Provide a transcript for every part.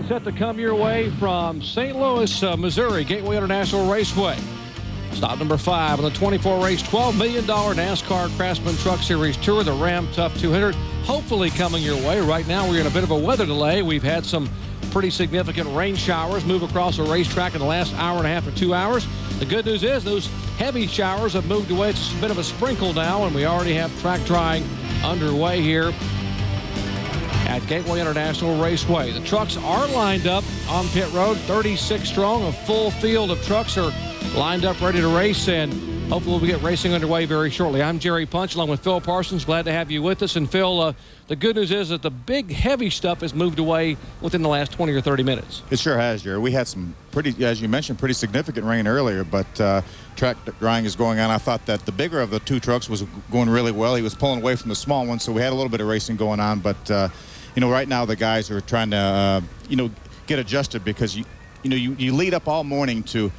set to come your way from St. Louis, Missouri, Gateway International Raceway. Stop number 5 on the 24-race, $12 million NASCAR Craftsman Truck Series Tour, the Ram Tough 200, hopefully coming your way. Right now, we're in a bit of a weather delay. We've had some pretty significant rain showers move across the racetrack in the last hour and a half or 2 hours. The good news is those heavy showers have moved away. It's a bit of a sprinkle now, and we already have track drying underway here at Gateway International Raceway. The trucks are lined up on pit road, 36 strong. A full field of trucks are lined up ready to race, and hopefully we'll get racing underway very shortly. I'm Jerry Punch along with Phil Parsons. Glad to have you with us. And Phil, the good news is that the big heavy stuff has moved away within the last 20 or 30 minutes. It sure has, Jerry. We had some pretty, as you mentioned, pretty significant rain earlier, but track drying is going on. I thought that the bigger of the two trucks was going really well. He was pulling away from the small one, so we had a little bit of racing going on. But, you know, right now the guys are trying to, you know, get adjusted because, you lead up all morning to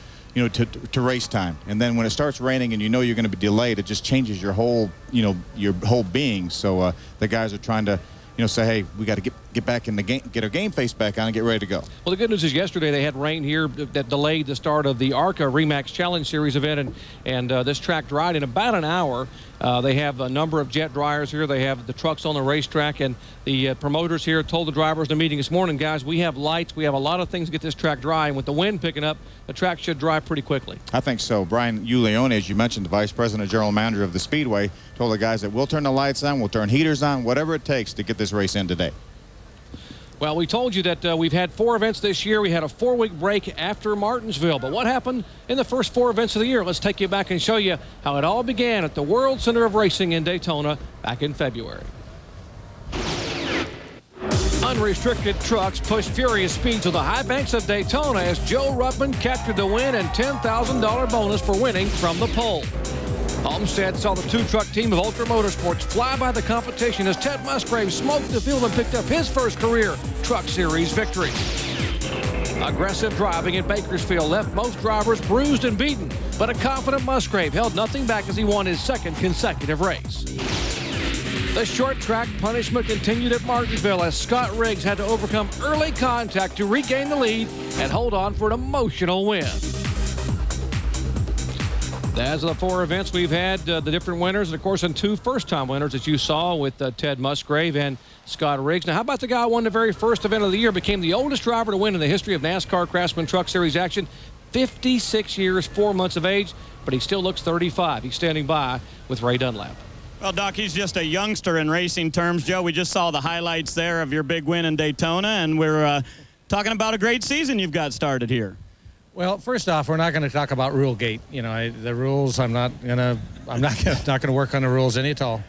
race time. And then when it starts raining and you know you're going to be delayed, it just changes your whole, your whole being. So the guys are trying to, say, hey, we got to get back in the game, get our game face back on and get ready to go. Well, the good news is yesterday they had rain here that delayed the start of the ARCA REMAX Challenge Series event, and this track dried in about an hour. They have a number of jet dryers here. They have the trucks on the racetrack, and the promoters here told the drivers in the meeting this morning, guys, we have lights. We have a lot of things to get this track dry, and with the wind picking up, the track should dry pretty quickly. I think so. Brian Uleone, as you mentioned, the vice president, general manager of the Speedway, told the guys that we'll turn the lights on, we'll turn heaters on, whatever it takes to get this race in today. Well, we told you that we've had 4 events this year. We had a 4-week break after Martinsville. But what happened in the first 4 events of the year? Let's take you back and show you how it all began at the World Center of Racing in Daytona back in February. Unrestricted trucks pushed furious speed to the high banks of Daytona as Joe Ruttman captured the win and $10,000 bonus for winning from the pole. Homestead saw the 2-truck team of Ultra Motorsports fly by the competition as Ted Musgrave smoked the field and picked up his first career Truck Series victory. Aggressive driving in Bakersfield left most drivers bruised and beaten, but a confident Musgrave held nothing back as he won his 2nd consecutive race. The short track punishment continued at Martinsville as Scott Riggs had to overcome early contact to regain the lead and hold on for an emotional win. As of the 4 events, we've had the different winners, and of course, and 2 first-time winners that you saw with Ted Musgrave and Scott Riggs. Now, how about the guy who won the very first event of the year, became the oldest driver to win in the history of NASCAR Craftsman Truck Series action, 56 years, 4 months of age, but he still looks 35. He's standing by with Ray Dunlap. Well, Doc, he's just a youngster in racing terms. Joe, we just saw the highlights there of your big win in Daytona, and we're talking about a great season you've got started here. Well, first off, we're not going to talk about Rule Gate. The rules. I'm not going to work on the rules any at all.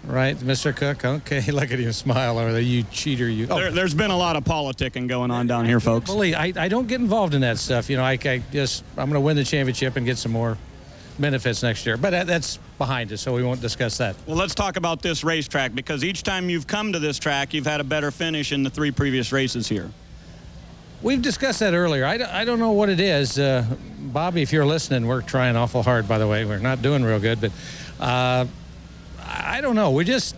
Right, Mr. Cook? Okay, look at you smile over there. You cheater, you. Oh. There's been a lot of politicking going on down here, folks. I don't get involved in that stuff. I'm going to win the championship and get some more benefits next year. But that's behind us, so we won't discuss that. Well, let's talk about this racetrack, because each time you've come to this track, you've had a better finish in the 3 previous races here. We've discussed that earlier. I don't know what it is. Bobby, if you're listening, we're trying awful hard, by the way. We're not doing real good, but I don't know. I just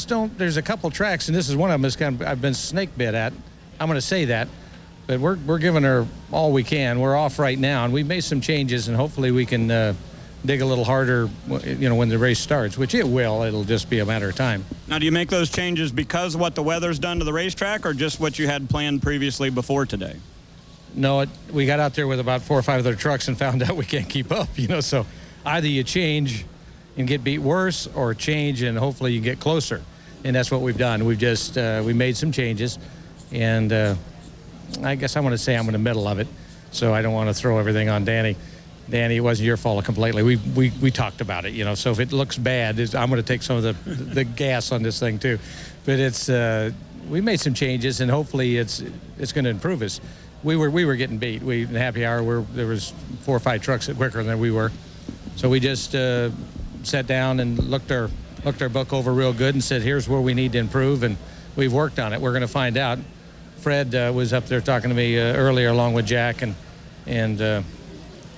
don't. There's a couple tracks, and this is one of them I've been snake bit at. I'm going to say that. But we're giving her all we can. We're off right now, and we've made some changes, and hopefully we can dig a little harder, when the race starts, which it will. It'll just be a matter of time. Now, do you make those changes because of what the weather's done to the racetrack, or just what you had planned previously before today? No, we got out there with about 4 or 5 other trucks and found out we can't keep up, So either you change and get beat worse, or change and hopefully you get closer. And that's what we've done. We've just we made some changes, and I guess I want to say I'm in the middle of it, so I don't want to throw everything on Danny. Danny, it wasn't your fault completely. We talked about it, So if it looks bad, I'm going to take some of the gas on this thing too. But it's we made some changes, and hopefully it's going to improve us. We were getting beat. In happy hour, there was 4 or 5 trucks quicker than we were, so we just sat down and looked our book over real good and said, here's where we need to improve, and we've worked on it. We're going to find out. Fred was up there talking to me earlier along with Jack, and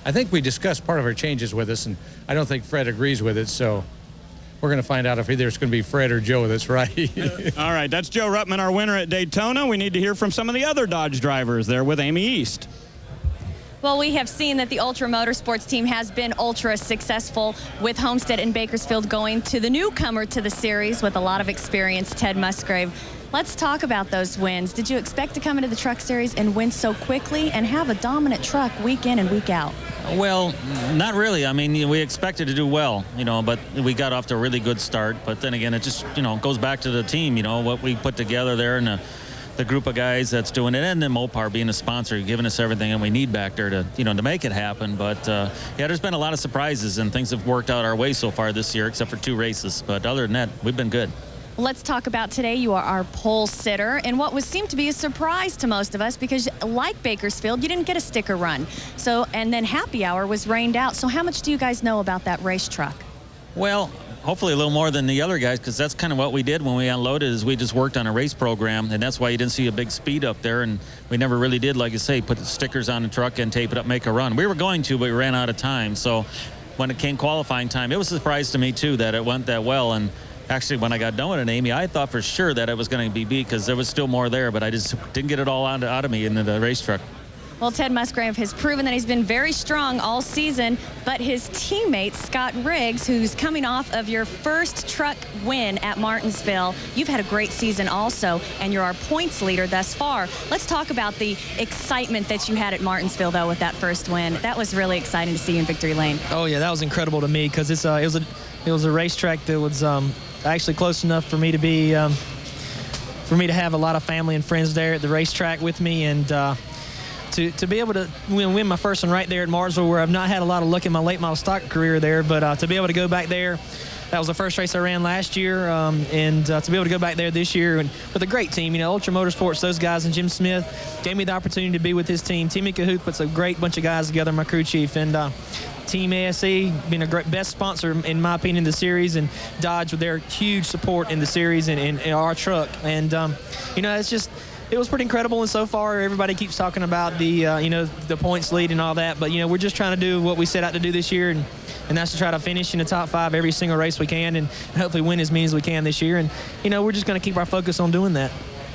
I think we discussed part of our changes with us, and I don't think Fred agrees with it, so we're going to find out if either it's going to be Fred or Joe that's right. All right, that's Joe Ruttman, our winner at Daytona. We need to hear from some of the other Dodge drivers there with Amy East. Well, we have seen that the Ultra Motorsports team has been ultra successful, with Homestead and Bakersfield going to the newcomer to the series with a lot of experience, Ted Musgrave. Let's talk about those wins. Did you expect to come into the Truck Series and win so quickly and have a dominant truck week in and week out? Well, not really. I mean, we expected to do well, but we got off to a really good start. But then again, it just, goes back to the team, what we put together there, and the group of guys that's doing it, and then Mopar being a sponsor, giving us everything that we need back there to, to make it happen. But yeah, there's been a lot of surprises, and things have worked out our way so far this year, except for 2 races. But other than that, we've been good. Let's talk about today. You are our pole sitter, and what seemed to be a surprise to most of us, because like Bakersfield, you didn't get a sticker run. And then happy hour was rained out. So how much do you guys know about that race truck? Well, hopefully a little more than the other guys, because that's kind of what we did when we unloaded, is we just worked on a race program, and that's why you didn't see a big speed up there. And we never really did, like you say, put the stickers on the truck and tape it up, make a run. We were going to, but we ran out of time. So when it came qualifying time, it was a surprise to me too that it went that well. And actually, when I got done with it, Amy, I thought for sure that it was going to be beat, because there was still more there, but I just didn't get it all out of me into the race truck. Well, Ted Musgrave has proven that he's been very strong all season, but his teammate, Scott Riggs, who's coming off of your first truck win at Martinsville, you've had a great season also, and you're our points leader thus far. Let's talk about the excitement that you had at Martinsville, though, with that first win. That was really exciting to see you in victory lane. Oh, yeah, that was incredible to me, because it was a racetrack that was actually close enough for me to be for me to have a lot of family and friends there at the racetrack with me, and to be able to win my first one right there at Martinsville, where I've not had a lot of luck in my late model stock career there, but to be able to go back there, that was the first race I ran last year, and to be able to go back there this year and with a great team, Ultra Motorsports, those guys, and Jim Smith gave me the opportunity to be with his team. Timmy Cahoot puts a great bunch of guys together, my crew chief, and Team ASE being a great best sponsor, in my opinion, in the series, and Dodge with their huge support in the series and our truck. And, it was pretty incredible, and so far everybody keeps talking about the the points lead and all that, but we're just trying to do what we set out to do this year, and that's to try to finish in the top 5 every single race we can, and hopefully win as many as we can this year. And we're just going to keep our focus on doing that.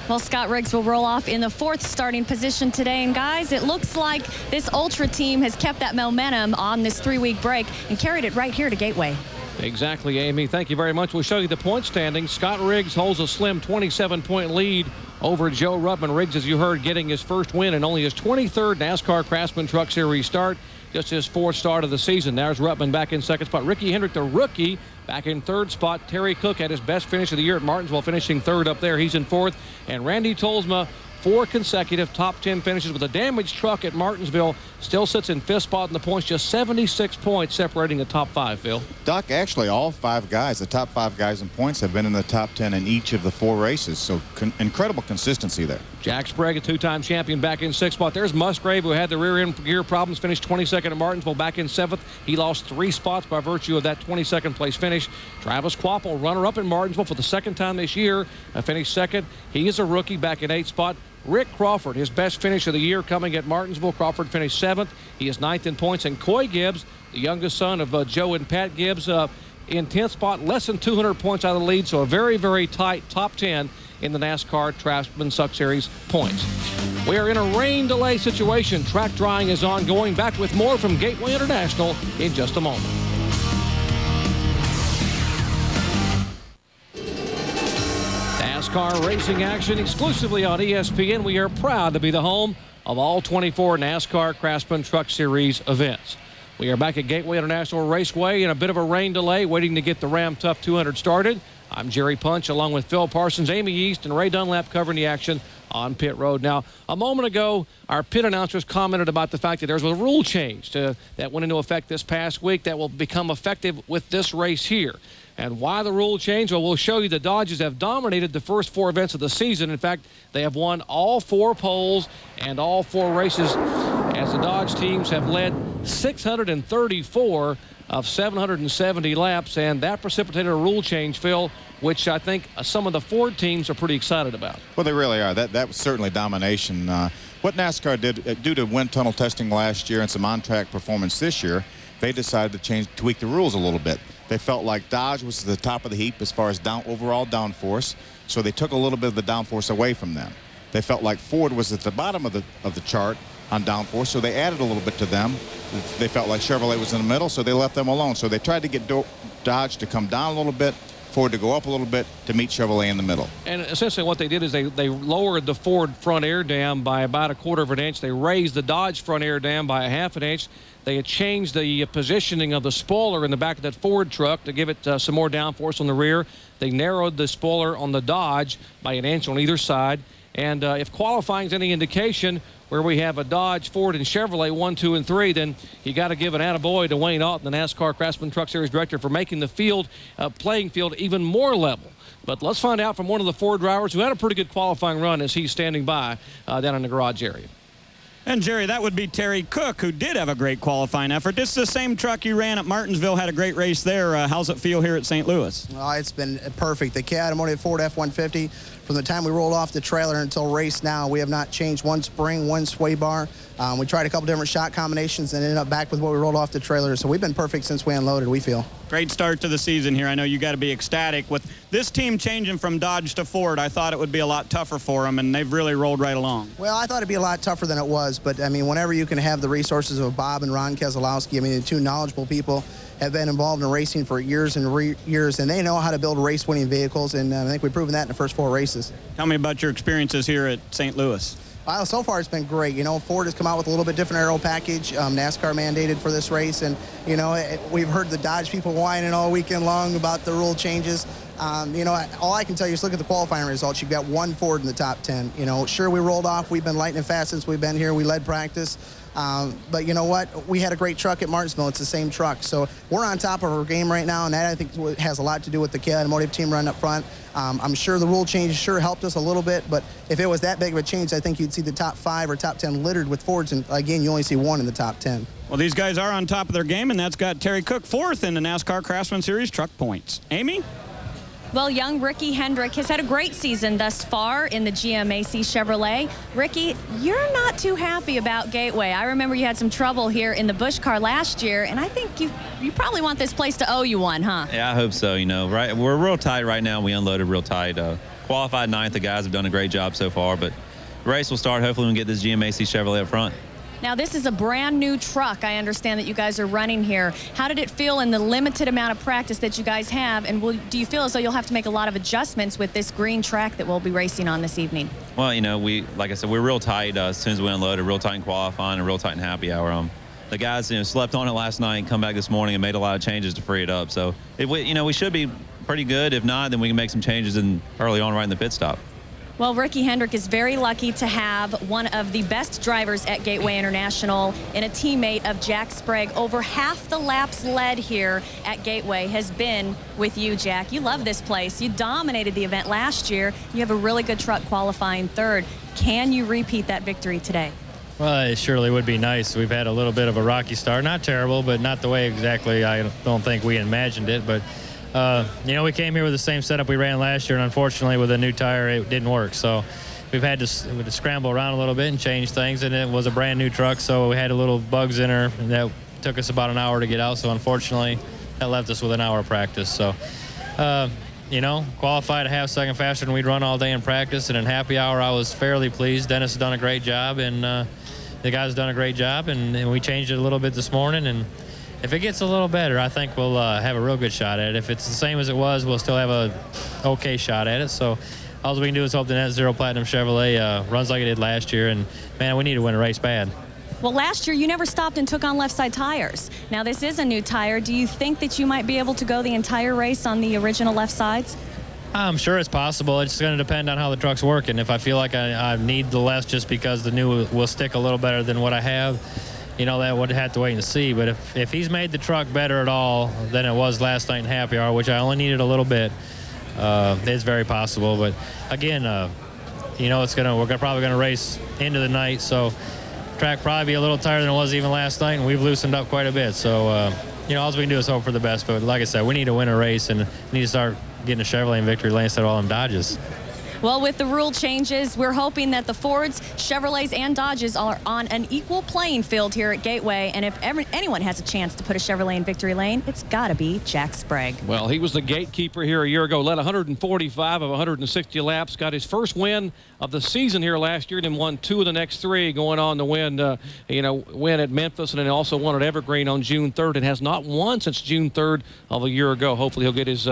Well, Scott Riggs will roll off in the 4th starting position today. And guys, it looks like this Ultra team has kept that momentum on this 3-week break and carried it right here to Gateway. Exactly, Amy. Thank you very much. We'll show you the point standings. Scott Riggs holds a slim 27-point lead over Joe Ruttman. Riggs, as you heard, getting his first win and only his 23rd NASCAR Craftsman Truck Series start. Just his 4th start of the season. There's Ruttman back in 2nd spot. Ricky Hendrick, the rookie, back in 3rd spot. Terry Cook had his best finish of the year at Martinsville, finishing 3rd up there. He's in 4th. And Randy Tolsma, 4 consecutive top 10 finishes with a damaged truck at Martinsville. Still sits in 5th spot in the points, just 76 points separating the top 5, Phil. Doc, actually all 5 guys, the top 5 guys in points, have been in the top 10 in each of the 4 races. So incredible consistency there. Jack Sprague, a 2-time champion, back in 6th spot. There's Musgrave, who had the rear end gear problems, finished 22nd at Martinsville, back in 7th. He lost 3 spots by virtue of that 22nd place finish. Travis Quapple, runner-up in Martinsville for the 2nd time this year, finished 2nd. He is a rookie, back in 8th spot. Rick Crawford, his best finish of the year coming at Martinsville. Crawford finished 7th. He is 9th in points. And Coy Gibbs, the youngest son of Joe and Pat Gibbs, in 10th spot, less than 200 points out of the lead. So a very, very tight top 10 in the NASCAR Craftsman Truck Series points. We are in a rain delay situation. Track drying is ongoing. Back with more from Gateway International in just a moment. NASCAR racing action exclusively on ESPN. We are proud to be the home of all 24 NASCAR Craftsman Truck Series events. We are back at Gateway International Raceway in a bit of a rain delay, waiting to get the Ram Tough 200 started. I'm Jerry Punch, along with Phil Parsons, Amy East, and Ray Dunlap covering the action on pit road. Now, a moment ago, our pit announcers commented about the fact that there was a rule change that went into effect this past week that will become effective with this race here. And why the rule change? Well, we'll show you. The Dodgers have dominated the first 4 events of the season. In fact, they have won all 4 poles and all 4 races, as the Dodge teams have led 634 of 770 laps, and that precipitated a rule change, Phil, which I think some of the Ford teams are pretty excited about. Well, they really are. That was certainly domination. What NASCAR did, due to wind tunnel testing last year and some on-track performance this year, they decided to tweak the rules a little bit. They felt like Dodge was at the top of the heap as far as overall downforce, so they took a little bit of the downforce away from them. They felt like Ford was at the bottom of the chart on downforce, so they added a little bit to them. They felt like Chevrolet was in the middle, so they left them alone. So they tried to get Dodge to come down a little bit, Ford to go up a little bit to meet Chevrolet in the middle. And essentially what they did is they lowered the Ford front air dam by about 1/4 of an inch. They raised the Dodge front air dam by 1/2 an inch. They had changed the positioning of the spoiler in the back of that Ford truck to give it some more downforce on the rear. They narrowed the spoiler on the Dodge by 1 inch on either side. And if qualifying is any indication, where we have a Dodge, Ford, and Chevrolet 1, 2, and 3, then you got to give an attaboy to Wayne Alton, the NASCAR Craftsman Truck Series director, for making the field playing field even more level. But let's find out from one of the Ford drivers who had a pretty good qualifying run as he's standing by down in the garage area. And, Jerry, that would be Terry Cook, who did have a great qualifying effort. This is the same truck you ran at Martinsville, had a great race there. How's it feel here at St. Louis? Oh, it's been perfect. The Automotive Ford F-150, from the time we rolled off the trailer until race now, we have not changed one spring, one sway bar. We tried a couple different shot combinations and ended up back with what we rolled off the trailer. So we've been perfect since we unloaded, we feel. Great start to the season here. I know you got to be ecstatic. With this team changing from Dodge to Ford, I thought it would be a lot tougher for them, and they've really rolled right along. Well, I thought it'd be a lot tougher than it was, but I mean, whenever you can have the resources of Bob and Ron Keselowski, I mean, the two knowledgeable people have been involved in racing for years and years, and they know how to build race-winning vehicles, and I think we've proven that in the first 4 races. Tell me about your experiences here at St. Louis. So far, it's been great. You know, Ford has come out with a little bit different aero package, NASCAR mandated for this race. And, you know, we've heard the Dodge people whining all weekend long about the rule changes. You know, all I can tell you is look at the qualifying results. You've got one Ford in the top 10. You know, sure, we rolled off. We've been lightning fast since we've been here. We led practice. But you know what? We had a great truck at Martinsville. It's the same truck. So we're on top of our game right now, and that, I think, has a lot to do with the K Automotive team running up front. I'm sure the rule change sure helped us a little bit, but if it was that big of a change, I think you'd see the top 5 or top 10 littered with Fords, and again, you only see one in the top 10. Well, these guys are on top of their game, and that's got Terry Cook 4th in the NASCAR Craftsman Series truck points. Amy? Well, young Ricky Hendrick has had a great season thus far in the GMAC Chevrolet. Ricky, you're not too happy about Gateway. I remember you had some trouble here in the Busch car last year, and I think you probably want this place to owe you one, huh? Yeah, I hope so. You know, right? We're real tight right now. We unloaded real tight. Qualified 9th. The guys have done a great job so far, but the race will start hopefully when we get this GMAC Chevrolet up front. Now, this is a brand new truck I understand that you guys are running here. How did it feel in the limited amount of practice that you guys have? And do you feel as though you'll have to make a lot of adjustments with this green track that we'll be racing on this evening? Well, you know, like I said, we're real tight as soon as we unloaded, real tight in qualifying and real tight in happy hour. The guys, you know, slept on it last night and come back this morning and made a lot of changes to free it up. So, we should be pretty good. If not, then we can make some changes early on right in the pit stop. Well, Ricky Hendrick is very lucky to have one of the best drivers at Gateway International and a teammate of Jack Sprague. Over half the laps led here at Gateway has been with you, Jack. You love this place. You dominated the event last year. You have a really good truck qualifying 3rd. Can you repeat that victory today? Well, it surely would be nice. We've had a little bit of a rocky start. Not terrible, but not the way exactly I don't think we imagined it. But you know, we came here with the same setup we ran last year, and unfortunately with a new tire it didn't work. So we've had to scramble around a little bit and change things, and it was a brand new truck, so we had a little bugs in her, and that took us about an hour to get out. So unfortunately that left us with an hour of practice. So you know, qualified a half second faster than we'd run all day in practice, and in happy hour I was fairly pleased. Dennis has done a great job, and the guys have done a great job, and we changed it a little bit this morning, and if it gets a little better, I think we'll have a real good shot at it. If it's the same as it was, we'll still have a okay shot at it. So all we can do is hope the Net Zero Platinum Chevrolet runs like it did last year. And, man, we need to win a race bad. Well, last year you never stopped and took on left side tires. Now this is a new tire. Do you think that you might be able to go the entire race on the original left sides? I'm sure it's possible. It's going to depend on how the truck's working. If I feel like I need the less just because the new will stick a little better than what I have, you know, that would have to wait and see. But if he's made the truck better at all than it was last night in happy hour, which I only needed a little bit, it's very possible. But again, you know, we're probably gonna race into the night, so track probably be a little tighter than it was even last night, and we've loosened up quite a bit. So you know, all we can do is hope for the best. But like I said, we need to win a race and need to start getting a Chevrolet in victory lane instead of all them Dodges. Well, with the rule changes, we're hoping that the Fords, Chevrolets, and Dodges are on an equal playing field here at Gateway. And if anyone has a chance to put a Chevrolet in victory lane, it's got to be Jack Sprague. Well, he was the gatekeeper here a year ago, led 145 of 160 laps, got his first win of the season here last year, and then won 2 of the next 3, going on to win, win at Memphis, and then also won at Evergreen on June 3rd, and has not won since June 3rd of a year ago. Hopefully he'll get his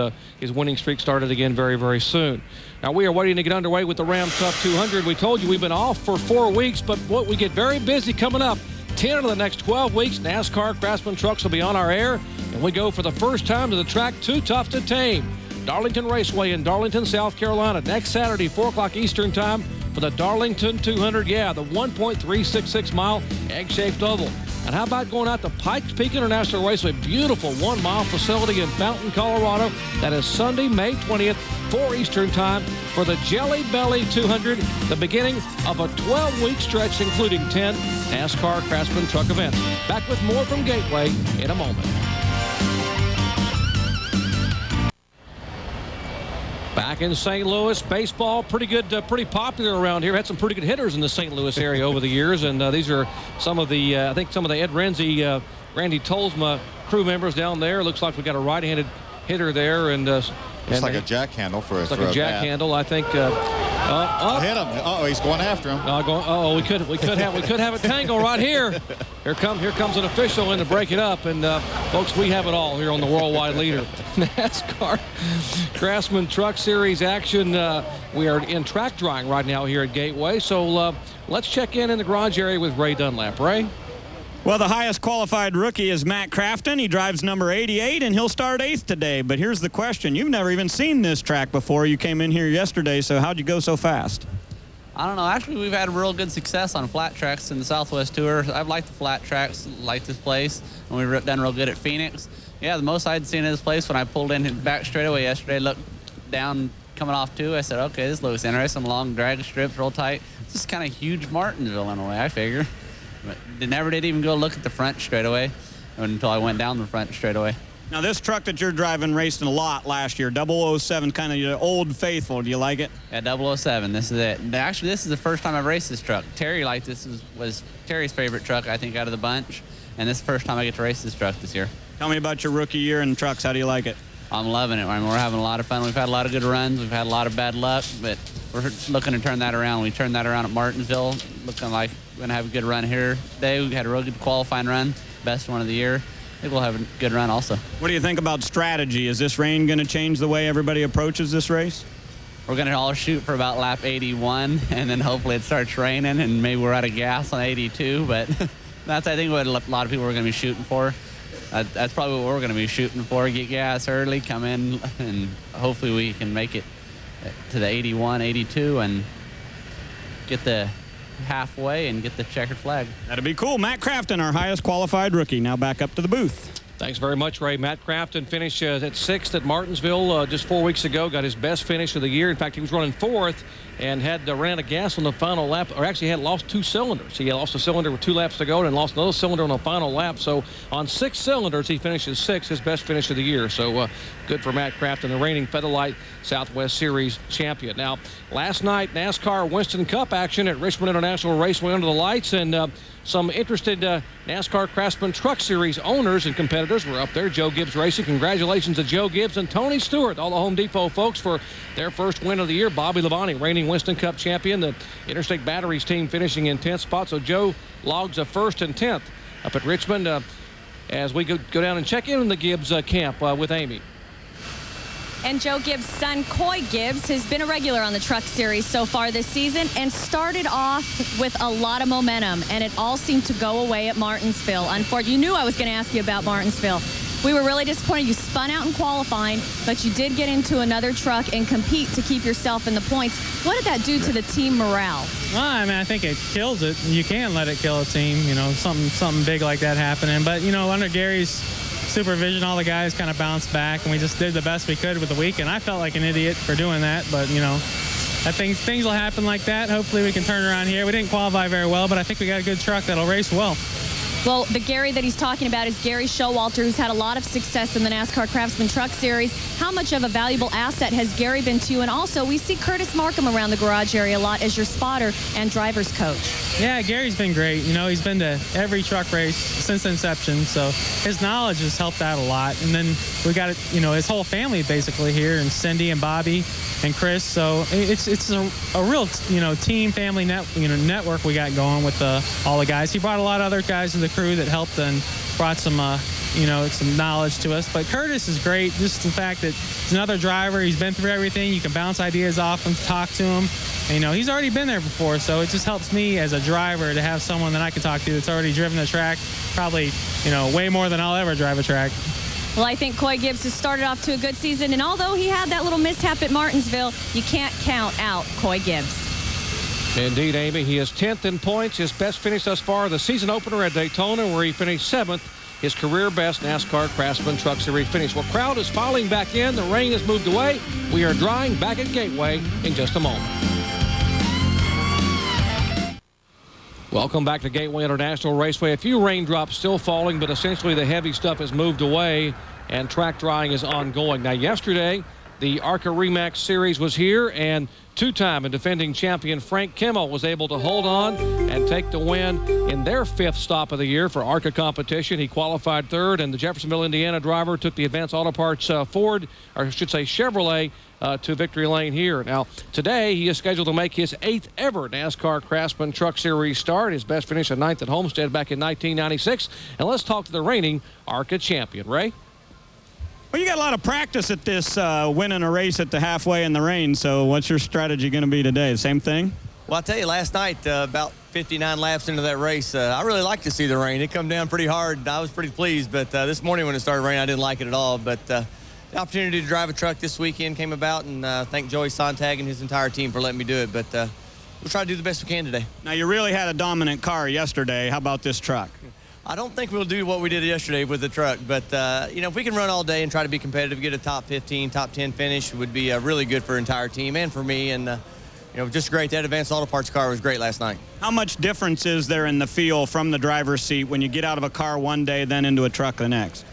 winning streak started again very, very soon. Now, we are waiting to get underway with the Ram Tough 200. We told you we've been off for 4 weeks, but we get very busy coming up. 10 of the next 12 weeks, NASCAR Craftsman trucks will be on our air, and we go for the first time to the track Too Tough to Tame. Darlington Raceway in Darlington, South Carolina, next Saturday, 4 o'clock Eastern Time for the Darlington 200. Yeah, the 1.366-mile egg-shaped oval. And how about going out to Pikes Peak International Raceway, beautiful 1-mile facility in Fountain, Colorado. That is Sunday, May 20th, 4 Eastern Time for the Jelly Belly 200, the beginning of a 12-week stretch including 10 NASCAR Craftsman truck events. Back with more from Gateway in a moment. Back in St. Louis, baseball, pretty good, pretty popular around here. Had some pretty good hitters in the St. Louis area over the years, and these are some of the, I think some of the Ed Renzi, Randy Tolsma crew members down there. Looks like we got a right-handed hitter there, and it's like a jack handle for it's like a jack handle, I think. Hit him! Oh, he's going after him. We could have a tangle right here. Here comes an official in to break it up, and folks, we have it all here on the Worldwide Leader, NASCAR Craftsman Truck Series action. We are in track drying right now here at Gateway, so let's check in the garage area with Ray Dunlap. Ray. Well, the highest qualified rookie is Matt Crafton. He drives number 88, and he'll start 8th today. But here's the question. You've never even seen this track before. You came in here yesterday, so how'd you go so fast? I don't know. Actually, we've had real good success on flat tracks in the Southwest Tour. I've liked the flat tracks, like this place, and we've done real good at Phoenix. Yeah, the most I'd seen in this place when I pulled in back straightaway yesterday, looked down coming off 2, I said, okay, this looks interesting. Long drag strips, real tight. It's just kind of huge Martinsville in a way, I figure. But they never did even go look at the front straightaway until I went down the front straightaway. Now, this truck that you're driving raced in a lot last year, 007, kind of your old faithful. Do you like it? Yeah, 007. This is it. Actually, this is the first time I've raced this truck. Terry liked this. Was Terry's favorite truck, I think, out of the bunch. And this is the first time I get to race this truck this year. Tell me about your rookie year in trucks. How do you like it? I'm loving it. I mean, we're having a lot of fun. We've had a lot of good runs. We've had a lot of bad luck, but we're looking to turn that around. We turned that around at Martinsville, looking like we're going to have a good run here today. We had a real good qualifying run, best one of the year. I think we'll have a good run also. What do you think about strategy? Is this rain going to change the way everybody approaches this race? We're going to all shoot for about lap 81, and then hopefully it starts raining, and maybe we're out of gas on 82, but that's, I think, what a lot of people are going to be shooting for. That's probably what we're going to be shooting for, get gas early, come in, and hopefully we can make it to the 81, 82, and get the halfway and get the checkered flag. That'd be cool. Matt Crafton, our highest qualified rookie. Now back up to the booth. Thanks very much, Ray. Matt Crafton finished at 6th at Martinsville just 4 weeks ago. Got his best finish of the year. In fact, he was running 4th and had ran out of gas on the final lap, or actually had lost 2 cylinders. He had lost a cylinder with 2 laps to go and lost another cylinder on the final lap. So on 6 cylinders, he finishes 6th, his best finish of the year. So good for Matt Crafton, the reigning Featherlight Southwest Series champion. Now, last night, NASCAR Winston Cup action at Richmond International Raceway under the lights, and some interested NASCAR Craftsman Truck Series owners and competitors were up there. Joe Gibbs Racing. Congratulations to Joe Gibbs and Tony Stewart, all the Home Depot folks, for their first win of the year. Bobby Labonte, reigning Winston Cup champion. The Interstate Batteries team finishing in 10th spot. So Joe logs a 1st and 10th up at Richmond as we go down and check in the Gibbs camp with Amy. And Joe Gibbs' son, Coy Gibbs, has been a regular on the Truck Series so far this season and started off with a lot of momentum, and it all seemed to go away at Martinsville. Unfortunately, you knew I was going to ask you about Martinsville. We were really disappointed. You spun out in qualifying, but you did get into another truck and compete to keep yourself in the points. What did that do to the team morale? Well, I mean, I think it kills it. You can't let it kill a team, you know, something big like that happening. But, you know, under Gary's supervision, all the guys kind of bounced back, and we just did the best we could with the weekend. I felt like an idiot for doing that, but, you know, I think things will happen like that. Hopefully we can turn around here. We didn't qualify very well, but I think we got a good truck that'll race well. Well, the Gary that he's talking about is Gary Showalter, who's had a lot of success in the NASCAR Craftsman Truck Series. How much of a valuable asset has Gary been to you? And also, we see Curtis Markham around the garage area a lot as your spotter and driver's coach. Yeah, Gary's been great. You know, he's been to every truck race since inception, so his knowledge has helped out a lot. And then we got, you know, his whole family basically here, and Cindy and Bobby and Chris. So it's a real, you know, team family network we got going with all the guys. He brought a lot of other guys to the crew that helped and brought some you know, some knowledge to us. But Curtis is great. Just the fact that he's another driver. He's been through everything. You can bounce ideas off him, talk to him. And, you know, he's already been there before, so it just helps me as a driver to have someone that I can talk to that's already driven the track, probably, you know, way more than I'll ever drive a track. Well, I think Coy Gibbs has started off to a good season, and although he had that little mishap at Martinsville, you can't count out Coy Gibbs. Indeed, Amy. He is 10th in points. His best finish thus far, the season opener at Daytona, where he finished 7th. His career best NASCAR Craftsman Truck Series finish. Well, crowd is filing back in. The rain has moved away. We are drying back at Gateway in just a moment. Welcome back to Gateway International Raceway. A few raindrops still falling, but essentially the heavy stuff has moved away and track drying is ongoing. Now, yesterday, the ARCA REMAX Series was here, and two-time and defending champion Frank Kimmel was able to hold on and take the win in their 5th stop of the year for ARCA competition. He qualified 3rd, and the Jeffersonville, Indiana driver took the Advanced Auto Parts Chevrolet to victory lane here. Now, today he is scheduled to make his 8th ever NASCAR Craftsman Truck Series start. His best finish at 9th at Homestead back in 1996. And let's talk to the reigning ARCA champion. Ray? Well, you got a lot of practice at this winning a race at the halfway in the rain, so what's your strategy going to be today? The same thing? Well, I'll tell you, last night, about 59 laps into that race, I really like to see the rain. It come down pretty hard. I was pretty pleased, but this morning when it started raining, I didn't like it at all. But the opportunity to drive a truck this weekend came about, and thank Joey Sontag and his entire team for letting me do it. But we'll try to do the best we can today. Now, you really had a dominant car yesterday. How about this truck? I don't think we'll do what we did yesterday with the truck, but, you know, if we can run all day and try to be competitive, get a top 15, top 10 finish, would be really good for our entire team and for me. And, you know, just great. That Advanced Auto Parts car was great last night. How much difference is there in the feel from the driver's seat when you get out of a car one day, then into a truck the next?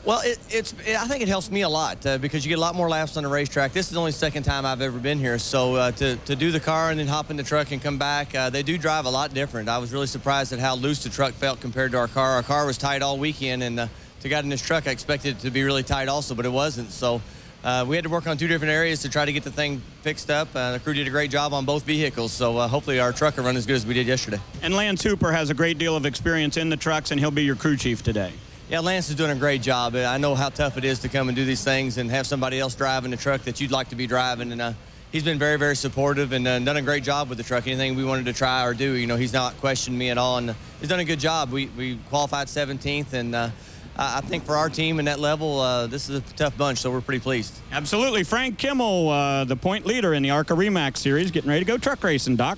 Well, I think it helps me a lot because you get a lot more laps on the racetrack. This is the only second time I've ever been here. So to do the car and then hop in the truck and come back, they do drive a lot different. I was really surprised at how loose the truck felt compared to our car. Our car was tight all weekend, and to get in this truck, I expected it to be really tight also, but it wasn't. So we had to work on 2 different areas to try to get the thing fixed up. The crew did a great job on both vehicles, so hopefully our truck will run as good as we did yesterday. And Lance Hooper has a great deal of experience in the trucks, and he'll be your crew chief today. Yeah, Lance is doing a great job. I know how tough it is to come and do these things and have somebody else driving the truck that you'd like to be driving. And he's been very, very supportive and done a great job with the truck. Anything we wanted to try or do, you know, he's not questioned me at all. And he's done a good job. We qualified 17th. And I think for our team and that level, this is a tough bunch, so we're pretty pleased. Absolutely. Frank Kimmel, the point leader in the ARCA REMAX Series, getting ready to go truck racing, Doc.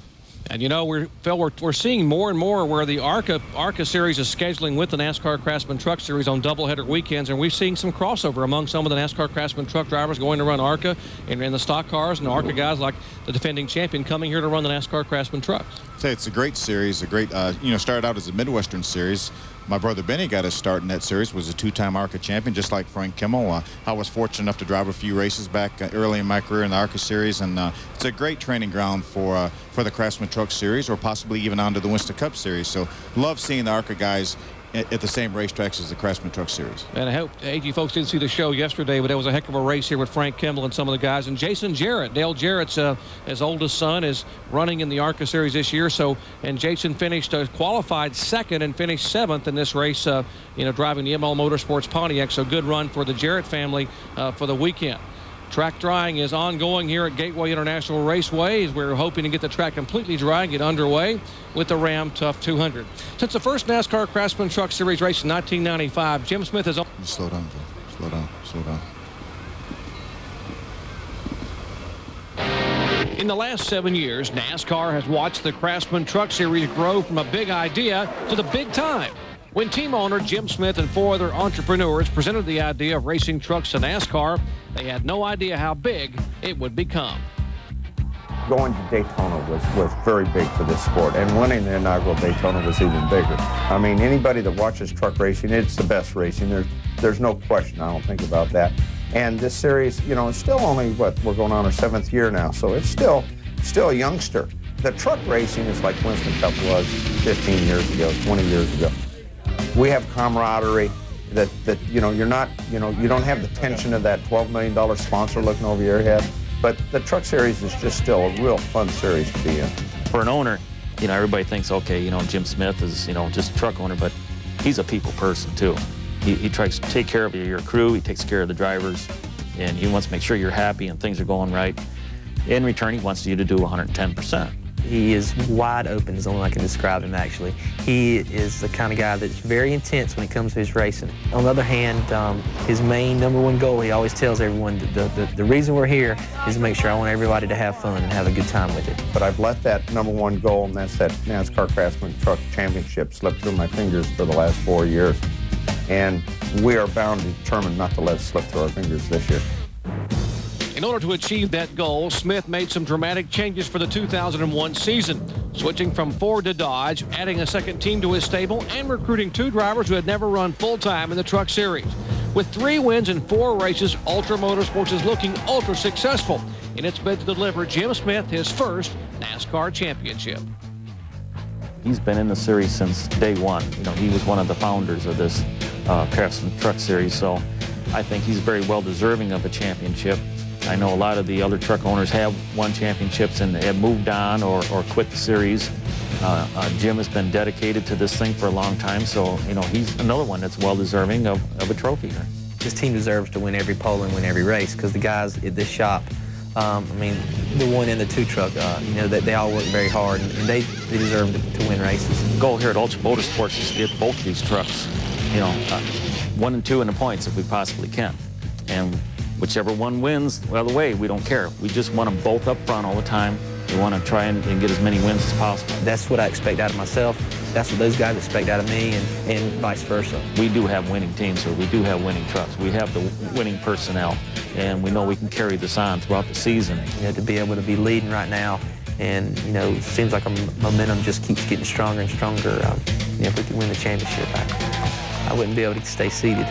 And, you know, we're seeing more and more where the ARCA Series is scheduling with the NASCAR Craftsman Truck Series on doubleheader weekends, and we've seen some crossover among some of the NASCAR Craftsman truck drivers going to run ARCA and in the stock cars, and the ARCA guys like the defending champion coming here to run the NASCAR Craftsman trucks. I'd say it's a great series, a great, started out as a Midwestern series. My brother Benny got his start in that series, was a 2-time ARCA champion, just like Frank Kimmel. I was fortunate enough to drive a few races back early in my career in the ARCA series, and it's a great training ground for the Craftsman Truck Series, or possibly even onto the Winston Cup Series. So love seeing the ARCA guys at the same racetracks as the Craftsman Truck Series. And I hope AG folks didn't see the show yesterday, but it was a heck of a race here with Frank Kimmel and some of the guys. And Jason Jarrett, Dale Jarrett's his oldest son, is running in the ARCA Series this year. So, and Jason finished qualified 2nd and finished 7th in this race, driving the ML Motorsports Pontiac. So good run for the Jarrett family for the weekend. Track drying is ongoing here at Gateway International Raceway as we're hoping to get the track completely dry and get underway with the Ram Tough 200. Since the first NASCAR Craftsman Truck Series race in 1995, Jim Smith has... Slow down, Joe. Slow down. In the last 7 years, NASCAR has watched the Craftsman Truck Series grow from a big idea to the big time. When team owner Jim Smith and 4 other entrepreneurs presented the idea of racing trucks to NASCAR, they had no idea how big it would become. going to Daytona was very big for this sport, and winning the inaugural Daytona was even bigger. I mean, anybody that watches truck racing, it's the best racing. There's no question, I don't think about that. And this series, you know, it's still only, what, we're going on our 7th year now, so it's still a youngster. The truck racing is like Winston Cup was 15 years ago, 20 years ago. We have camaraderie that you know, you're not, you know, you don't have the tension of that $12 million sponsor looking over your head. But the truck series is just still a real fun series to be in. For an owner, you know, everybody thinks, okay, you know, Jim Smith is, you know, just a truck owner, but he's a people person too. He tries to take care of your crew, he takes care of the drivers, and he wants to make sure you're happy and things are going right. In return, he wants you to do 110%. He is wide open is the only way I can describe him, actually. He is the kind of guy that's very intense when it comes to his racing. On the other hand, his main #1 goal, he always tells everyone the reason we're here is to make sure I want everybody to have fun and have a good time with it. But I've let that #1 goal, and that's that NASCAR Craftsman Truck Championship, slip through my fingers for the last 4 years. And we are bound and determined not to let it slip through our fingers this year. In order to achieve that goal, Smith made some dramatic changes for the 2001 season, switching from Ford to Dodge, adding a second team to his stable, and recruiting 2 drivers who had never run full-time in the truck series. With 3 wins in 4 races, Ultra Motorsports is looking ultra successful in its bid to deliver Jim Smith his first NASCAR championship. He's been in the series since day one. You know, he was one of the founders of this Craftsman Truck Series, so I think he's very well deserving of a championship. I know a lot of the other truck owners have won championships and have moved on or quit the series. Jim has been dedicated to this thing for a long time, so you know he's another one that's well deserving of a trophy here. This team deserves to win every pole and win every race because the guys at this shop, I mean, the 1 and the 2 truck, you know, they all work very hard and they deserve to win races. The goal here at Ultra Motorsports is to get both these trucks, you know, 1 and 2 in the points if we possibly can. And whichever one wins, well, the way, we don't care. We just want them both up front all the time. We want to try and get as many wins as possible. That's what I expect out of myself. That's what those guys expect out of me and vice versa. We do have winning teams here. We do have winning trucks. We have the winning personnel, and we know we can carry this on throughout the season. You know, to be able to be leading right now, and, you know, it seems like our momentum just keeps getting stronger and stronger. You know, if we can win the championship, I wouldn't be able to stay seated.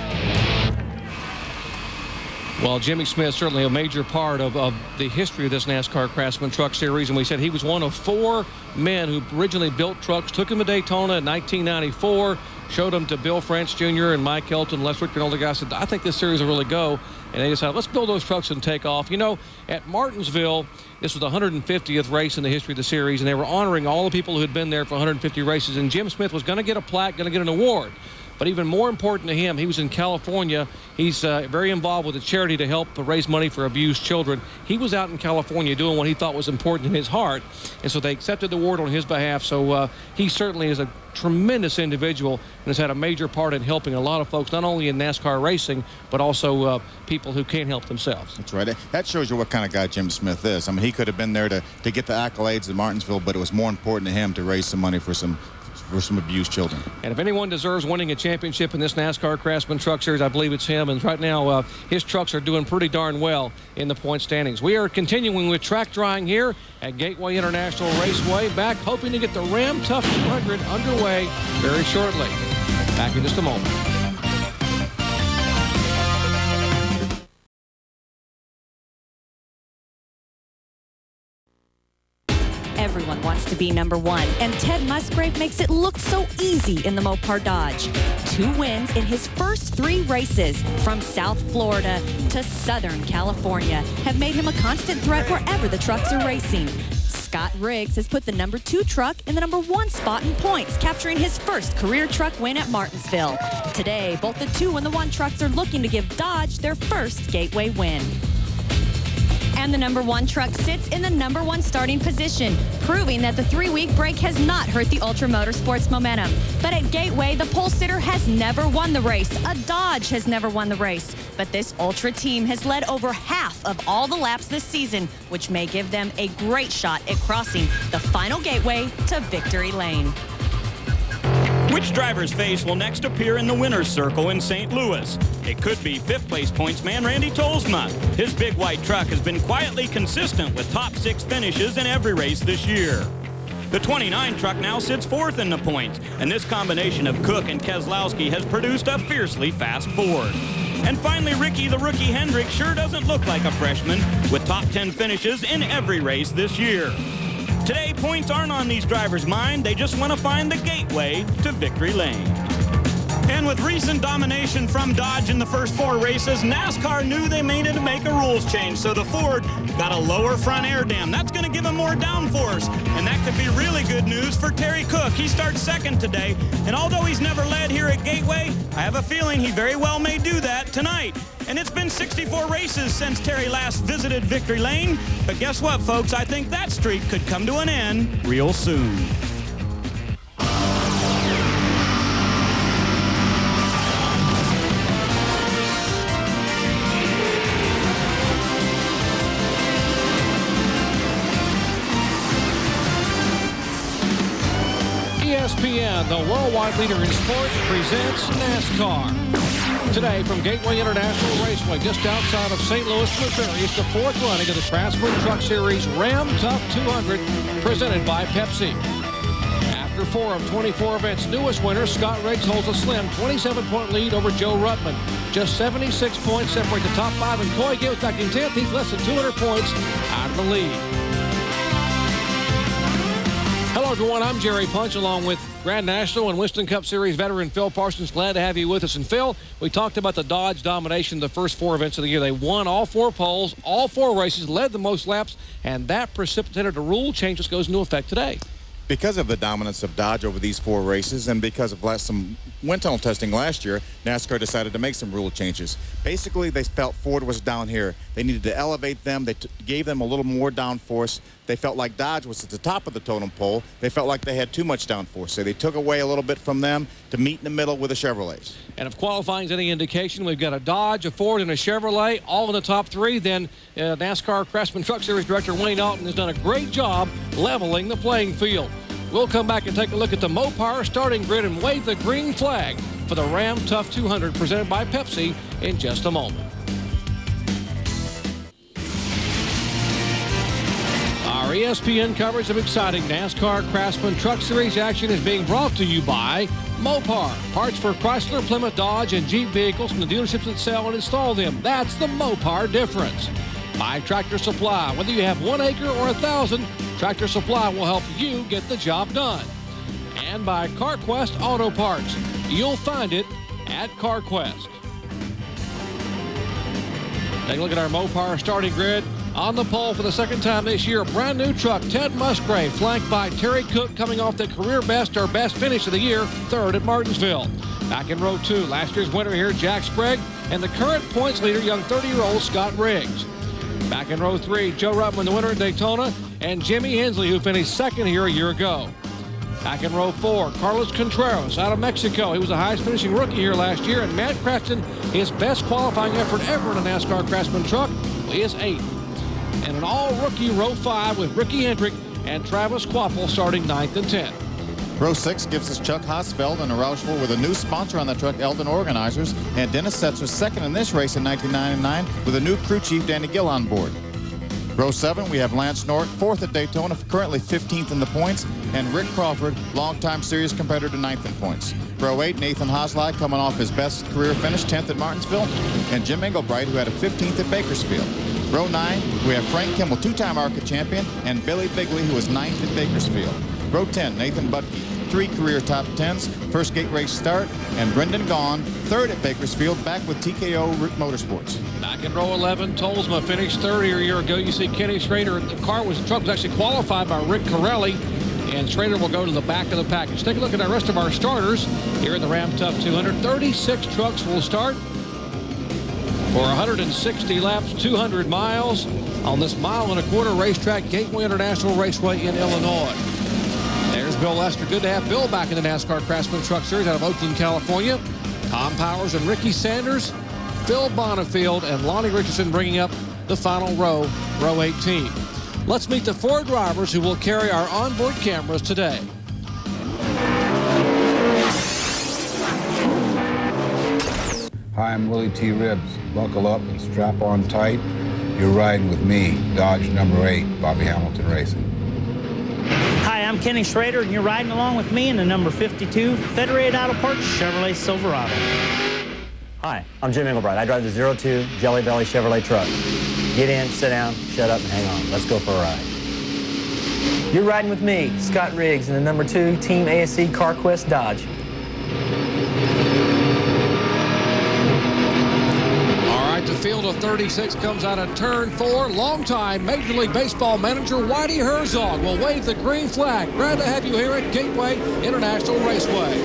Well, Jimmy Smith, certainly a major part of the history of this NASCAR Craftsman Truck Series, and we said he was one of 4 men who originally built trucks, took him to Daytona in 1994, showed them to Bill French Jr. and Mike Helton, Les Richter, and all the guys said, I think this series will really go. And they decided, let's build those trucks and take off. You know, at Martinsville, this was the 150th race in the history of the series, and they were honoring all the people who had been there for 150 races, and Jim Smith was going to get a plaque, going to get an award. But even more important to him, he was in California. He's very involved with a charity to help raise money for abused children. He was out in California doing what he thought was important in his heart, and so they accepted the award on his behalf. So he certainly is a tremendous individual and has had a major part in helping a lot of folks, not only in NASCAR racing, but also people who can't help themselves. That's right. That shows you what kind of guy Jim Smith is. I mean, he could have been there to get the accolades at Martinsville, but it was more important to him to raise some money for some abused children. And if anyone deserves winning a championship in this NASCAR Craftsman Truck Series, I believe it's him. And right now, his trucks are doing pretty darn well in the point standings. We are continuing with track drying here at Gateway International Raceway. Back hoping to get the Ram Tough 200 underway very shortly. Back in just a moment. Everyone wants to be #1, and Ted Musgrave makes it look so easy in the Mopar Dodge. 2 wins in his first 3 races from South Florida to Southern California have made him a constant threat wherever the trucks are racing. Scott Riggs has put the #2 truck in the #1 spot in points, capturing his first career truck win at Martinsville. Today, both the 2 and the 1 trucks are looking to give Dodge their first Gateway win. And the #1 truck sits in the #1 starting position, proving that the 3-week break has not hurt the Ultra Motorsports momentum. But at Gateway, the pole sitter has never won the race. A Dodge has never won the race. But this Ultra team has led over half of all the laps this season, which may give them a great shot at crossing the final Gateway to victory lane. Which driver's face will next appear in the winner's circle in St. Louis? It could be fifth-place pointsman Randy Tolsma. His big white truck has been quietly consistent with top 6 finishes in every race this year. The 29 truck now sits 4th in the points, and this combination of Cook and Keselowski has produced a fiercely fast Ford. And finally, Ricky the Rookie Hendrick sure doesn't look like a freshman, with top 10 finishes in every race this year. Today, points aren't on these drivers' mind. They just want to find the gateway to victory lane. And with recent domination from Dodge in the first 4 races, NASCAR knew they needed to make a rules change, so the Ford got a lower front air dam. That's going to give him more downforce, and that could be really good news for Terry Cook. He starts 2nd today, and although he's never led here at Gateway, I have a feeling he very well may do that tonight. And it's been 64 races since Terry last visited victory lane, but guess what, folks? I think that streak could come to an end real soon. ESPN, the worldwide leader in sports, presents NASCAR. Today from Gateway International Raceway, just outside of St. Louis, Missouri, it's the 4th running of the Craftsman Truck Series Ram Tough 200, presented by PEPSI. After 4 of 24 events, newest winner Scott Riggs holds a slim 27-point lead over Joe Ruttman. Just 76 points separate the top 5, and Coy Gibbs back in 10th. He's less than 200 points out of the lead. Hello, everyone. I'm Jerry Punch, along with Grand National and Winston Cup Series veteran Phil Parsons. Glad to have you with us. And Phil, we talked about the Dodge domination the first 4 events of the year. They won all 4 poles, all 4 races, led the most laps, and that precipitated a rule change that goes into effect today. Because of the dominance of Dodge over these 4 races and because of some wind tunnel testing last year, NASCAR decided to make some rule changes. Basically, they felt Ford was down here. They needed to elevate them. They gave them a little more downforce. They felt like Dodge was at the top of the totem pole. They felt like they had too much downforce, so they took away a little bit from them to meet in the middle with the Chevrolets. And if qualifying is any indication, we've got a Dodge, a Ford, and a Chevrolet all in the top 3. Then NASCAR Craftsman Truck Series Director Wayne Alton has done a great job leveling the playing field. We'll come back and take a look at the Mopar starting grid and wave the green flag for the Ram Tough 200 presented by PEPSI in just a moment. Our ESPN coverage of exciting NASCAR Craftsman Truck Series action is being brought to you by Mopar. Parts for Chrysler, Plymouth, Dodge, and Jeep vehicles from the dealerships that sell and install them. That's the Mopar difference. By Tractor Supply. Whether you have 1 acre or 1,000, Tractor Supply will help you get the job done. And by CarQuest Auto Parts. You'll find it at CarQuest. Take a look at our Mopar starting grid. On the pole for the 2nd time this year, a brand new truck, Ted Musgrave, flanked by Terry Cook, coming off the career best or best finish of the year, 3rd at Martinsville. Back in row 2, last year's winner here, Jack Sprague, and the current points leader, young 30-year-old Scott Riggs. Back in row 3, Joe Ruttman, the winner at Daytona, and Jimmy Hensley, who finished 2nd here a year ago. Back in row 4, Carlos Contreras out of Mexico. He was the highest finishing rookie here last year, and Matt Crafton, his best qualifying effort ever in a NASCAR Craftsman truck, is 8th. And an all-rookie row 5 with Ricky Hendrick and Travis Quapple starting 9th and 10th. Row 6 gives us Chuck Hosfeld and a Roushville with a new sponsor on the truck, Eldon Organizers, and Dennis Setzer 2nd in this race in 1999 with a new crew chief, Danny Gill, on board. Row 7, we have Lance Nork, 4th at Daytona, currently 15th in the points, and Rick Crawford, longtime series competitor, 9th in points. Row 8, Nathan Hosley coming off his best career finish, 10th at Martinsville, and Jim Engelbright, who had a 15th at Bakersfield. Row 9, we have Frank Kimmel, 2-time ARCA champion, and Billy Bigley, who was 9th at Bakersfield. Row 10, Nathan Butke, 3 career top 10s, first gate race start, and Brendan Gaughan, 3rd at Bakersfield, back with TKO Motorsports. Back in row 11, Tolsma finished 3rd here a year ago. You see Kenny Schrader. The truck was actually qualified by Rick Corelli, and Schrader will go to the back of the package. Take a look at the rest of our starters here in the Ram Tough 200. 36 trucks will start for 160 laps, 200 miles on this 1.25-mile racetrack, Gateway International Raceway in Illinois. There's Bill Lester. Good to have Bill back in the NASCAR Craftsman Truck Series out of Oakland, California. Tom Powers and Ricky Sanders, Phil Bonifield, and Lonnie Richardson bringing up the final row, row 18. Let's meet the 4 drivers who will carry our onboard cameras today. Hi, I'm Willie T. Ribbs. Buckle up and strap on tight. You're riding with me, Dodge number 8, Bobby Hamilton Racing. Hi, I'm Kenny Schrader, and you're riding along with me in the number 52 Federated Auto Parts Chevrolet Silverado. Hi, I'm Jim Engelbright. I drive the 02 Jelly Belly Chevrolet truck. Get in, sit down, shut up, and hang on. Let's go for a ride. You're riding with me, Scott Riggs, in the number 2 Team ASC CarQuest Dodge. The field of 36 comes out of turn 4. Longtime Major League Baseball manager Whitey Herzog will wave the green flag. Glad to have you here at Gateway International Raceway.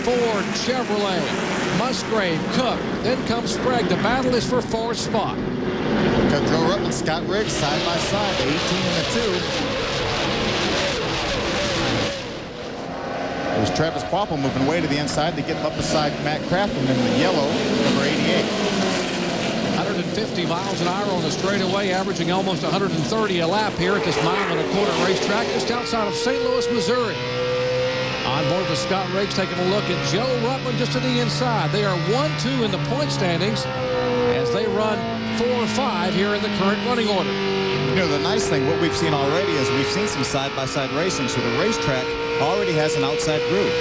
Ford, Chevrolet, Musgrave, Cook. Then comes Sprague. The battle is for 4th spot. Got Joe Ruttman, Scott Riggs side by side, 18 and the 2. There's Travis Quapple moving way to the inside to get him up beside Matt Craftsman in the yellow, number 88. 150 miles an hour on the straightaway, averaging almost 130 a lap here at this mile-and-a-quarter racetrack just outside of St. Louis, Missouri. On board with Scott Riggs, taking a look at Joe Ruttman just to the inside. They are 1-2 in the point standings as they run 4-5 here in the current running order. You know, the nice thing, what we've seen already is we've seen some side-by-side racing, so the racetrack already has an outside groove.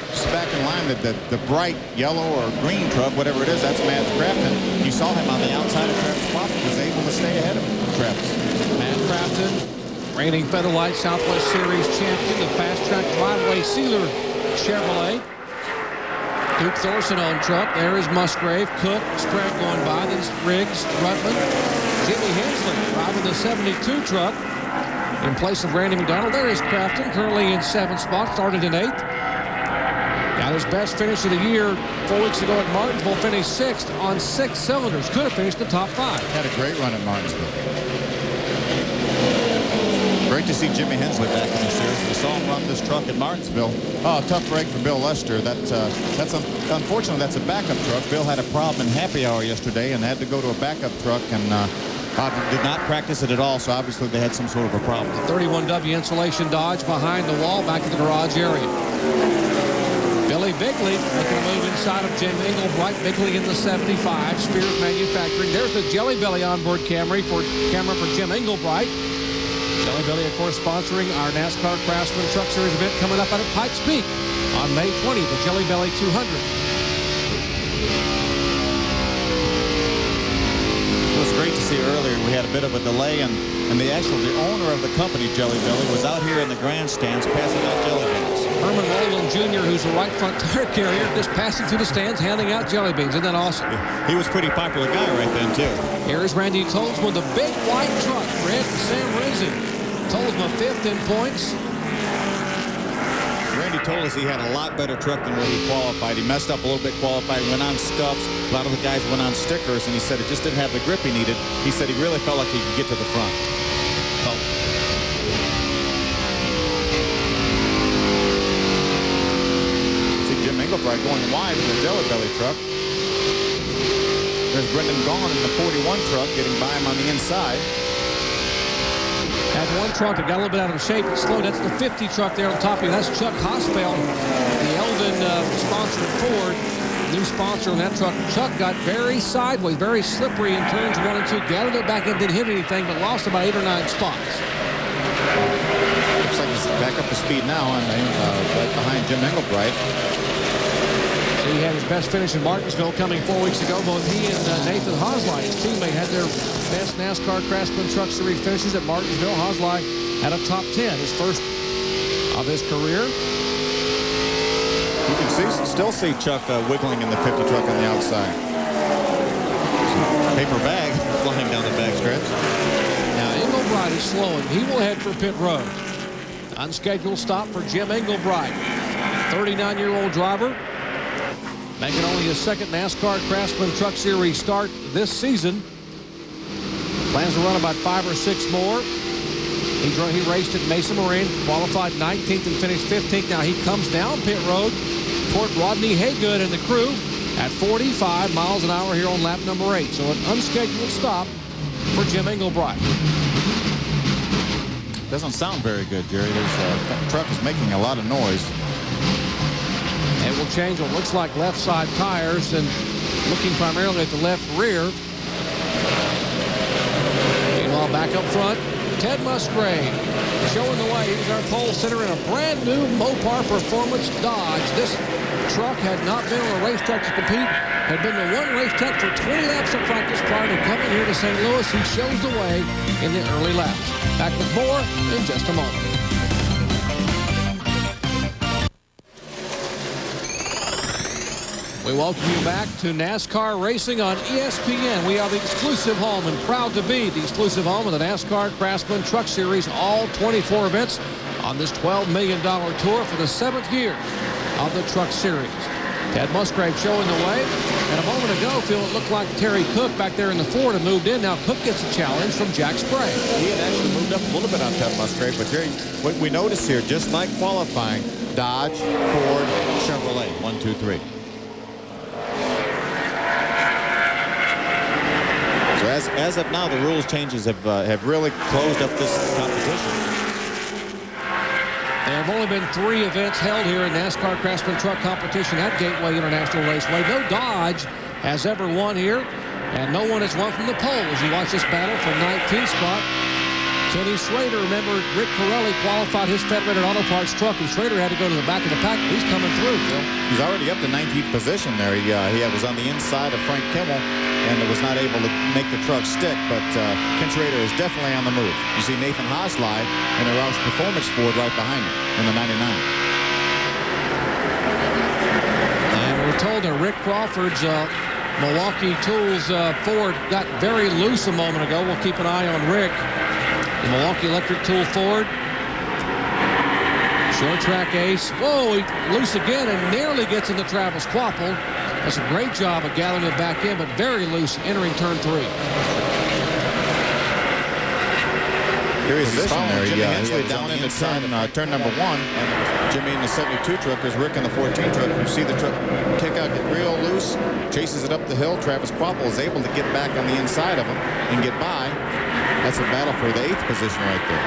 Just back in line, the bright yellow or green truck, whatever it is, that's Matt Crafton. You saw him on the outside of Travis Quapple, was able to stay ahead of Travis. Crafton, reigning Featherlight Southwest Series champion, the Fast Track Driveway Sealer Chevrolet. Duke Thorson on truck. There is Musgrave, Cook, Sprague going by. Then Riggs, Ruttman, Jimmy Hensley driving the 72 truck in place of Randy McDonald. There is Crafton, currently in 7th spot, started in 8th. Got his best finish of the year 4 weeks ago at Martinsville, finished 6th on 6 cylinders. Could have finished the top 5. Had a great run at Martinsville. Great to see Jimmy Hensley back in the series. We saw him run this truck at Martinsville. Oh, tough break for Bill Lester. Unfortunately, that's a backup truck. Bill had a problem in happy hour yesterday and had to go to a backup truck and did not practice it at all, so obviously they had some sort of a problem. The 31W insulation Dodge behind the wall back in the garage area. Billy Bigley making a move inside of Jim Engelbright. Bigley in the 75. Spears Manufacturing. There's the Jelly Belly onboard camera for Jim Engelbright. Jelly Belly, of course, sponsoring our NASCAR Craftsman Truck Series event coming up out at Pikes Peak on May 20th, the Jelly Belly 200. It was great to see earlier. We had a bit of a delay, and the owner of the company, Jelly Belly, was out here in the grandstands passing out jelly beans. Herman Rowland Jr., who's a right front tire carrier, just passing through the stands, handing out jelly beans. Isn't that awesome? He was a pretty popular guy right then, too. Here is Randy Tolles with the big white truck. Red Sam Rizzi. Tolles 5th in points. Randy told us he had a lot better truck than where he qualified. He messed up a little bit qualified, went on scuffs. A lot of the guys went on stickers, and he said it just didn't have the grip he needed. He said he really felt like he could get to the front. See Jim Engelbright going wide in the Jelly Belly truck. There's Brendan Gaughan in the 41 truck getting by him on the inside. Had one truck that got a little bit out of shape and slowed. That's the 50 truck there on top of you. That's Chuck Hosfeld, the Eldon sponsored Ford, new sponsor on that truck. Chuck got very sideways, very slippery in turns 1 and 2. Gathered it back and didn't hit anything, but lost about 8 or 9 spots. Looks like he's back up to speed now, and right behind Jim Engelbright. So he had his best finish in Martinsville coming 4 weeks ago. Both he and Nathan Hosley, his teammate, had their best NASCAR Craftsman Truck Series finishes at Martinsville. Hosley had a top 10, his first of his career. You can still see Chuck wiggling in the 50 truck on the outside. Paper bag flying down the back stretch. Now Engelbright is slowing. He will head for pit road. Unscheduled stop for Jim Engelbright, 39-year-old driver. making only his second NASCAR Craftsman Truck Series start this season. Plans to run about 5 or 6 more. He raced at Mesa Marine, qualified 19th and finished 15th. Now he comes down pit road toward Rodney Haygood and the crew at 45 miles an hour here on lap number 8. So an unscheduled stop for Jim Engelbright. Doesn't sound very good, Jerry. That truck is making a lot of noise. And will change what looks like left side tires and looking primarily at the left rear. Meanwhile, back up front, Ted Musgrave showing the way. He's our pole sitter in a brand new Mopar Performance Dodge. This truck had not been on a racetrack to compete, had been the one racetrack for 20 laps of practice prior to coming here to St. Louis. He shows the way in the early laps. Back with more in just a moment. We welcome you back to NASCAR Racing on ESPN. We are the exclusive home and proud to be the exclusive home of the NASCAR Craftsman Truck Series, all 24 events on this $12 million tour for the 7th year of the Truck Series. Ted Musgrave showing the way. And a moment ago, Phil, it looked like Terry Cook back there in the Ford had moved in. Now Cook gets a challenge from Jack Sprague. He had actually moved up a little bit on Ted Musgrave, but Jerry, what we notice here, just like qualifying, Dodge, Ford, Chevrolet, 1, 2, 3. So as of now, the rules changes have really closed up this competition. There have only been 3 events held here in NASCAR Craftsman Truck Competition at Gateway International Raceway. No Dodge has ever won here, and no one has won from the pole. As you watch this battle for 19th spot, Kenny Schrader, remember Rick Corelli qualified his Federated Auto Parts truck, and Schrader had to go to the back of the pack. He's coming through, Phil. He's already up to 19th position there. He was on the inside of Frank Kimmel and was not able to make the truck stick, but Ken Schrader is definitely on the move. You see Nathan Hosley in a Roush Performance Ford right behind him in the 99. And we're told that Rick Crawford's Milwaukee Tools Ford got very loose a moment ago. We'll keep an eye on Rick. The Milwaukee Electric Tool Ford. Short track ace. Whoa, he loose again and nearly gets into Travis Quapple. Does a great job of gathering it back in, but very loose entering turn 3. Here he's following Jimmy Hensley down into turn number 1. And Jimmy in the 72 truck is Rick in the 14 truck. You see the truck kick out, get real loose, chases it up the hill. Travis Quapple is able to get back on the inside of him and get by. That's a battle for the 8th position right there.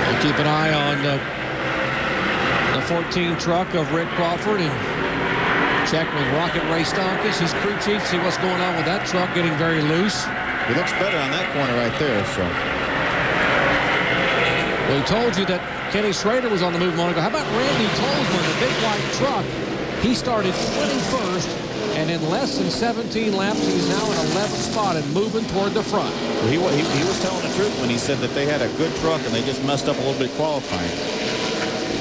We'll keep an eye on the 14 truck of Rick Crawford and check with Rocket Ray Stonkus, his crew chief, see what's going on with that truck getting very loose. He looks better on that corner right there. So we told you that Kenny Schrader was on the move a moment ago. How about Randy Tolzman, the big white truck? He started 21st. And in less than 17 laps, he's now in 11th spot and moving toward the front. Well, he was telling the truth when he said that they had a good truck and they just messed up a little bit qualifying.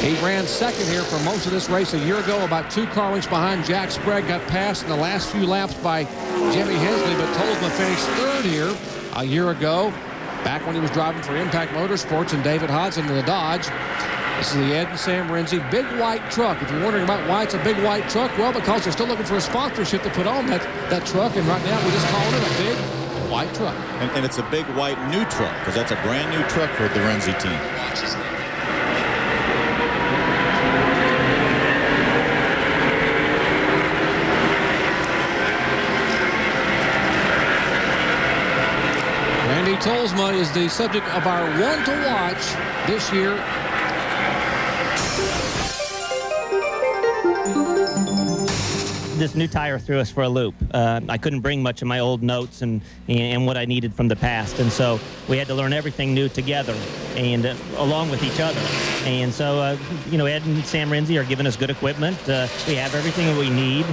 He ran second here for most of this race a year ago, about 2 car lengths behind Jack Sprague. Got passed in the last few laps by Jimmy Hensley, but Tolzman finished 3rd here a year ago, back when he was driving for Impact Motorsports and David Hodson in the Dodge. This is the Ed and Sam Renzi big white truck. If you're wondering about why it's a big white truck, well, because they're still looking for a sponsorship to put on that truck, and right now we're just calling it a big white truck. And it's a big white new truck, because that's a brand new truck for the Renzi team. Randy Tolzma is the subject of our one to watch this year. This new tire threw us for a loop. I couldn't bring much of my old notes and what I needed from the past, and so we had to learn everything new together and along with each other. And so, Ed and Sam Renzi are giving us good equipment. We have everything that we need.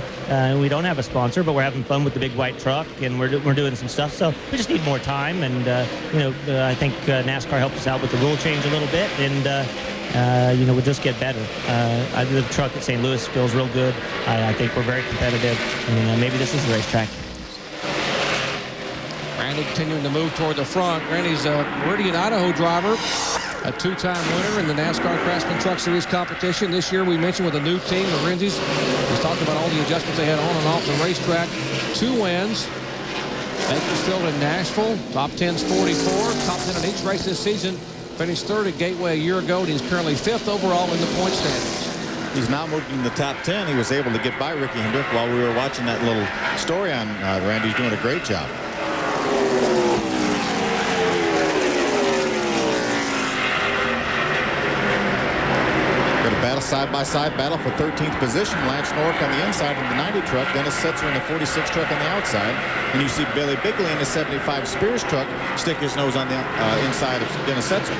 We don't have a sponsor, but we're having fun with the big white truck, and we're doing some stuff. So we just need more time, and I think NASCAR helped us out with the rule change a little bit, and we'll just get better. The truck at St. Louis feels real good. I think we're very competitive, and maybe this is the racetrack. Randy continuing to move toward the front. Randy's a Meridian, Idaho driver. a two-time winner in the NASCAR Craftsman Truck Series competition. This year we mentioned with a new team, the Renzis. He's talked about all the adjustments they had on and off the racetrack. 2 wins. Bakersfield and Nashville. Top 10's 44. Top 10 in each race this season. Finished 3rd at Gateway a year ago, and he's currently 5th overall in the point standings. He's now moved in the top 10. He was able to get by Ricky Hendrick while we were watching that little story on Randy's doing a great job. Battle side-by-side battle for 13th position. Lance Nork on the inside of the 90 truck. Dennis Setzer in the 46 truck on the outside. And you see Billy Bigley in the 75 Spears truck stick his nose on the inside of Dennis Setzer.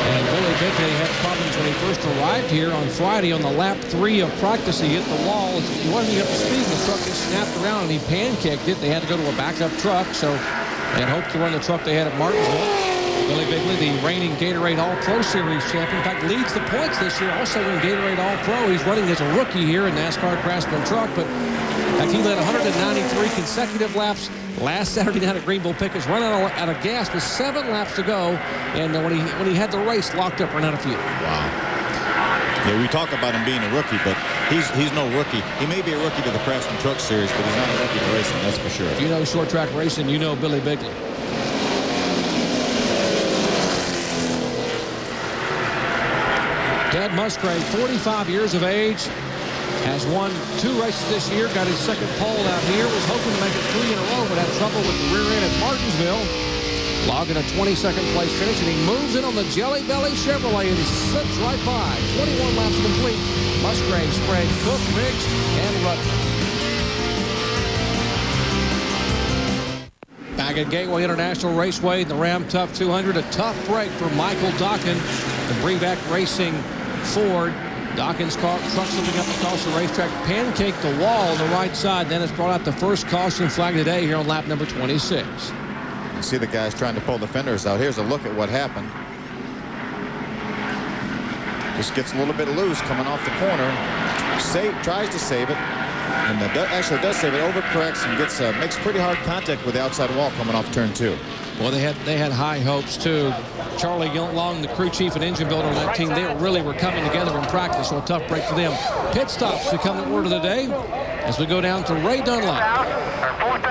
And Billy Bigley had problems when he first arrived here on Friday on the lap 3 of practice. He hit the wall. He wasn't up to speed. The truck just snapped around and he pancaked it. They had to go to a backup truck, so they had hoped to run the truck they had at Martinsville. Billy Bigley, the reigning Gatorade All-Pro Series champion. In fact, leads the points this year. Also in Gatorade All-Pro. He's running as a rookie here in NASCAR Craftsman Truck, but in fact, he led 193 consecutive laps last Saturday night at Greenville Pickens. Run out of gas with 7 laps to go, and when he had the race locked up, ran out of fuel. Wow. Yeah, we talk about him being a rookie, but he's no rookie. He may be a rookie to the Craftsman Truck Series, but he's not a rookie to racing, that's for sure. If you know short track racing, you know Billy Bigley. Ted Musgrave, 45 years of age, has won 2 races this year, got his 2nd pole out here, was hoping to make it 3 in a row, but had trouble with the rear end at Martinsville. Logging a 22nd place finish, and he moves in on the Jelly Belly Chevrolet and slips right by. 21 laps complete. Musgrave, Sprague, Cook, Riggs, and Rutten. Back at Gateway International Raceway, the Ram Tough 200, a tough break for Michael Dockin, the Brevac Racing Ford. Dawkins' truck slipping up across the racetrack, pancaked the wall on the right side. Then it's brought out the first caution flag today here on lap number 26. You see the guys trying to pull the fenders out. Here's a look at what happened. Just gets a little bit loose coming off the corner. Tries to save it. And actually does save it, overcorrects and gets makes pretty hard contact with the outside wall coming off turn 2. Well, they had high hopes too. Charlie Long, the crew chief and engine builder on that team, they really were coming together in practice, so a tough break for them. Pit stops become the word of the day as we go down to Ray Dunlap.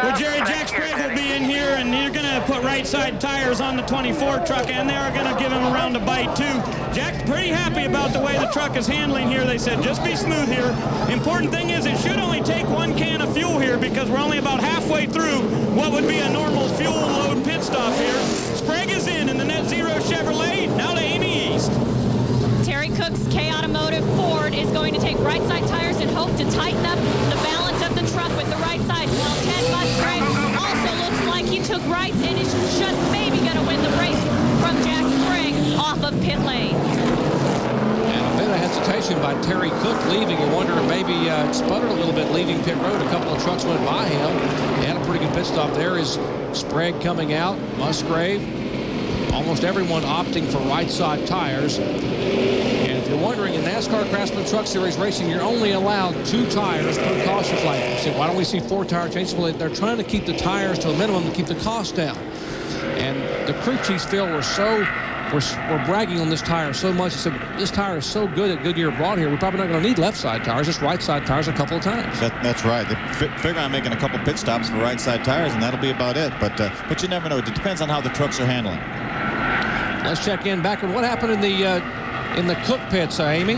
Well, Jerry, Jack Sprague will be in here, and you're going to put right side tires on the 24 truck, and they're going to give him a round of bite, too. Jack's pretty happy about the way the truck is handling here. They said, just be smooth here. Important thing is it should only take 1 can of fuel here because we're only about halfway through what would be a normal fuel load pit stop here. Sprague is in the Net Zero Chevrolet. Now to Amy East. Terry Cook's K Automotive Ford is going to take right side tires and hope to tighten up the balance of the truck with the right side. While Ted Musgrave also looks like he took rights and is just maybe going to win the race from Jack Sprague off of pit lane. And a bit of hesitation by Terry Cook leaving. You wonder if maybe it sputtered a little bit leaving pit road. A couple of trucks went by him. They had a pretty good pit stop. There is Sprague coming out, Musgrave. Almost everyone opting for right side tires. And if you're wondering, in NASCAR Craftsman Truck Series racing, you're only allowed 2 tires per caution flag. You say, why don't we see 4 tire changes? Well, they're trying to keep the tires to a minimum to keep the cost down. And the crew chiefs feel we're bragging on this tire so much. They said, this tire is so good that Goodyear brought here, we're probably not going to need left side tires, just right side tires a couple of times. That's right. They figure on making a couple pit stops for right side tires, and that'll be about it. But you never know. It depends on how the trucks are handling. Let's check in back on what happened in the Cook pits, Amy.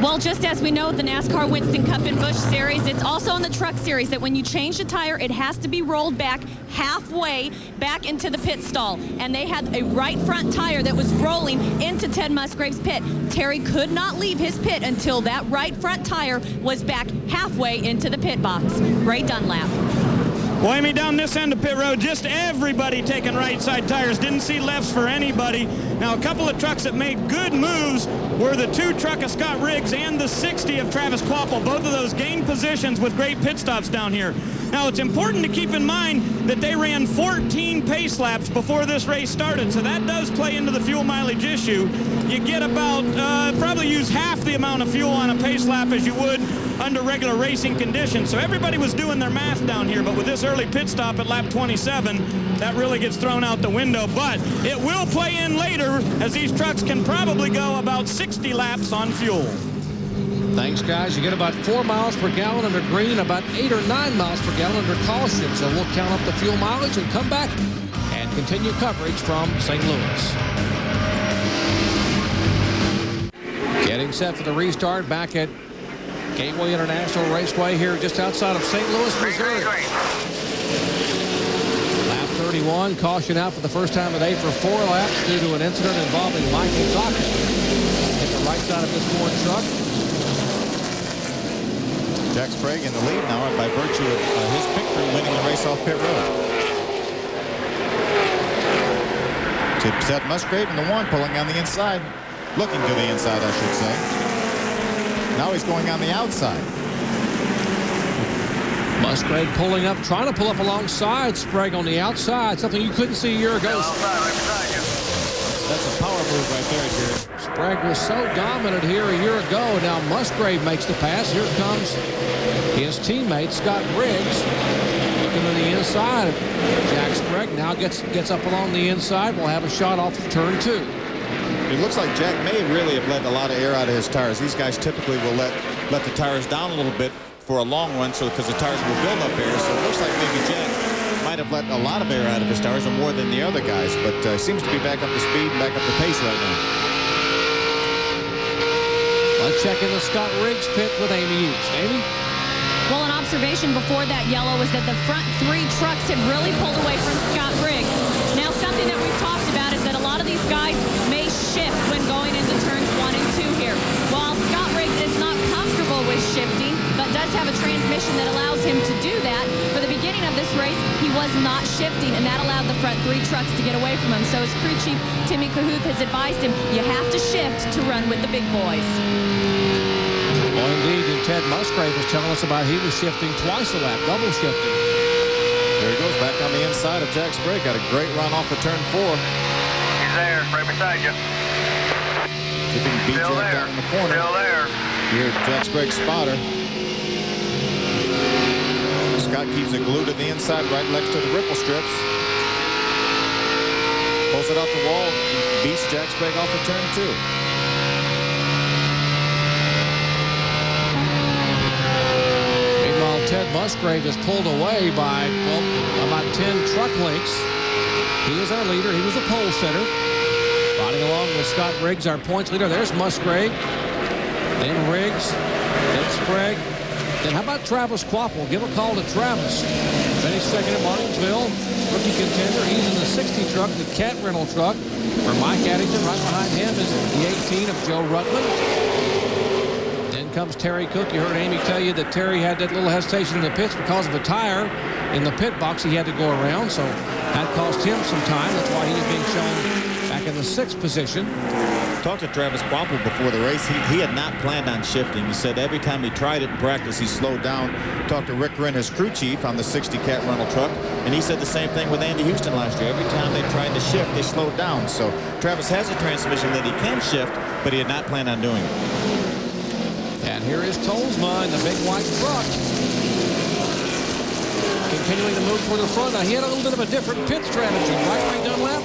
Well, just as we know, the NASCAR Winston Cup and Busch Series, it's also in the Truck Series that when you change the tire, it has to be rolled back halfway back into the pit stall. And they had a right front tire that was rolling into Ted Musgrave's pit. Terry could not leave his pit until that right front tire was back halfway into the pit box. Ray Dunlap. Well, Amy, down this end of pit road, just everybody taking right side tires. Didn't see lefts for anybody. Now, a couple of trucks that made good moves were the 2 truck of Scott Riggs and the 60 of Travis Quapple. Both of those gained positions with great pit stops down here. Now, it's important to keep in mind that they ran 14 pace pace laps before this race started, so that does play into the fuel mileage issue. You get about, probably use half the amount of fuel on a pace lap as you would under regular racing conditions. So everybody was doing their math down here, but with this early pit stop at lap 27, that really gets thrown out the window. But it will play in later, as these trucks can probably go about 60 laps on fuel. Thanks, guys. You get about 4 miles per gallon under green, about 8 or 9 miles per gallon under caution. So we'll count up the fuel mileage and come back and continue coverage from St. Louis. Getting set for the restart back at Gateway International Raceway here just outside of St. Louis, Missouri. Lap 31, caution out for the first time today for 4 laps due to an incident involving Michael Dockett. Hit the right side of this Ford truck. Jack Sprague in the lead now by virtue of his pick crew winning the race off pit road. To Ted Musgrave in the 1, pulling on the inside. Looking to the inside, I should say. Now he's going on the outside. Musgrave pulling up, trying to pull up alongside Sprague on the outside, something you couldn't see a year ago. That's a power move right there, Jared. Sprague was so dominant here a year ago. Now Musgrave makes the pass. Here comes his teammate, Scott Riggs, looking to the inside. Jack Sprague now gets up along the inside. We'll have a shot off of turn 2. It looks like Jack may really have let a lot of air out of his tires. These guys typically will let the tires down a little bit for a long run, so because the tires will build up air. So it looks like maybe Jack might have let a lot of air out of his tires, or more than the other guys, but seems to be back up to speed and back up to pace right now. Let's check in the Scott Riggs pit with Amy Hughes. Amy? Well, an observation before that yellow was that the front 3 trucks had really pulled away from Scott Riggs. Now, something that we've talked about is that a lot of these guys may shift when going into turns 1 and 2 here. While Scott Riggs is not comfortable with shifting, but does have a transmission that allows him to do that, for the beginning of this race, he was not shifting, and that allowed the front 3 trucks to get away from him. So his crew chief, Timmy Cahoop, has advised him, you have to shift to run with the big boys. Well, indeed, and Ted Musgrave was telling us about he was shifting twice a lap, double shifting. There he goes, back on the inside of Jack Sprague. Got a great run off of turn 4. He's there, right beside you. See if he can beat Jack down in the corner. Still there. Here, Jack Sprague's spotter. Scott keeps it glued to the inside, right next to the ripple strips. Pulls it out the wall, beats Jack Sprague off of turn 2. Ted Musgrave is pulled away by, well, about 10 truck lengths. He is our leader. He was a pole sitter. Riding along with Scott Riggs, our points leader. There's Musgrave. Then Riggs. Then Sprague. Then how about Travis Quapple? Give a call to Travis. Finished second at Martinsville. Rookie contender. He's in the 60 truck, the Cat rental truck. For Mike Addington, right behind him is the 18 of Joe Rutland. Comes Terry Cook. You heard Amy tell you that Terry had that little hesitation in the pits because of a tire in the pit box he had to go around, so that cost him some time. That's why he was being shown back in the 6th position. Talked to Travis Quapple before the race. He had not planned on shifting. He said every time he tried it in practice, he slowed down. Talked to Rick Wren, his crew chief on the 60 Cat rental truck, and he said the same thing with Andy Houston last year. Every time they tried to shift, they slowed down. So Travis has a transmission that he can shift, but he had not planned on doing it. And here is Tolsma in the big white truck. Continuing to move toward the front. Now, he had a little bit of a different pit strategy, right, Ray Dunlap?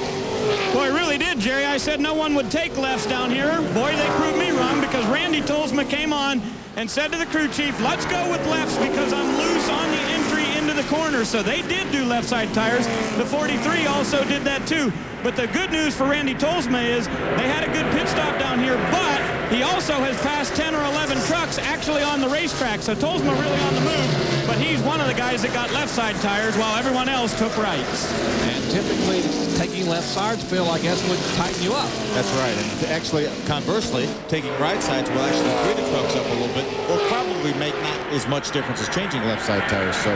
Boy, he really did, Jerry. I said no one would take lefts down here. Boy, they proved me wrong, because Randy Tolsma came on and said to the crew chief, let's go with lefts because I'm loose on the entry into the corner. So they did do left side tires. The 43 also did that too. But the good news for Randy Tolsma is they had a good pit stop down here, but he also has passed 10 or 11 trucks actually on the racetrack. So Tolsma really on the move, but he's one of the guys that got left side tires while everyone else took rights. And typically taking left sides, Phil, I guess, would tighten you up. That's right. And actually, conversely, taking right sides will actually free the trucks up a little bit, or probably make not as much difference as changing left side tires. So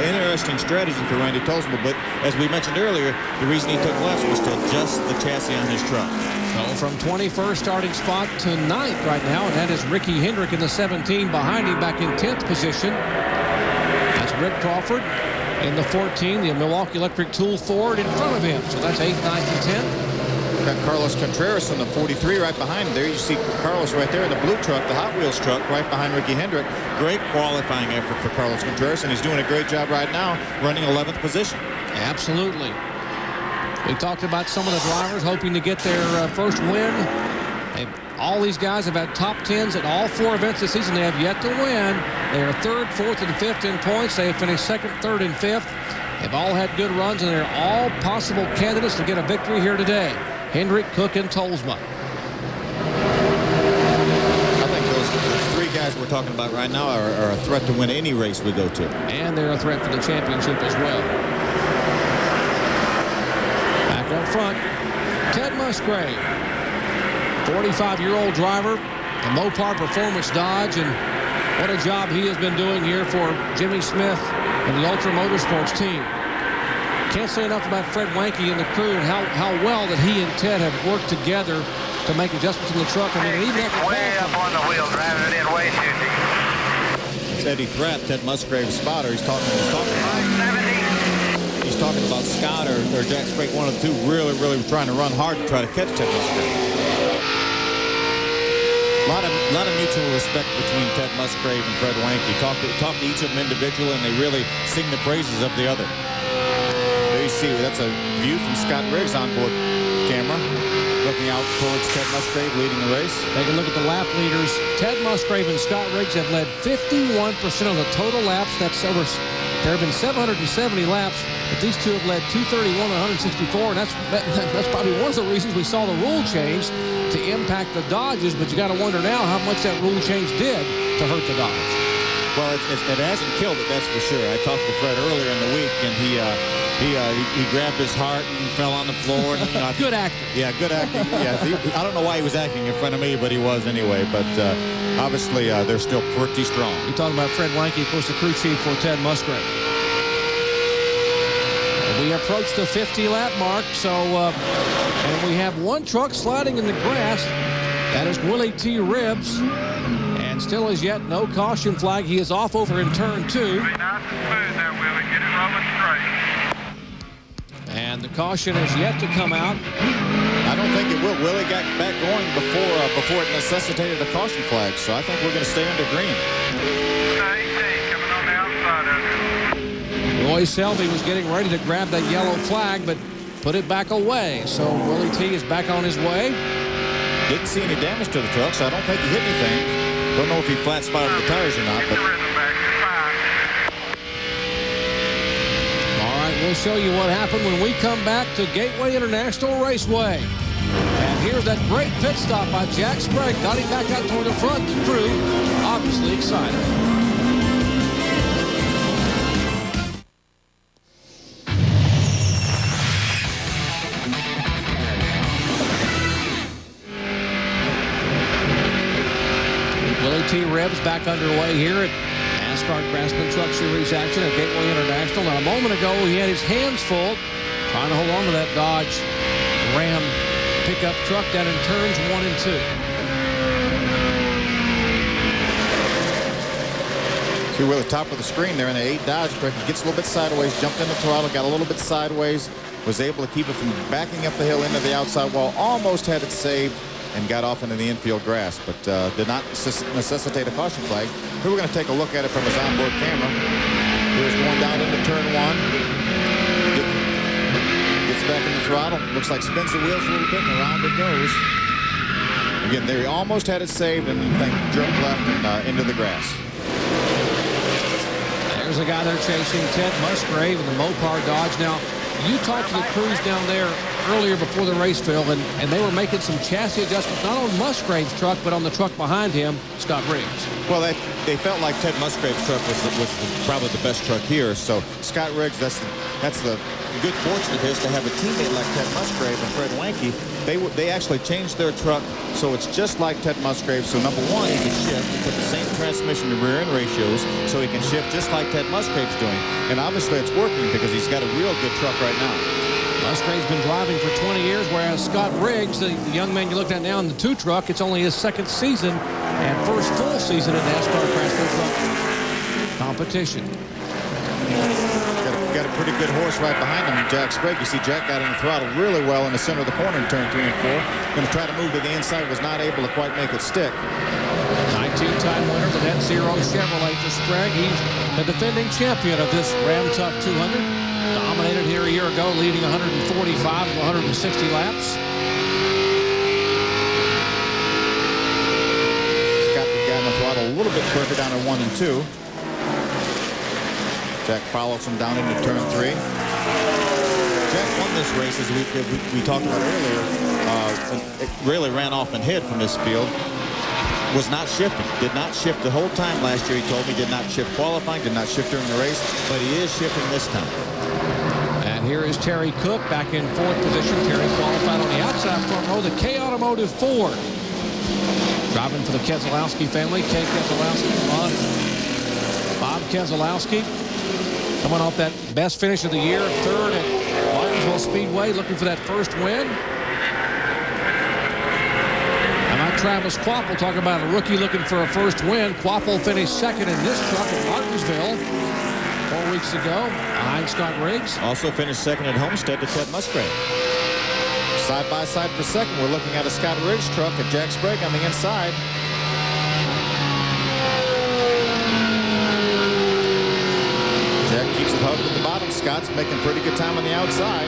interesting strategy for Randy Tolsma, but as we mentioned earlier, the reason he took lefts was to adjust the chassis on his truck. So from 21st starting spot to 9th right now, and that is Ricky Hendrick in the 17 behind him back in 10th position. That's Rick Crawford In the 14, the Milwaukee Electric Tool Ford in front of him. So that's 8, 9, and 10. Got Carlos Contreras in the 43 right behind him. There you see Carlos right there in the blue truck, the Hot Wheels truck, right behind Ricky Hendrick. Great qualifying effort for Carlos Contreras, and he's doing a great job right now running 11th position. Absolutely. We talked about some of the drivers hoping to get their first win. All these guys have had top 10s at all 4 events this season. They have yet to win. They are 3rd, 4th, and 5th in points. They have finished 2nd, 3rd, and 5th. They've all had good runs, and they're all possible candidates to get a victory here today. Hendrick, Cook, and Tolsma. I think those 3 guys we're talking about right now are a threat to win any race we go to. And they're a threat for the championship as well. Back up front, Ted Musgrave. 45-year-old driver, the Mopar Performance Dodge, and what a job he has been doing here for Jimmy Smith and the Ultra Motorsports team. Can't say enough about Fred Wanke and the crew and how well that he and Ted have worked together to make adjustments in the truck. I mean, even after way up on the wheel, driving it in way too deep. It's Eddie Thratt, Ted Musgrave's spotter. He's talking about Scott or Jack Sprake, one of the two, really trying to run hard to try to catch Ted Musgrave. A lot of mutual respect between Ted Musgrave and Fred Wanke. Talk to each of them individually, and they really sing the praises of the other. There you see, that's a view from Scott Riggs' onboard camera, looking out towards Ted Musgrave leading the race. Take a look at the lap leaders. Ted Musgrave and Scott Riggs have led 51% of the total laps. That's over. There have been 770 laps, but these two have led 231 and 164, and that's probably one of the reasons we saw the rule change to impact the Dodges. But you got to wonder now how much that rule change did to hurt the Dodge. Well, it hasn't killed it, that's for sure. I talked to Fred earlier in the week, and he grabbed his heart and fell on the floor. And, good acting. Yeah, good acting. Yeah, I don't know why he was acting in front of me, but he was anyway. But obviously, they're still pretty strong. You're talking about Fred Wanke, of course, the crew chief for Ted Musgrave. We approach the 50-lap mark, so and we have one truck sliding in the grass. That is Willie T. Ribbs. And still as yet, no caution flag. He is off over in turn 2. Be nice and smooth there, Willie. Get it rolling straight. And the caution is yet to come out. I don't think it will. Willie got back going before it necessitated a caution flag, so I think we're going to stay under green. Coming on the outside of it. Roy Selby was getting ready to grab that yellow flag, but put it back away. So Willie T is back on his way. Didn't see any damage to the truck, so I don't think he hit anything. Don't know if he flat spotted the tires or not, but. All right, we'll show you what happened when we come back to Gateway International Raceway. And here's that great pit stop by Jack Sprague. Got him back out toward the front. The crew obviously excited. T. Ribbs back underway here at NASCAR Craftsman Truck Series action at Gateway International. Now, a moment ago, he had his hands full trying to hold on to that Dodge Ram pickup truck down in turns 1 and 2. See, we're at the top of the screen there in the 8 Dodge truck. He gets a little bit sideways, jumped in the throttle, got a little bit sideways, was able to keep it from backing up the hill into the outside wall, almost had it saved, and got off into the infield grass, but did not necessitate a caution flag. We were going to take a look at it from his onboard camera. He was going down into turn 1. Gets back in the throttle. Looks like spins the wheels a little bit, and around it goes. Again, there he almost had it saved, and then jerked left and into the grass. There's a guy there chasing Ted Musgrave in the Mopar Dodge. Now, you talked to the crews down there earlier before the race, Phil, and they were making some chassis adjustments, not on Musgrave's truck, but on the truck behind him, Scott Riggs. Well, they felt like Ted Musgrave's truck was probably the best truck here. So Scott Riggs, that's the good fortune of his to have a teammate like Ted Musgrave and Fred Wanke. They actually changed their truck so it's just like Ted Musgrave. So number 1, he can shift. He put the same transmission to rear end ratios so he can shift just like Ted Musgrave's doing. And obviously it's working because he's got a real good truck right now. Musgrave's been driving for 20 years, whereas Scott Riggs, the young man you looked at now in the 2 truck, it's only his 2nd season and first full season at NASCAR Craftsman Truck competition. Got pretty good horse right behind him, Jack Sprague. You see Jack got in the throttle really well in the center of the corner in turn 3 and 4. Going to try to move to the inside, was not able to quite make it stick. 19-time winner, the Net Zero Chevrolet for Sprague. He's the defending champion of this Ram Tough 200. Dominated here a year ago, leading 145 of 160 laps. Scott got in the throttle a little bit quicker down at 1 and 2. Jack follows him down into turn 3. Jack won this race, as we talked about earlier. It really ran off and hid from this field. Was not shifting. Did not shift the whole time last year, he told me. Did not shift qualifying, did not shift during the race, but he is shifting this time. And here is Terry Cook back in 4th position. Terry qualified on the outside front row, the K Automotive Ford. Driving for the Keselowski family. Kay Keselowski, Bob Keselowski. Coming off that best finish of the year, 3rd at Martinsville Speedway, looking for that first win. And like Travis Quapple talking about a rookie looking for a first win. Quapple finished 2nd in this truck at Martinsville 4 weeks ago behind Scott Riggs. Also finished 2nd at Homestead to Ted Musgrave. Side by side for 2nd, we're looking at a Scott Riggs truck at Jack Sprague on the inside. Jack keeps it hugged at the bottom. Scott's making pretty good time on the outside.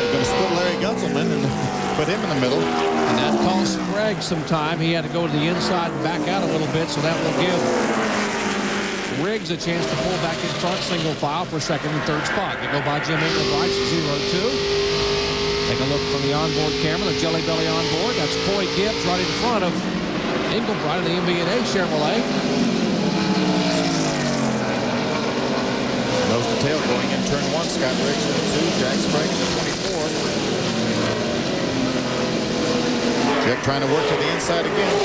Going to split Larry Gunzelman and put him in the middle. And that cost Sprague some time. He had to go to the inside and back out a little bit, so that will give Riggs a chance to pull back in front, single file for 2nd and 3rd spot. They go by Jim Engelbright's 0-2. Take a look from the onboard camera, the Jelly Belly onboard. That's Coy Gibbs right in front of Engelbright of the MB&A Chevrolet. Nose to tail going in turn 1. Scott Riggs in the 2. Jack Sprague in the 24. Jack trying to work to the inside again.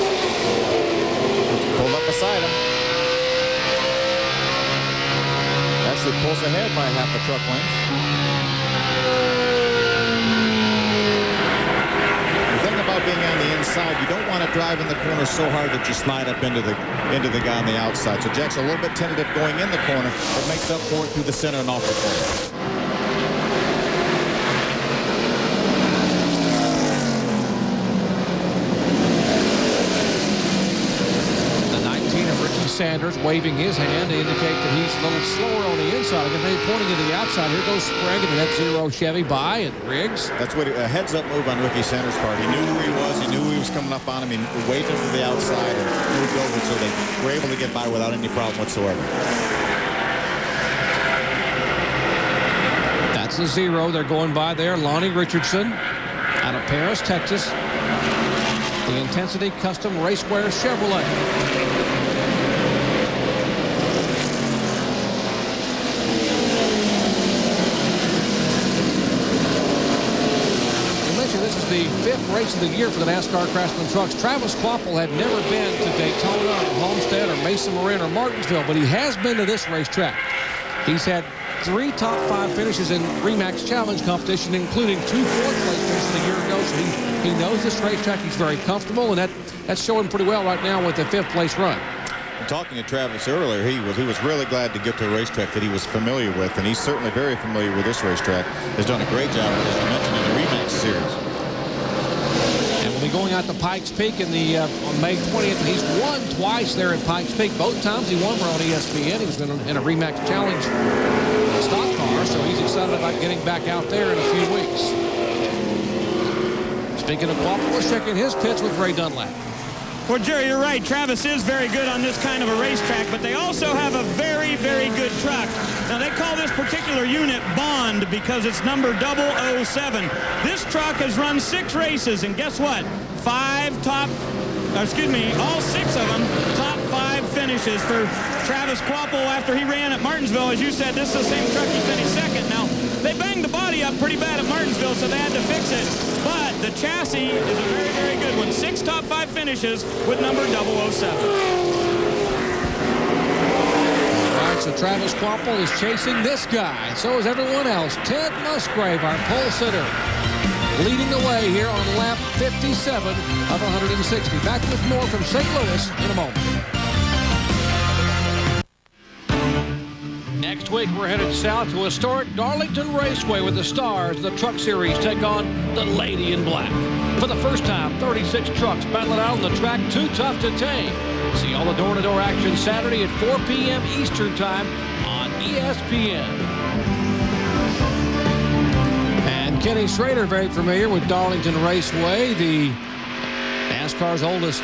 Pulled up beside him. Actually pulls ahead by half a truck length. About being on the inside, you don't want to drive in the corner so hard that you slide up into the guy on the outside. So Jack's a little bit tentative going in the corner, but makes up for it through the center and off the corner. The 19 of Ricky Sanders waving his hand to indicate that he's a little slower on the inside. Again, maybe pointing to the outside. Here goes Sprague and the Net Zero Chevy by and Riggs. That's what a heads-up move on Ricky Sanders' part. He knew who he was. He knew he was coming up on him. He waved him to the outside and moved over so they were able to get by without any problem whatsoever. That's a 0. They're going by there. Lonnie Richardson out of Paris, Texas. The Intensity Custom Raceway Chevrolet. This is the 5th race of the year for the NASCAR Craftsman trucks. Travis Quapple had never been to Daytona or Homestead or Mesa Marin or Martinsville, but he has been to this racetrack. He's had 3 top 5 finishes in RE/MAX Challenge competition, including 2 4th-place finishes a year ago. So he knows this racetrack. He's very comfortable, and that's showing pretty well right now with the 5th-place run. Talking to Travis earlier, he was really glad to get to a racetrack that he was familiar with, and he's certainly very familiar with this racetrack. Has done a great job, as you mentioned, in the RE/MAX series. And we'll be going out to Pikes Peak on May 20th. He's won twice there at Pikes Peak. Both times he won were on ESPN. He's been in a RE/MAX Challenge stock car, so he's excited about getting back out there in a few weeks. Speaking of Quapple, we're checking his pits with Ray Dunlap. Well, Jerry, you're right. Travis is very good on this kind of a racetrack, but they also have a very, very good truck. Now, they call this particular unit Bond because it's number 007. This truck has run 6 races, and guess what? All 6 of them top 5 finishes for Travis Quapple after he ran at Martinsville. As you said, this is the same truck he finished 2nd. Now, they banged the body up pretty bad at Martinsville, so they had to fix it. But the chassis is a very, very good one. 6 top 5 finishes with number 007. All right, so Travis Quapple is chasing this guy. So is everyone else. Ted Musgrave, our pole sitter, leading the way here on lap 57 of 160. Back with more from St. Louis in a moment. week, we're headed south to historic Darlington Raceway with the stars of the Truck Series take on the Lady in Black. For the first time, 36 trucks battle it out on the track, too tough to tame. See all the door-to-door action Saturday at 4 p.m. Eastern Time on ESPN. And Kenny Schrader, very familiar with Darlington Raceway, the NASCAR's oldest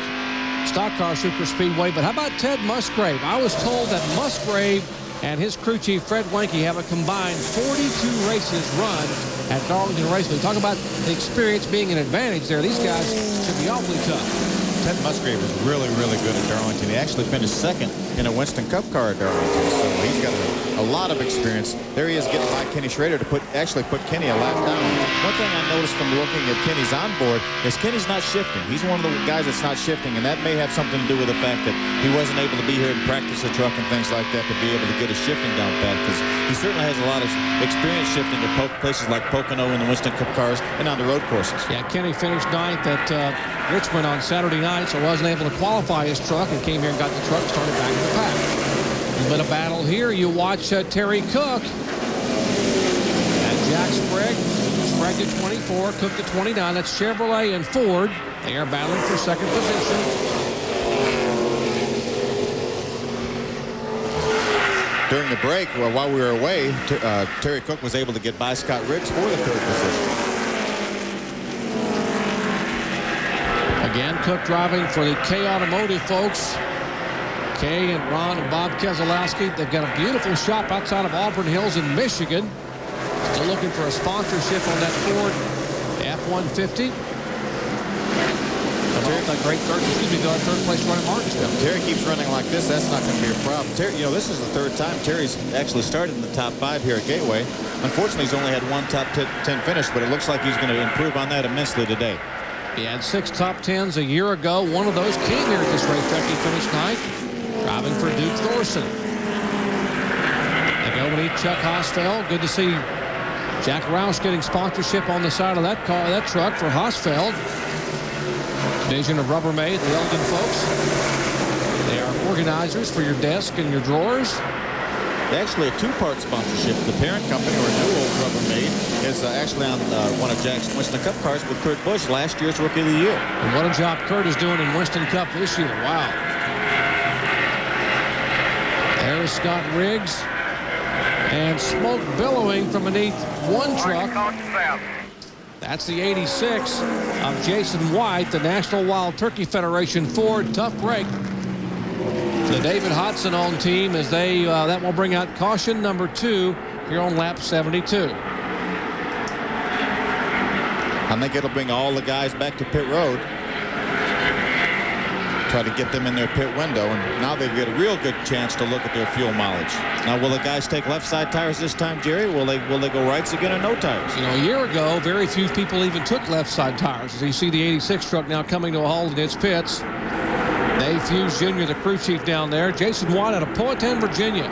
stock car super speedway. But how about Ted Musgrave? I was told that Musgrave and his crew chief Fred Wanke have a combined 42 races run at Darlington Raceway. Talk about the experience being an advantage there. These guys should be awfully tough. Ted Musgrave is really, really good at Darlington. He actually finished second in a Winston Cup car at Darlington, so he's got a lot of experience. There he is getting by Kenny Schrader to actually put Kenny a lap down. One thing I noticed from looking at Kenny's onboard is Kenny's not shifting. He's one of the guys that's not shifting, and that may have something to do with the fact that he wasn't able to be here and practice the truck and things like that to be able to get his shifting down pat, because he certainly has a lot of experience shifting at places like Pocono and the Winston Cup cars and on the road courses. Yeah, Kenny finished ninth at Richmond on Saturday night, so wasn't able to qualify his truck and came here and got the truck started back in the pack. A little bit of battle here. You watch Terry Cook and Jack Sprague. Sprague to 24, Cook to 29. That's Chevrolet and Ford. They are battling for second position. During the break, while we were away, Terry Cook was able to get by Scott Riggs for the third position. Again, Cook driving for the K Automotive folks. Kay and Ron and Bob Keselowski. They've got a beautiful shop outside of Auburn Hills in Michigan. Still looking for a sponsorship on that Ford F-150. That great third place run at Martinsville. Terry keeps running like this. That's not going to be a problem. Terry, you know, this is the third time Terry's actually started in the top 5 here at Gateway. Unfortunately, he's only had one top 10 finish, but it looks like he's going to improve on that immensely today. He had 6 top 10s a year ago. One of those came here at this racetrack. He finished ninth, driving for Duke Thorson. They go meet Chuck Hosfeld. Good to see Jack Roush getting sponsorship on the side of that car, that truck for Hosfeld. Division of Rubbermaid, the Elgin folks. They are organizers for your desk and your drawers. Actually, a 2-part sponsorship. The parent company, or New Old Rubbermaid, is actually on one of Jack's Winston Cup cars with Kurt Busch, last year's Rookie of the Year. And what a job Kurt is doing in Winston Cup this year. Wow. There's Scott Riggs. And smoke billowing from beneath one truck. That's the 86 of Jason White, the National Wild Turkey Federation Ford. Tough break. The David Hodson-owned team as they that will bring out caution number 2 here on lap 72. I think it'll bring all the guys back to pit road. Try to get them in their pit window, and now they get a real good chance to look at their fuel mileage. Now, will the guys take left side tires this time, Jerry? Will they go rights again or no tires? You know, a year ago, very few people even took left side tires. As you see the 86 truck now coming to a halt in its pits. Dave Hughes Jr., the crew chief down there. Jason Watt out of Powhatan, Virginia.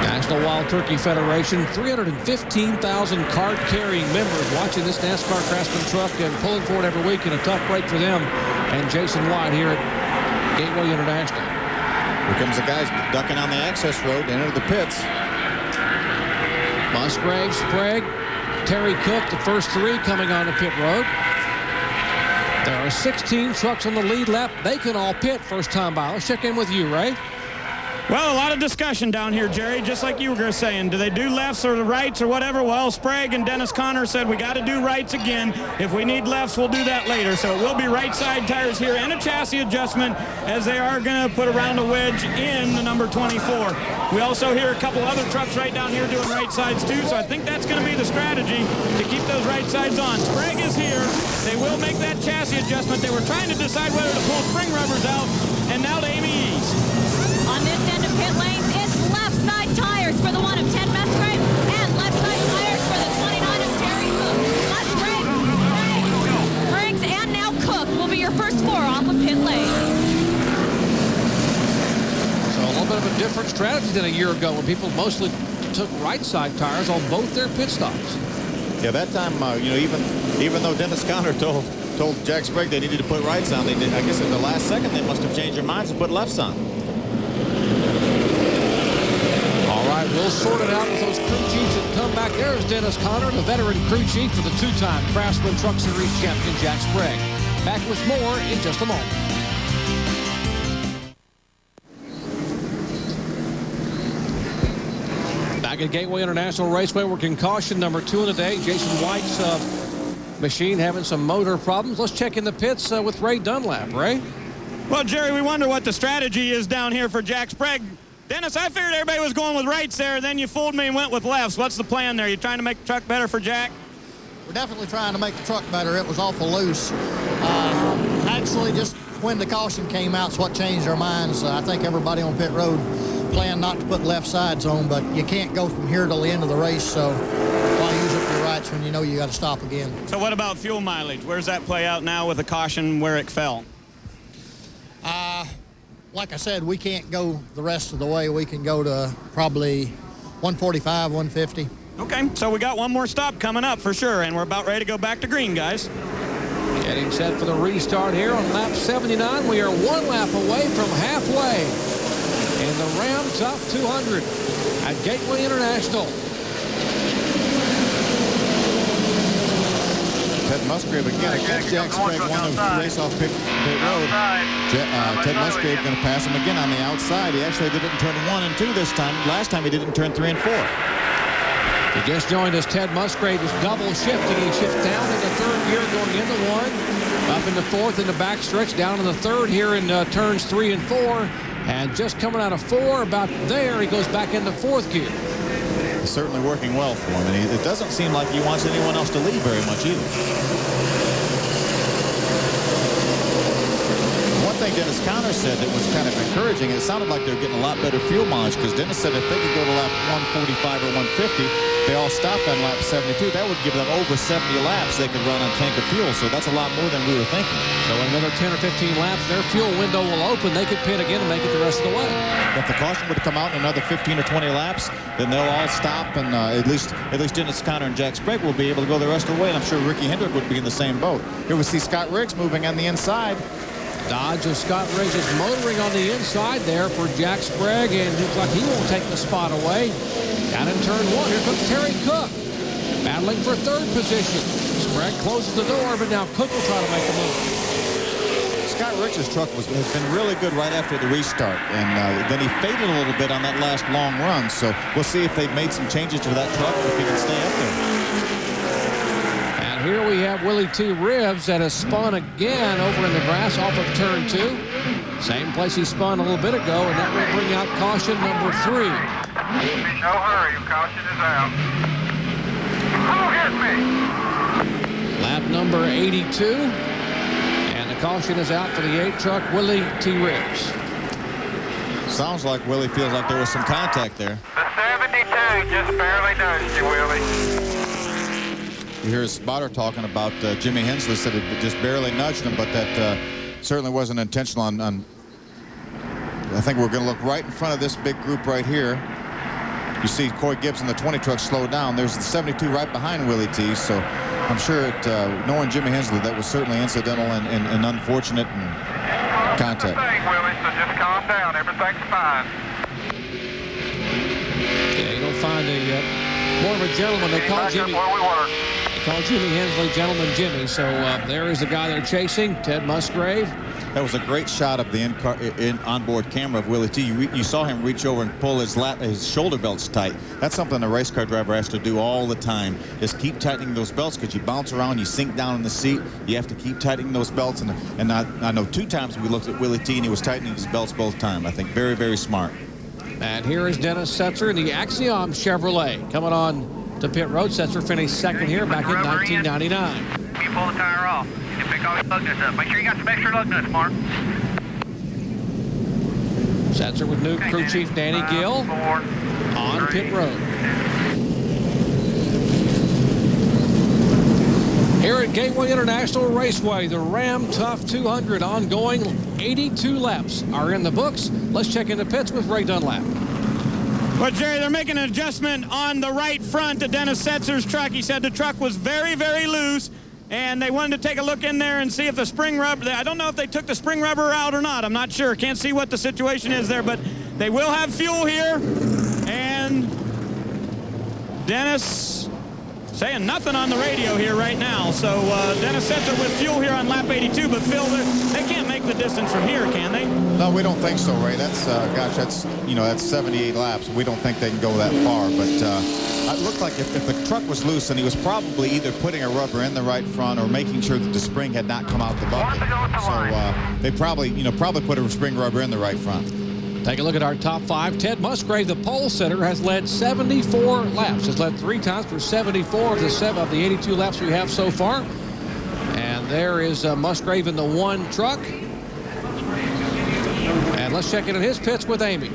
National Wild Turkey Federation, 315,000 card-carrying members watching this NASCAR Craftsman truck and pulling for it every week, in a tough break for them. And Jason Watt here at Gateway International. Here comes the guys ducking on the access road to enter the pits. Musgrave, Sprague, Terry Cook, the first 3 coming on the pit road. There are 16 trucks on the lead lap. They can all pit first time by. Let's check in with you, Ray. Well, a lot of discussion down here, Jerry, just like you were saying. Do they do lefts or the rights or whatever? Well, Sprague and Dennis Conner said we got to do rights again. If we need lefts, we'll do that later. So it will be right side tires here and a chassis adjustment, as they are going to put around a wedge in the number 24. We also hear a couple other trucks right down here doing right sides too, so I think that's going to be the strategy to keep those right sides on. Sprague is here. They will make that chassis adjustment. They were trying to decide whether to pull spring rubbers out, and now to Amy East. On this end of pit lanes, it's left side tires for the one of Ted Musgrave and left side tires for the 29 of Terry Cook. Musgrave, Briggs, and now Cook will be your first 4 off of pit lane. So a little bit of a different strategy than a year ago, when people mostly took right side tires on both their pit stops. Yeah, that time, you know, even though Dennis Conner told Jack Sprague they needed to put rights on, they did. I guess in the last second they must have changed their minds and put lefts on. those crew chiefs that come back. There's Dennis Conner, the veteran crew chief for the two-time Craftsman Truck Series champion Jack Sprague. Back with more in just a moment. Back at Gateway International Raceway, working caution number 2 of the day. Jason White's machine having some motor problems. Let's check in the pits with Ray Dunlap. Ray? Well, Jerry, we wonder what the strategy is down here for Jack Sprague. Dennis, I figured everybody was going with rights there, then you fooled me and went with lefts. What's the plan there? You trying to make the truck better for Jack? We're definitely trying to make the truck better. It was awful loose. Actually, just when the caution came out, it's what changed our minds. I think everybody on pit road planned not to put left sides on, but you can't go from here till the end of the race, so why use up your rights when you know you got to stop again. So what about fuel mileage? Where's that play out now with the caution where it fell? Like I said, we can't go the rest of the way. We can go to probably 145, 150. Okay, so we got one more stop coming up for sure, and we're about ready to go back to green, guys. Getting set for the restart here on lap 79. We are 1 lap away from halfway in the Ram Tough 200 at Gateway International. Ted Musgrave again against Jack Sprague, won the race off pit road. Ted Musgrave going to pass him again on the outside. He actually did it in turn 1 and 2 this time. Last time he did it in turn 3 and 4. He just joined us. Ted Musgrave is double shifting. He shifts down in the 3rd gear going into 1, up into 4th in the back stretch, down in the 3rd here in turns 3 and 4. And just coming out of 4, about there, he goes back into 4th gear. It's certainly working well for him, and it doesn't seem like he wants anyone else to lead very much either. One thing Dennis Conner said that was kind of encouraging, it sounded like they were getting a lot better fuel mileage, because Dennis said if they could go to lap 145 or 150, they all stopped on lap 72. That would give them over 70 laps they could run on a tank of fuel, so that's a lot more than we were thinking. So another 10 or 15 laps, their fuel window will open. They could pit again and make it the rest of the way. If the caution would come out in another 15 or 20 laps, then they'll all stop, and at least Dennis Conner and Jack Sprague will be able to go the rest of the way, and I'm sure Ricky Hendrick would be in the same boat. Here we see Scott Riggs moving on the inside. Dodge of Scott Riggs is motoring on the inside there for Jack Sprague, and looks like he won't take the spot away. Down in turn 1, here comes Terry Cook, battling for 3rd position. Sprague closes the door, but now Cook will try to make a move. Scott Riggs' truck has been really good right after the restart, and then he faded a little bit on that last long run, so we'll see if they've made some changes to that truck or if he can stay up there. And here we have Willie T. Ribbs that has spun again over in the grass off of turn 2. Same place he spun a little bit ago, and that will bring out caution number 3. No hurry, caution is out. Who hit me? Lap number 82. And the caution is out for the 8 truck, Willie T. Ribbs. Sounds like Willie feels like there was some contact there. The 72 just barely nudged you, Willie. You hear his spotter talking about Jimmy Hensley said it just barely nudged him, but that certainly wasn't intentional on I think we're going to look right in front of this big group right here. You see Coy Gibbs in the 20 truck slow down. There's the 72 right behind Willie T. So I'm sure knowing Jimmy Hensley, that was certainly incidental and unfortunate and contact. Willie, so just calm down. Everything's fine. Yeah, you don't find more of a gentleman. They call Jimmy. They call Jimmy Hensley Gentleman Jimmy. So there is the guy they're chasing, Ted Musgrave. That was a great shot of the onboard camera of Willie T. You saw him reach over and pull his shoulder belts tight. That's something a race car driver has to do all the time, is keep tightening those belts, because you bounce around, you sink down in the seat. You have to keep tightening those belts. And I know 2 times we looked at Willie T. and he was tightening his belts both times. I think very, very smart. And here is Dennis Setzer in the Axiom Chevrolet coming on to pit road. Setzer finished 2nd here back in 1999. You pull the tire off. You pick all your lug nuts up. Make sure you got some extra lug nuts, Mark. Setzer with new crew chief Danny Gill on pit road. Here at Gateway International Raceway, the Ram Tough 200 ongoing. 82 laps are in the books. Let's check into pits with Ray Dunlap. Well, Jerry, they're making an adjustment on the right front of Dennis Setzer's truck. He said the truck was very, very loose, and they wanted to take a look in there and see if the spring rubber, I don't know if they took the spring rubber out or not. I'm not sure. Can't see what the situation is there, but they will have fuel here, and Dennis saying nothing on the radio here right now. So Dennis sent it with fuel here on lap 82, but Phil, they can't make the distance from here, can they? No, we don't think so, Ray. That's, that's 78 laps. We don't think they can go that far. But it looked like if the truck was loose, and he was probably either putting a rubber in the right front or making sure that the spring had not come out the bucket. So they probably put a spring rubber in the right front. Take a look at our top 5. Ted Musgrave, the pole sitter, has led 74 laps. Has led 3 times for 74 of the 82 laps we have so far. And there is Musgrave in the 1 truck. And let's check in on his pits with Amy.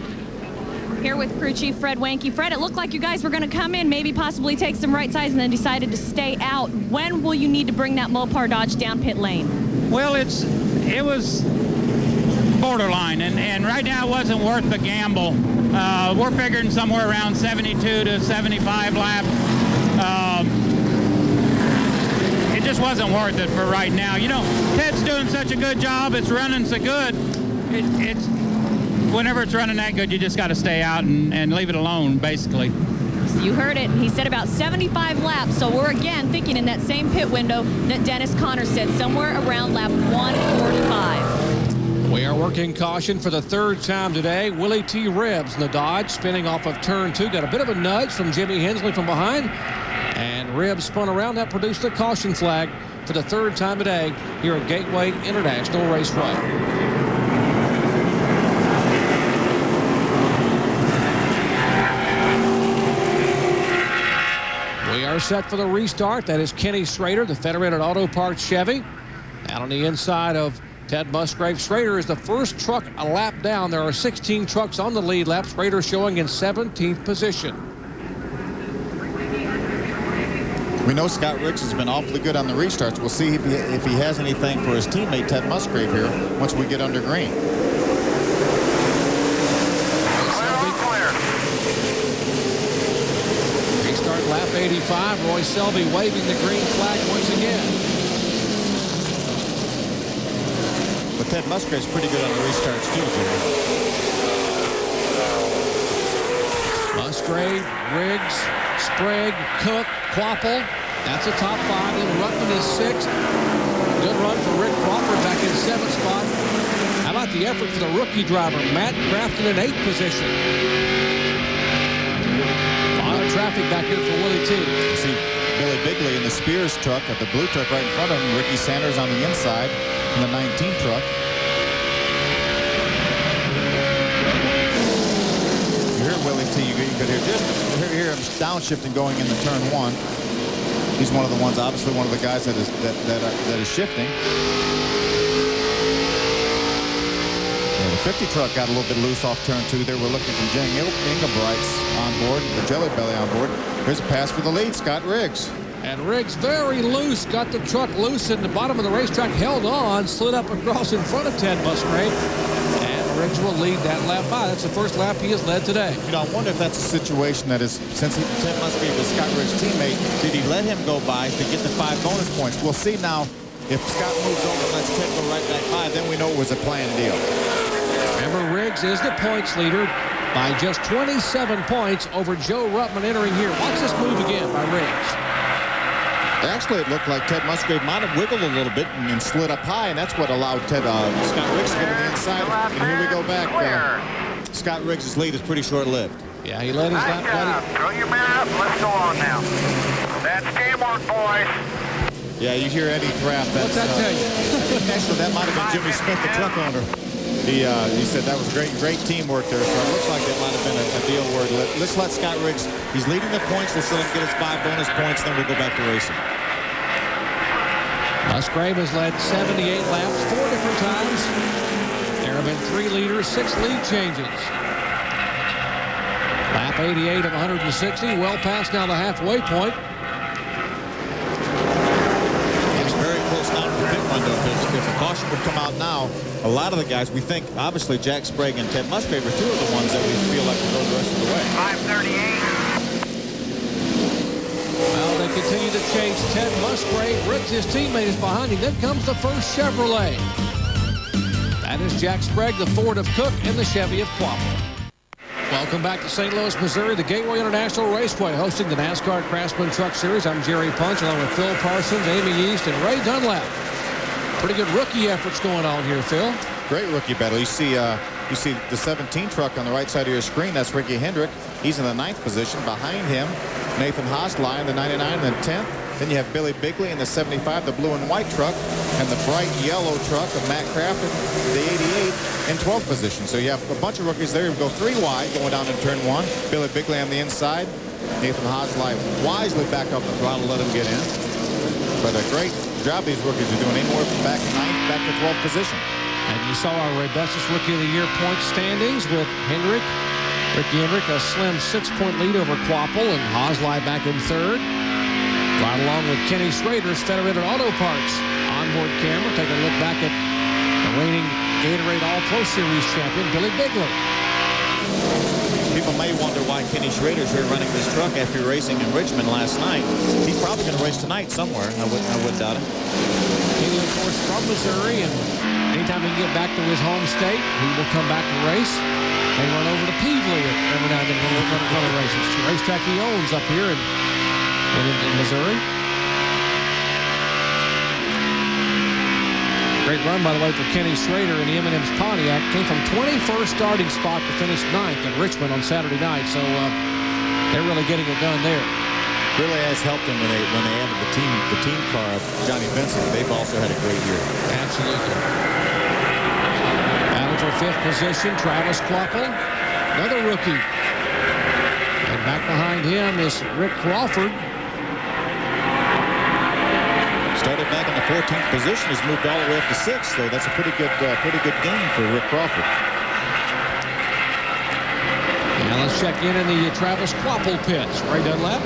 Here with crew chief Fred Wanke. Fred, it looked like you guys were going to come in, maybe possibly take some right sides, and then decided to stay out. When will you need to bring that Mopar Dodge down pit lane? Well, it was borderline, and right now it wasn't worth the gamble. We're figuring somewhere around 72 to 75 laps. It just wasn't worth it for right now. Ted's doing such a good job. It's running so good. It's whenever it's running that good, you just got to stay out and leave it alone, basically. So you heard it. He said about 75 laps. So we're again thinking in that same pit window that Dennis Connor said, somewhere around lap 145. We are working caution for the 3rd time today. Willie T. Ribbs in the Dodge, spinning off of turn 2. Got a bit of a nudge from Jimmy Hensley from behind. And Ribbs spun around. That produced a caution flag for the 3rd time today here at Gateway International Raceway. We are set for the restart. That is Kenny Schrader, the Federated Auto Parts Chevy. Out on the inside of Ted Musgrave. Schrader is the first truck a lap down. There are 16 trucks on the lead lap. Schrader showing in 17th position. We know Scott Riggs has been awfully good on the restarts. We'll see if he has anything for his teammate Ted Musgrave here once we get under green. Restart lap 85. Roy Selby waving the green flag once again. But Ted Musgrave's pretty good on the restarts too, Jerry. Musgrave, Riggs, Sprague, Cook, Quapple. That's a top 5. Then Ruttman is 6th. Good run for Rick Crawford back in 7th spot. How about the effort for the rookie driver, Matt Crafton, in 8th position. A lot of traffic back here for Willie T. You see Billy Bigley in the Spears truck, at the blue truck right in front of him. Ricky Sanders on the inside in the 19 truck. You hear Willie T. You could hear him downshifting going into turn 1. He's one of the ones, obviously one of the guys that is shifting. Yeah, the 50 truck got a little bit loose off turn 2 there. We're looking from Jen Engelbright's on board, the Jelly Belly on board. Here's a pass for the lead, Scott Riggs. And Riggs very loose, got the truck loose at the bottom of the racetrack, held on, slid up across in front of Ted Musgrave. And Riggs will lead that lap by. That's the first lap he has led today. I wonder if that's a situation that is, since Ted Musgrave was Scott Riggs' teammate, did he let him go by to get the 5 bonus points? We'll see now. If Scott moves over and lets Ted go right back by, then we know it was a planned deal. Remember, Riggs is the points leader by just 27 points over Joe Ruttman entering here. Watch this move again by Riggs. Actually, it looked like Ted Musgrave might have wiggled a little bit and slid up high, and that's what allowed Scott Riggs to get to the inside. And here we go back. Scott Riggs' lead is pretty short-lived. Yeah, he led his lap. Throw your mirror up. Let's go on now. That's game work, boys. Yeah, you hear Eddie Thraft. What's that tell you? Actually, that might have been Jimmy Smith, the truck owner. He said that was great teamwork there. So it looks like that might have been a deal where let's let Scott Riggs. He's leading the points. Let's let him get his 5 bonus points. Then we'll go back to racing. Musgrave has led 78 laps 4 different times. There have been 3 leaders, 6 lead changes. Lap 88 of 160, well past now the halfway point. It's very close now to the pit window. If a caution would come out now, a lot of the guys, we think, obviously Jack Sprague and Ted Musgrave are 2 of the ones that we feel like will go the rest of the way. 538. Well, they continue to chase Ted Musgrave. Riggs, his teammate, is behind him. Then comes the first Chevrolet. That is Jack Sprague, the Ford of Cook, and the Chevy of Quapple. Welcome back to St. Louis, Missouri, the Gateway International Raceway, hosting the NASCAR Craftsman Truck Series. I'm Jerry Punch, along with Phil Parsons, Amy East, and Ray Dunlap. Pretty good rookie efforts going on here, Phil. Great rookie battle. You see the 17 truck on the right side of your screen. That's Ricky Hendrick. He's in the 9th position. Behind him, Nathan Hosli in the 99 and the 10th. Then you have Billy Bigley in the 75, the blue and white truck, and the bright yellow truck of Matt Crafton, the 88, in 12th position. So you have a bunch of rookies there. You go 3 wide going down in turn 1. Billy Bigley on the inside. Nathan Hosli wisely back up the throttle, let him get in. But a great job these rookies are doing. Anywhere from back 9th back to 12th position. And you saw our Rebus's Rookie of the Year point standings with Ricky Hendrick, a slim 6-point lead over Quapple, and Hosli back in 3rd. Right along with Kenny Schrader's Federated Auto Parts onboard camera. Take a look back at the reigning Gatorade All-Pro Series champion, Billy Bigley. People may wonder why Kenny Schrader's here running this truck after racing in Richmond last night. He's probably going to race tonight somewhere. I wouldn't doubt it. Kenny, of course, from Missouri, and anytime he can get back to his home state, he will come back to race. They run over to Peevely every now and then when they run races. It's a racetrack he owns up here in Missouri. Great run, by the way, for Kenny Schrader in the M&M's Pontiac. Came from 21st starting spot to finish 9th at Richmond on Saturday night. So they're really getting it done there. Really has helped them when they added the team car of Johnny Benson. They've also had a great year. Absolutely. Battle for 5th position, Travis Quapple, another rookie. And back behind him is Rick Crawford. Started back in the 14th position, has moved all the way up to 6th, so that's a pretty good gain for Rick Crawford. Now let's check in the Travis Quapple pits. Ray Dunlap.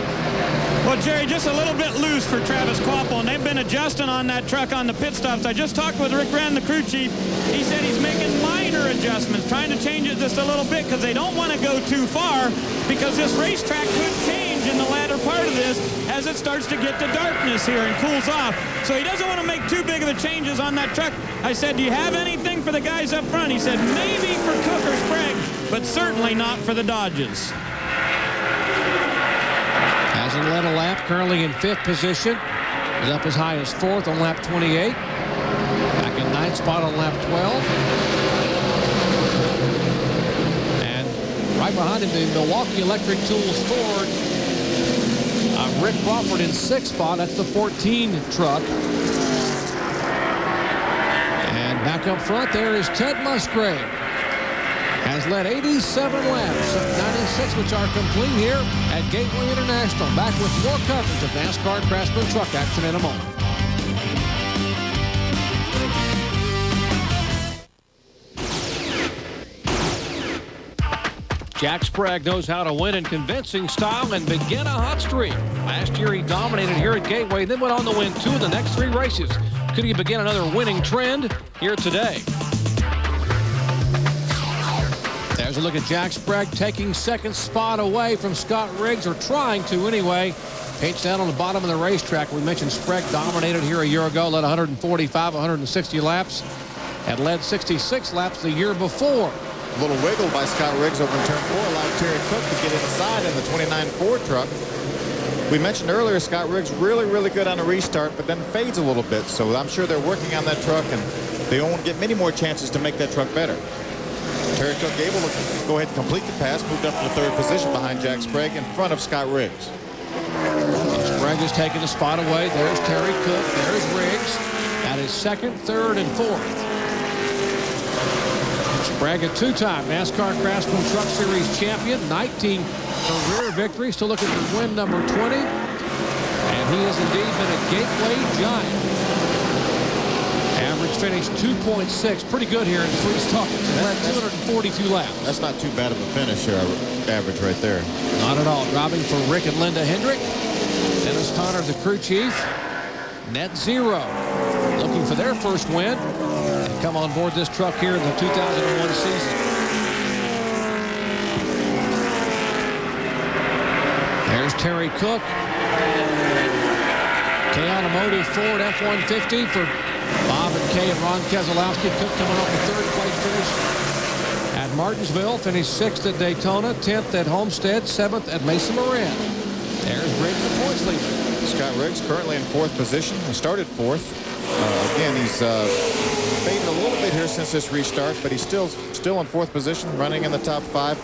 Well, Jerry, just a little bit loose for Travis Quapple, and they've been adjusting on that truck on the pit stops. I just talked with Rick Rand, the crew chief. He said he's making minor adjustments, trying to change it just a little bit because they don't want to go too far because this racetrack could change in the latter part of this as it starts to get to darkness here and cools off. So he doesn't want to make too big of the changes on that truck. I said, do you have anything for the guys up front? He said, maybe for Cook or Sprague, but certainly not for the Dodges. Hasn't led a lap, currently in 5th position. Is up as high as 4th on lap 28. Back in 9th spot on lap 12. And right behind him, the Milwaukee Electric Tools Ford. Rick Crawford in 6th spot. That's the 14 truck. And back up front there is Ted Musgrave. Has led 87 laps of 96, which are complete here at Gateway International. Back with more coverage of NASCAR Craftsman truck action in a moment. Jack Sprague knows how to win in convincing style and begin a hot streak. Last year he dominated here at Gateway, then went on to win 2 of the next 3 races. Could he begin another winning trend here today? There's a look at Jack Sprague taking 2nd spot away from Scott Riggs, or trying to anyway. Paints down on the bottom of the racetrack. We mentioned Sprague dominated here a year ago, led 145, 160 laps, had led 66 laps the year before. A little wiggle by Scott Riggs over in turn 4 allowed Terry Cook to get inside in the 29 Ford truck. We mentioned earlier Scott Riggs really good on a restart, but then fades a little bit. So I'm sure they're working on that truck, and they won't get many more chances to make that truck better. Terry Cook able to go ahead and complete the pass, moved up to the 3rd position behind Jack Sprague in front of Scott Riggs. Sprague is taking the spot away. There's Terry Cook. There's Riggs. That is 2nd, 3rd, and 4th. Sprague, a 2-time NASCAR Craftsman Truck Series champion, 19 career victories, still looking for win number 20. And he has indeed been a Gateway giant. Average finish 2.6, pretty good here in 3 starts. Led 242 laps. That's not too bad of a finish average right there. Not at all. Driving for Rick and Linda Hendrick. Dennis Conner, the crew chief. Net 0. Looking for their first win. And come on board this truck here in the 2001 season. There's Terry Cook. K Automotive Ford F-150 for Bob and Kay and Ron Keselowski. Cook coming off a 3rd place finish at Martinsville, finished 6th at Daytona, 10th at Homestead, 7th at Mesa Marin. There's Riggs, the points leader. Scott Riggs currently in 4th position. He started 4th. Again, he's faded a little bit here since this restart, but he's still in 4th position, running in the top 5.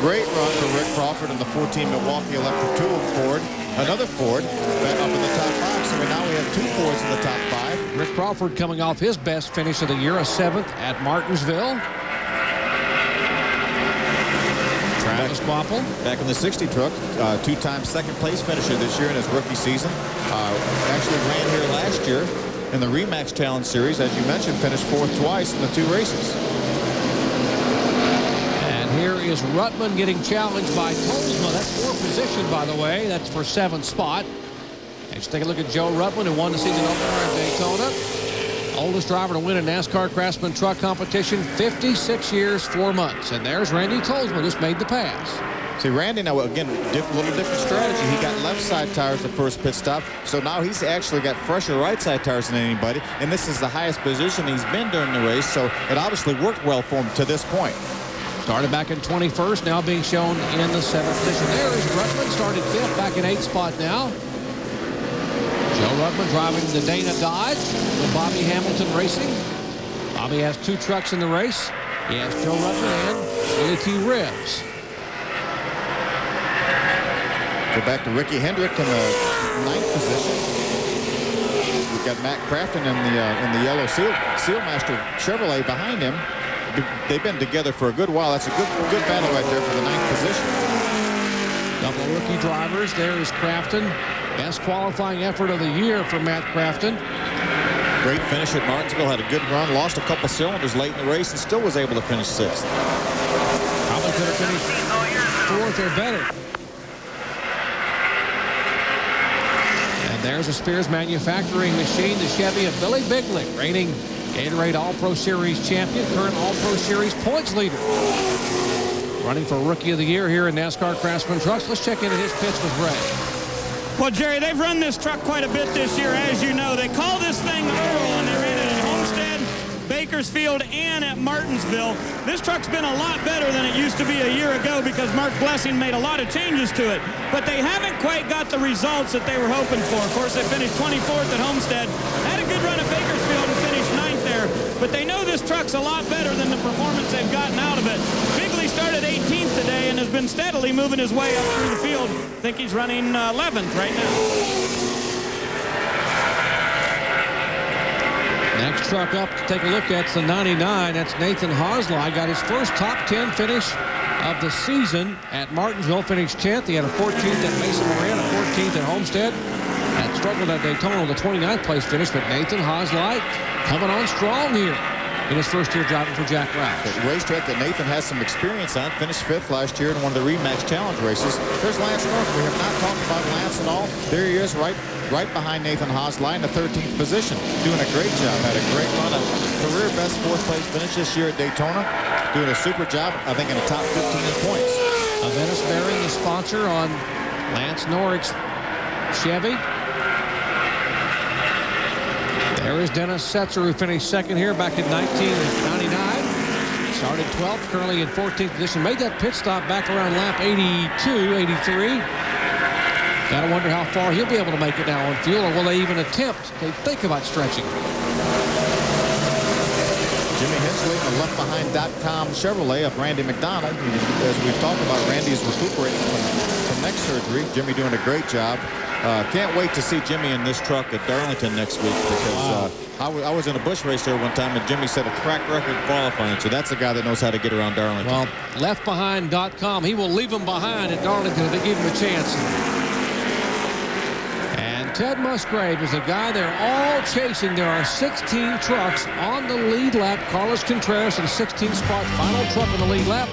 Great run for Rick Crawford in the 14 Milwaukee Electric Tool Ford. Another Ford back up in the top 5, so now we have 2 Fords in the top 5. Rick Crawford coming off his best finish of the year, a 7th at Martinsville. Travis Quapple. Back in the 60 truck, 2-time second place finisher this year in his rookie season. Actually ran here last year in the Remax Challenge Series. As you mentioned, finished 4th twice in the 2 races. And here is Ruttman getting challenged by Tolsma. That's 4th position, by the way. That's for 7th spot. Let's take a look at Joe Ruttman, who won the season opener at Daytona. Oldest driver to win a NASCAR Craftsman truck competition, 56 years, 4 months. And there's Randy Tolsma, just made the pass. See, Randy now, again, little different strategy. He got left side tires the first pit stop, so now he's actually got fresher right side tires than anybody, and this is the highest position he's been during the race, so it obviously worked well for him to this point. Started back in 21st, now being shown in the 7th position. There is Ruttman, started 5th, back in 8th spot now. Joe Ruttman driving the Dana Dodge with Bobby Hamilton Racing. Bobby has 2 trucks in the race. He has Joe Ruttman and Willie T. Ribbs. Go back to Ricky Hendrick in the 9th position. We've got Matt Crafton in the yellow Sealmaster Chevrolet behind him. They've been together for a good while. That's a good battle right there for the 9th position. Couple rookie drivers. There is Crafton. Best qualifying effort of the year for Matt Crafton. Great finish at Martinsville. Had a good run. Lost a couple cylinders late in the race and still was able to finish 6th. Probably could have finished 4th or better. And there's a Spears Manufacturing machine, the Chevy of Billy Biglick, reigning Gatorade All-Pro Series champion, current All-Pro Series points leader. Running for Rookie of the Year here in NASCAR Craftsman Trucks. Let's check into his pits with Ray. Well, Jerry, they've run this truck quite a bit this year, as you know. They call this thing Earl, and they ran it at Homestead, Bakersfield, and at Martinsville. This truck's been a lot better than it used to be a year ago because Mark Blessing made a lot of changes to it. But they haven't quite got the results that they were hoping for. Of course, they finished 24th at Homestead. Had a good run at Bakersfield and finished 9th there. But they know this truck's a lot better than the performance they've gotten out of it. Bigley started 18th today and has been steadily moving his way up through the field. I think he's running 11th right now. Next truck up to take a look at is the 99. That's Nathan Hosley. Got his first top 10 finish of the season at Martinsville. Finished 10th. He had a 14th at Mesa Marin, a 14th at Homestead. Had struggled at Daytona with a 29th place finish, but Nathan Hosley coming on strong here in his first year driving for Jack Roush. The racetrack that Nathan has some experience on, finished 5th last year in one of the Remax Challenge races. There's Lance North. We have not talked about Lance at all. There he is, right behind Nathan Hosley in the 13th position. Doing a great job. Had a great run. A career best 4th place finish this year at Daytona. Doing a super job, I think, in the top 15 in points. Aventis Bearing, the sponsor on Lance Norrick's Chevy. There is Dennis Setzer, who finished 2nd here back in 1999. Started 12th, currently in 14th position. Made that pit stop back around lap 82, 83. Gotta wonder how far he'll be able to make it now on fuel, or will they even attempt to think about stretching? Jimmy Hensley, the leftbehind.com Chevrolet of Randy McDonald. As we've talked about, Randy's recuperating from neck surgery. Jimmy doing a great job. Can't wait to see Jimmy in this truck at Darlington next week because I was in a Busch race there one time and Jimmy set a track record qualifying, so that's a guy that knows how to get around Darlington. Well, leftbehind.com, he will leave him behind at Darlington if they give him a chance. And Ted Musgrave is the guy they're all chasing. There are 16 trucks on the lead lap. Carlos Contreras in 16th spot, final truck on the lead lap.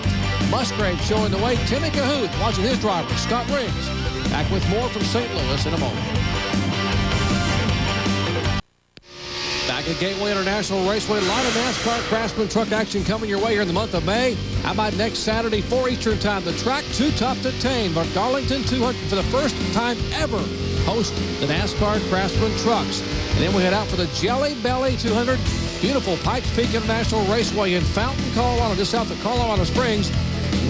Musgrave showing the way. Timmy Cahoot watching his driver, Scott Riggs. Back with more from St. Louis in a moment. Back at Gateway International Raceway, a lot of NASCAR Craftsman truck action coming your way here in the month of May. How about next Saturday, 4 Eastern time? The track too tough to tame, but Darlington 200 for the first time ever host the NASCAR Craftsman trucks. And then we head out for the Jelly Belly 200 Beautiful Pikes Peak International Raceway in Fountain, Colorado, just south of Colorado Springs.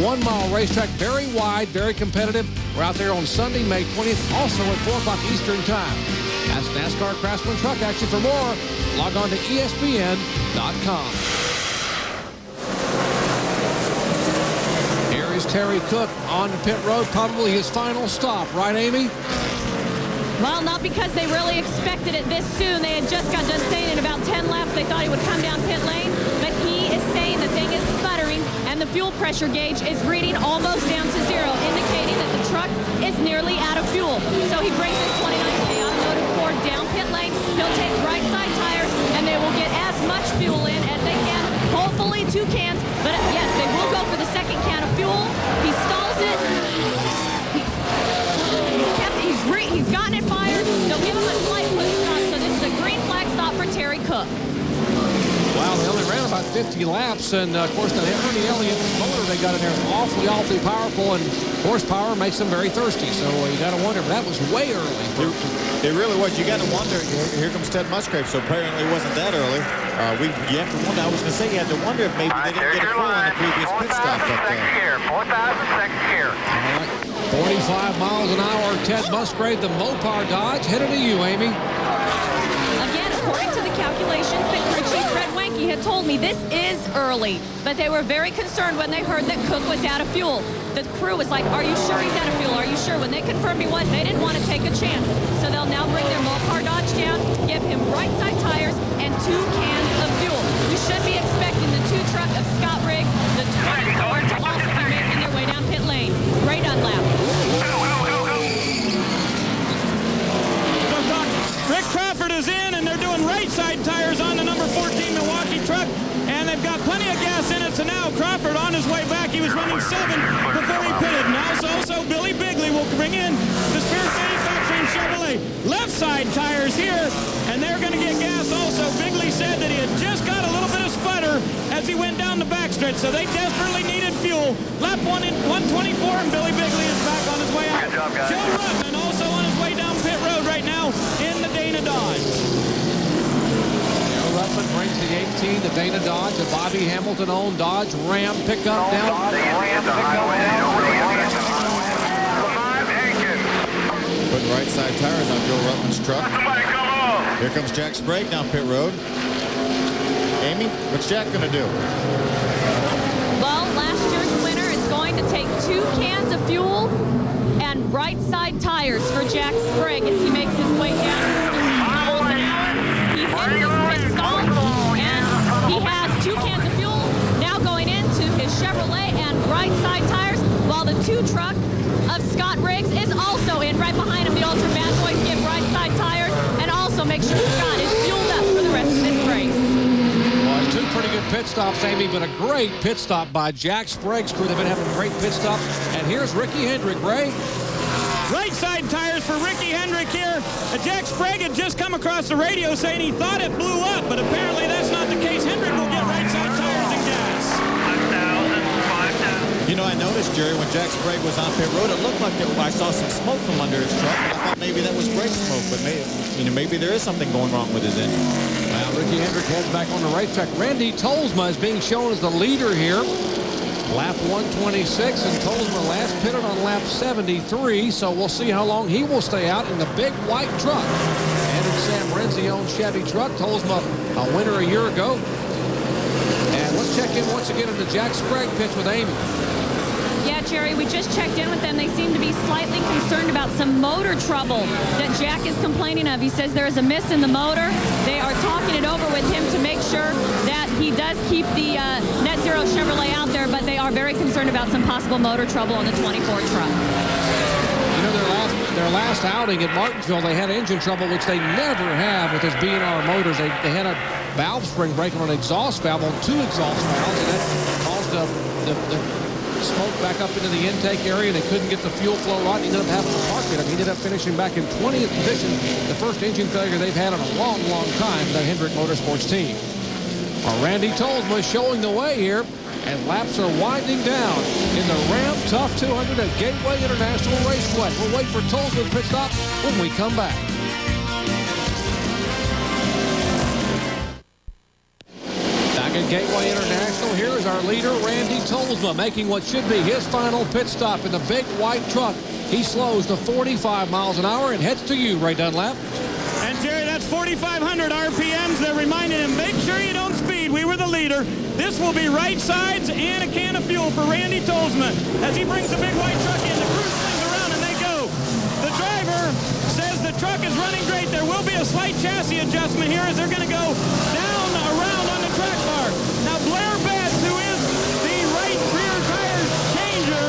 1 mile racetrack, very wide, very competitive. We're out there on Sunday, May 20th, also at 4 o'clock Eastern Time. That's NASCAR Craftsman Truck Action. For more, log on to ESPN.com. Here is Terry Cook on pit road, probably his final stop. Right, Amy? Well, not because they really expected it this soon. They had just got done saying in about 10 laps they thought he would come down pit lane, but he is saying the thing is sputtering and the fuel pressure gauge is reading almost down to 0, indicating that the truck is nearly out of fuel. So he brings his 29K automotive Ford down pit lane. He'll take right side tires and they will get as much fuel in as they can, hopefully 2 cans, but yes, they will go for the second can of fuel. He stalls it. He's gotten it fired. They'll give him a slight push stop, so this is a green flag stop for Terry Cook. Wow, they only ran about 50 laps, and of course the Ernie Elliott motor they got in there is awfully powerful, and horsepower makes them very thirsty. So you got to wonder, but that was way early. It really was. You got to wonder. Here comes Ted Musgrave, so apparently it wasn't that early. You have to wonder. I was going to say you had to wonder if maybe they didn't get a full on the previous pit stop. 4,000 second gear. 45 miles an hour, Ted Musgrave, the Mopar Dodge. Headed to you, Amy. Again, according to the calculations that crew chief Fred Wanke had told me, this is early, but they were very concerned when they heard that Cook was out of fuel. The crew was like, are you sure he's out of fuel? Are you sure? When they confirmed he was, they didn't want to take a chance. So they'll now bring their Mopar Dodge down, give him right side tires and 2 cans of fuel. You should be expecting the 2 truck of Scott Riggs, the 24, to also be making their way down pit lane. Great unlap. Rick Crawford is in, and they're doing right side tires on the number 14 Milwaukee truck, and they've got plenty of gas in it. So now Crawford on his way back. He was running 7 before he pitted. Now also Billy Bigley will bring in the Spears Manufacturing Chevrolet left side tires here, and they're going to get gas also. Bigley said that he had just got a little bit of sputter as he went down the backstretch, so they desperately needed fuel. Lap 1 in 124, and Billy Bigley is back on his way out. Good job, guys. Joe Ruttman also on his way down pit road right now in the Dana Dodge. Joe Ruttman brings the 18, the Dana Dodge, the Bobby Hamilton-owned Dodge Ram pickup down. Putting right side tires on Joe Ruttman's truck. Here comes Jack Sprague down pit road. Amy, what's Jack going to do? Well, last year's winner is going to take 2 cans of fuel and right side tires for Jack Sprague as he makes his way down 30 miles an hour. He hits his pit stall, and he has 2 cans of fuel now going into his Chevrolet and right side tires, while the 2 truck of Scott Riggs is also in right behind him. The Ultra Bad Boys get right side tires and also make sure Scott is fueled up for the rest of this race. Well, 2 pretty good pit stops, Amy, but a great pit stop by Jack Sprague's crew. They've been having a great pit stop. And here's Ricky Hendrick, Ray. Right side tires for Ricky Hendrick here. Jack Sprague had just come across the radio saying he thought it blew up, but apparently that's not the case. Hendrick will get right side tires and gas. 5,000. You know, I noticed, Jerry, when Jack Sprague was on pit road, it looked like I saw some smoke from under his truck. And I thought maybe that was brake smoke, but maybe there is something going wrong with his engine. Well, Ricky Hendrick heads back on the racetrack. Randy Tolsma is being shown as the leader here. Lap 126, and Tolsma last pitted on lap 73, so we'll see how long he will stay out in the big white truck. And in Sam Renzi-owned Chevy truck. Tolsma a winner a year ago. And let's check in once again in the Jack Sprague pitch with Amy. Yeah, Jerry, we just checked in with them. They seem to be slightly concerned about some motor trouble that Jack is complaining of. He says there is a miss in the motor. They are talking it over with him to make sure that he does keep the Net Zero Chevrolet out there, but they are very concerned about some possible motor trouble on the 24 truck. You know, their last outing at Martinsville, they had engine trouble, which they never have with those B&R motors. They had a valve spring break on an exhaust valve, on 2 exhaust valves, and that caused the smoke back up into the intake area. They couldn't get the fuel flow right. He ended up having to park it. He ended up finishing back in 20th position, the first engine failure they've had in a long time for that Hendrick Motorsports team. Randy Tolsma is showing the way here as laps are winding down in the Ram Tough 200 at Gateway International Raceway. We'll wait for Tolsma's pit stop when we come back. Back at Gateway International, here is our leader, Randy Tolsma, making what should be his final pit stop in the big white truck. He slows to 45 miles an hour and heads to you, Ray Dunlap. And Jerry, that's 4,500 RPMs. They're reminding him, make sure you don't speed. We were the leader. This will be right sides and a can of fuel for Randy Tolsma. As he brings the big white truck in, the crew swings around and they go. The driver says the truck is running great. There will be a slight chassis adjustment here as they're going to go down around on the track bar. Now Blair Betts, who is the right rear tire changer,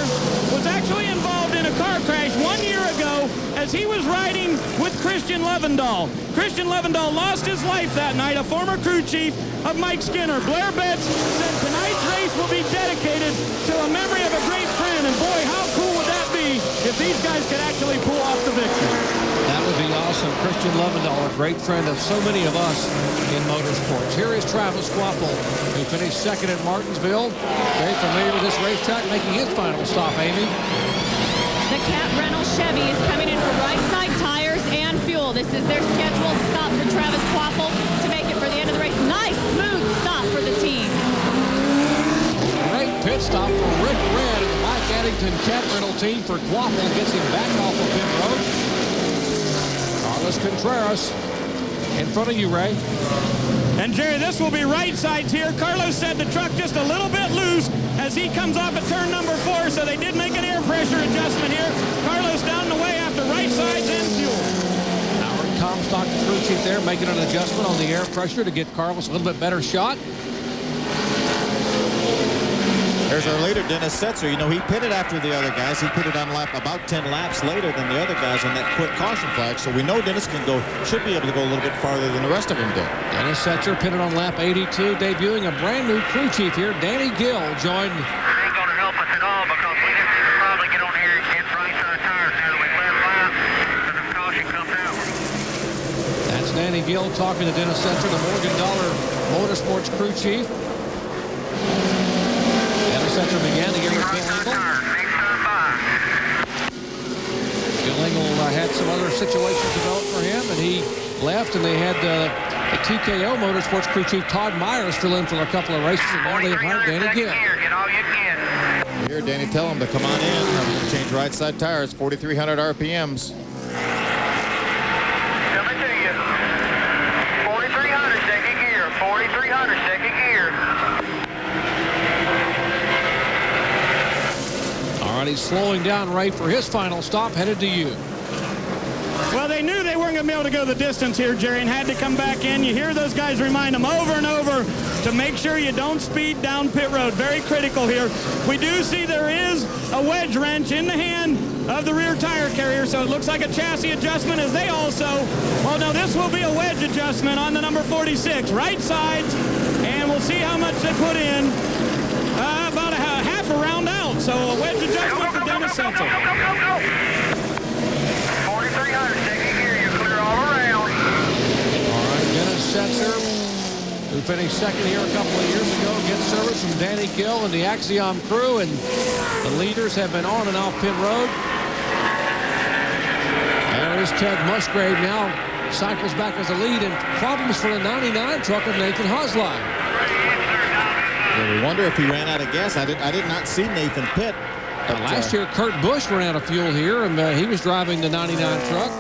was actually involved in a car crash 1 year ago as he was riding with Christian Levendahl. Christian Levendahl lost his life that night, a former crew chief of Mike Skinner. Blair Betts said tonight's race will be dedicated to a memory of a great friend, and boy, how cool would that be if these guys could actually pull off the victory. That would be awesome. Christian Levendahl, a great friend of so many of us in motorsports. Here is Travis Quapple, who finished second at Martinsville. Very familiar with this racetrack, making his final stop, Amy. The Cat Reynolds Chevy is coming in for right side tires and fuel. This is their scheduled stop for Travis Quapple to make it for the end of the race. Nice, smooth stop for the team. Great pit stop for Rick Red and the Mike Addington Cat Rental team for Quapple. Gets him back off of pit road. Carlos Contreras in front of you, Ray. And Jerry, this will be right sides here. Carlos said the truck just a little bit loose as he comes off at turn number 4, so they did make an air pressure adjustment here. Carlos down the way after right sides and fuel. Howard Comstock, the crew chief there, making an adjustment on the air pressure to get Carlos a little bit better shot. There's our leader, Dennis Setzer. You know, he pitted after the other guys. He pitted on about 10 laps later than the other guys on that quick caution flag. So we know Dennis should be able to go a little bit farther than the rest of them did. Dennis Setzer pitted on lap 82, debuting a brand new crew chief here. Danny Gill joined. It ain't going to help us at all because we can probably get on here and get right side tires now that we left lap and the caution comes out. That's Danny Gill talking to Dennis Setzer, the Morgan Dollar Motorsports crew chief. Setzer began the year with Bill Engel. Bill Engel had some other situations developed for him, and he left, and they had the TKO Motorsports crew chief Todd Myers fill in for a couple of races, and now they have hired Danny Gill. Here, Danny, tell him to come on in. I'm going to change right side tires, 4,300 RPMs. Coming to you. 4,300 second gear. 4,300 second gear. All right, he's slowing down Ray for his final stop, headed to you. Well, they knew they weren't going to be able to go the distance here, Jerry, and had to come back in. You hear those guys remind them over and over to make sure you don't speed down pit road. Very critical here. We do see there is a wedge wrench in the hand of the rear tire carrier, so it looks like a chassis adjustment as they also, well, no, this will be a wedge adjustment on the number 46. Right sides, and we'll see how much they put in. About a half a round out, so a wedge adjustment for Dennis Setzer. 4,300 second gear. You're clear all around. All right, Dennis Setzer, who finished second here a couple of years ago, gets service from Danny Gill and the Axiom crew, and the leaders have been on and off pit road. There is Ted Musgrave now, cycles back as a lead, and problems for the 99 truck of Nathan Hosley. Well, we wonder if he ran out of gas. I did not see Nathan pit. But last year, Kurt Busch ran out of fuel here, and he was driving the 99 truck.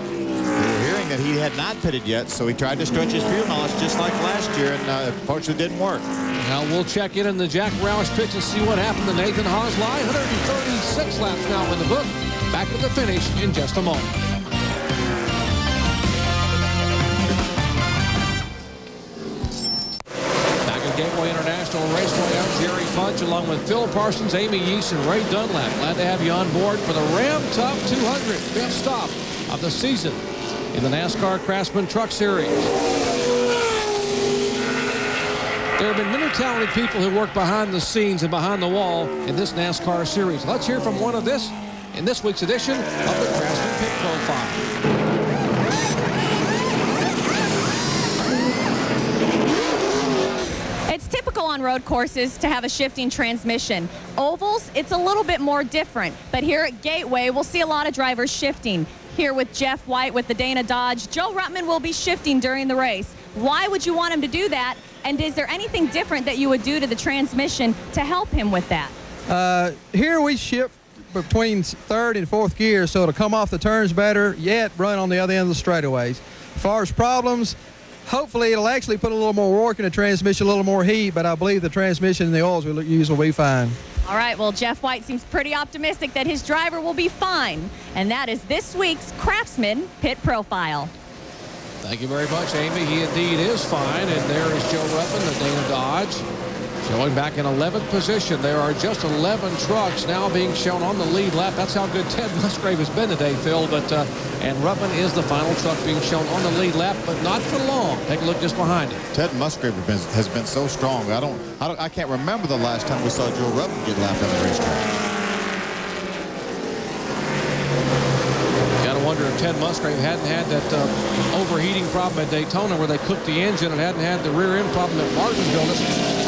We were hearing that he had not pitted yet, so he tried to stretch his fuel knowledge just like last year, and unfortunately didn't work. Now we'll check in the Jack Roush pits and see what happened to Nathan Hosley. 136 laps now in the book. Back with the finish in just a moment. Gateway International Raceway. I'm Jerry Punch along with Phil Parsons, Amy Yeast, and Ray Dunlap. Glad to have you on board for the Ram Tough 200, fifth stop of the season in the NASCAR Craftsman Truck Series. There have been many talented people who work behind the scenes and behind the wall in this NASCAR series. Let's hear from one of this in this week's edition of the Craftsman Pit Profile. It's typical on road courses to have a shifting transmission. Ovals, it's a little bit more different. But here at Gateway, we'll see a lot of drivers shifting. Here with Jeff White with the Dana Dodge, Joe Ruttman will be shifting during the race. Why would you want him to do that? And is there anything different that you would do to the transmission to help him with that? Here we shift between third and fourth gear, so it'll come off the turns better, yet run on the other end of the straightaways. As far as problems, hopefully it'll actually put a little more work in the transmission, a little more heat, but I believe the transmission and the oils we'll use will be fine. All right, well, Jeff White seems pretty optimistic that his driver will be fine. And that is this week's Craftsman Pit Profile. Thank you very much, Amy. He indeed is fine. And there is Joe Ruppin, the Dana Dodge, showing back in 11th position. There are just 11 trucks now being shown on the lead lap. That's how good Ted Musgrave has been today, Phil. And Ruppin is the final truck being shown on the lead lap, but not for long. Take a look just behind it. Ted Musgrave has been so strong. I can't remember the last time we saw Joe Ruppin get lapped on the racetrack. Wonder if Ted Musgrave hadn't had that overheating problem at Daytona where they cooked the engine and hadn't had the rear end problem at Martinsville,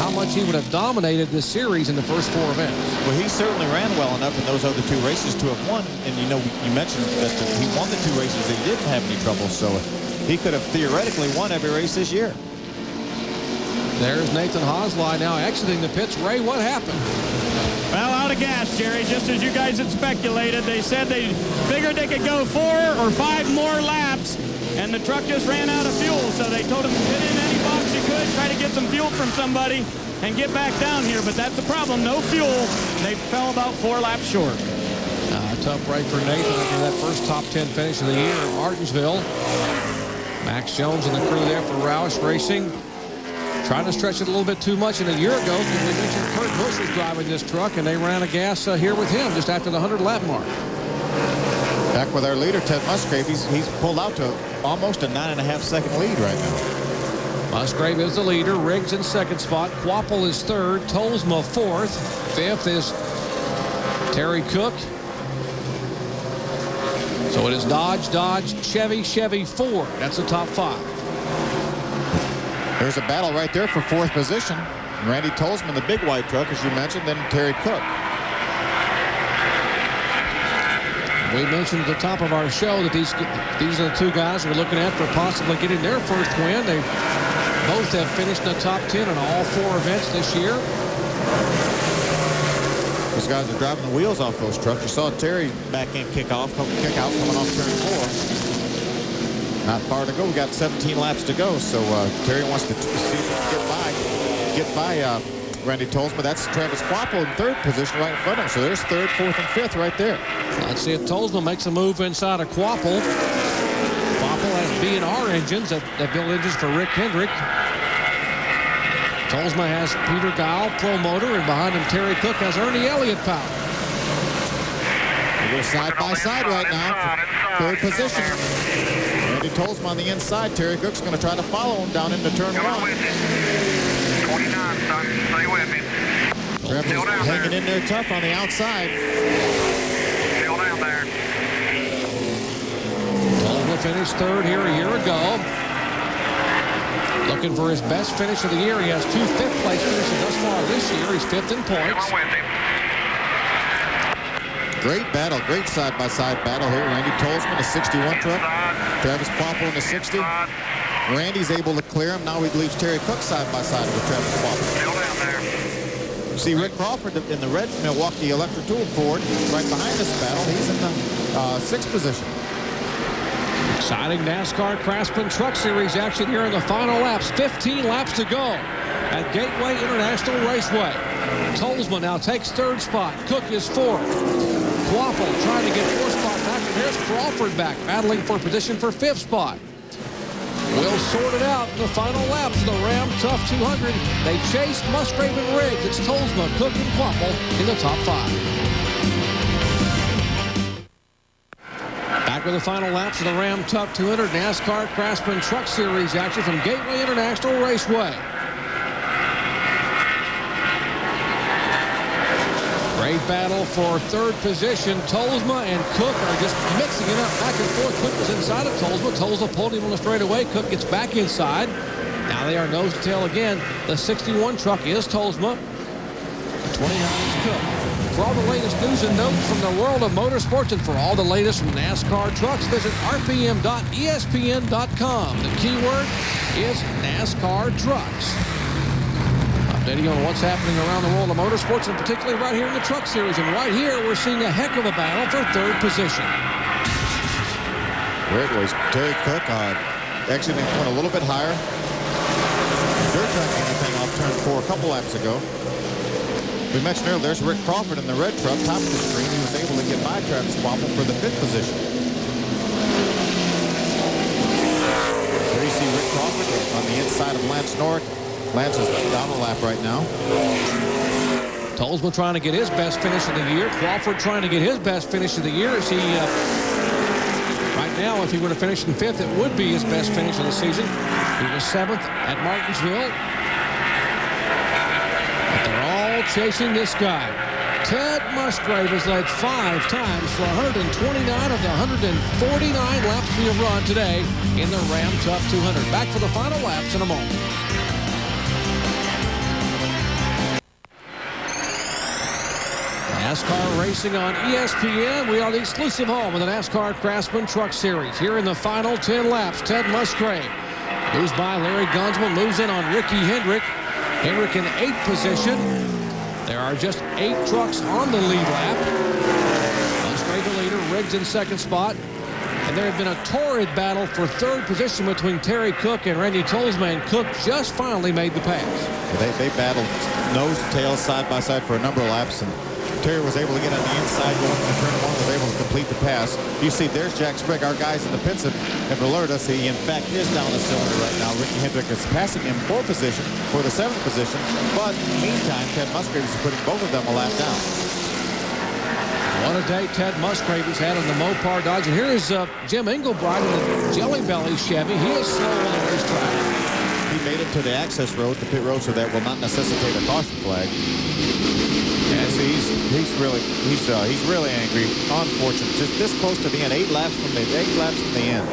how much he would have dominated this series in the first 4 events. Well, he certainly ran well enough in those other 2 races to have won. And you mentioned that he won the 2 races and he didn't have any trouble, so he could have theoretically won every race this year. There's Nathan Hosley now exiting the pits. Ray, what happened? Well, out of gas, Jerry, just as you guys had speculated. They said they figured they could go 4 or 5 more laps, and the truck just ran out of fuel. So they told him to get in any box you could, try to get some fuel from somebody, and get back down here. But that's the problem, no fuel. They fell about 4 laps short. Tough break for Nathan after that first top 10 finish of the year at Martinsville. Max Jones and the crew there for Roush Racing. Trying to stretch it a little bit too much. And a year ago, we mentioned Kurt Busch was driving this truck, and they ran out of gas here with him just after the 100-lap mark. Back with our leader, Ted Musgrave. He's pulled out to almost a 9.5-second lead right now. Musgrave is the leader. Riggs in second spot. Quapple is third. Tolsma fourth. Fifth is Terry Cook. So it is Dodge, Chevy, Ford. That's the top 5. There's a battle right there for 4th position. Randy Tolsman, the big white truck, as you mentioned, then Terry Cook. We mentioned at the top of our show that these are the 2 guys we're looking at for possibly getting their first win. They both have finished in the top 10 in all 4 events this year. Those guys are driving the wheels off those trucks. You saw Terry back end kick out coming off turn 4. Not far to go. We got 17 laps to go, so Terry wants to see if he can get by Randy Tolsma. That's Travis Quapple in 3rd position right in front of him. So there's 3rd, 4th, and 5th right there. Let's see if Tolsma makes a move inside of Quapple. Quapple has B&R engines that build engines for Rick Hendrick. Tolsma has Peter Gile, Pro Motor, and behind him Terry Cook has Ernie Elliott power. They go side by side right now for 3rd position. Randy Tolsma on the inside. Terry Cook's going to try to follow him down into turn 1. 29, son. Stay with me. Travis hanging in there tough on the outside. Still down there. Tolsma finished 3rd here a year ago. Looking for his best finish of the year. He has 2 5th-place finishes thus far this year. He's 5th in points. Great battle, great side-by-side battle here. Randy Tolsman, a 61 truck. Travis Quapple in the 60. Randy's able to clear him. Now he leaves Terry Cook side-by-side with Travis Quapple. Still down there. See Rick Crawford in the red Milwaukee Electra Tool Ford right behind this battle. He's in the 6th position. Exciting NASCAR Craftsman Truck Series action here in the final laps. 15 laps to go at Gateway International Raceway. Tolsma now takes 3rd spot. Cook is 4th. Quapple trying to get 4th spot back, and there's Crawford back, battling for position for 5th spot. We'll sort it out in the final laps of the Ram Tough 200. They chase Musgrave and Riggs. It's Tolsma, Cook, and Quapple in the top 5. Back with the final laps of the Ram Tough 200 NASCAR Craftsman Truck Series action from Gateway International Raceway. Great battle for 3rd position. Tolsma and Cook are just mixing it up back and forth. Cook was inside of Tolsma. Tolsma pulled him on the straightaway. Cook gets back inside. Now they are nose to tail again. The 61 truck is Tolsma. The 29 is Cook. For all the latest news and notes from the world of motorsports and for all the latest from NASCAR trucks, visit rpm.espn.com. The keyword is NASCAR trucks. Updating you on what's happening around the world of motorsports, and particularly right here in the Truck Series. And right here, we're seeing a heck of a battle for third position. Where it was Terry Cook exiting point a little bit higher. Dirt track anything off turn 4 a couple laps ago. We mentioned earlier, there's Rick Crawford in the red truck, top of the screen. He was able to get by Travis Quapple for the 5th position. There you see Rick Crawford on the inside of Lance Norrick. Lance is down a lap right now. Tolsma trying to get his best finish of the year. Crawford trying to get his best finish of the year. As he, right now, if he were to finish in 5th, it would be his best finish of the season. He was 7th at Martinsville. But they're all chasing this guy. Ted Musgrave has led 5 times for 129 of the 149 laps we have run today in the Ram Tough 200. Back for the final laps in a moment. NASCAR racing on ESPN. We are the exclusive home of the NASCAR Craftsman Truck Series. Here in the final 10 laps, Ted Musgrave moves by Larry Gunsman, moves in on Ricky Hendrick. Hendrick in 8th position. There are just 8 trucks on the lead lap. Musgrave the leader, Riggs in 2nd spot. And there had been a torrid battle for 3rd position between Terry Cook and Randy Tolsma, and Cook just finally made the pass. They battled nose to tail, side by side for a number of laps, and Terry was able to get on the inside going into turn 1, was able to complete the pass. You see, there's Jack Sprague. Our guys in the pits have alerted us. He, in fact, is down a cylinder right now. Ricky Hendrick is passing him for position, for the 7th position. But in the meantime, Ted Musgrave is putting both of them a lap down. What a day Ted Musgrave has had on the Mopar Dodge. And here is Jim Engelbreit in the Jelly Belly Chevy. He is slow on the racetrack. He made it to the access road, the pit road, so that will not necessitate a caution flag. Yeah, see, he's really angry. Unfortunate, just this close to the end. 8 laps from the end.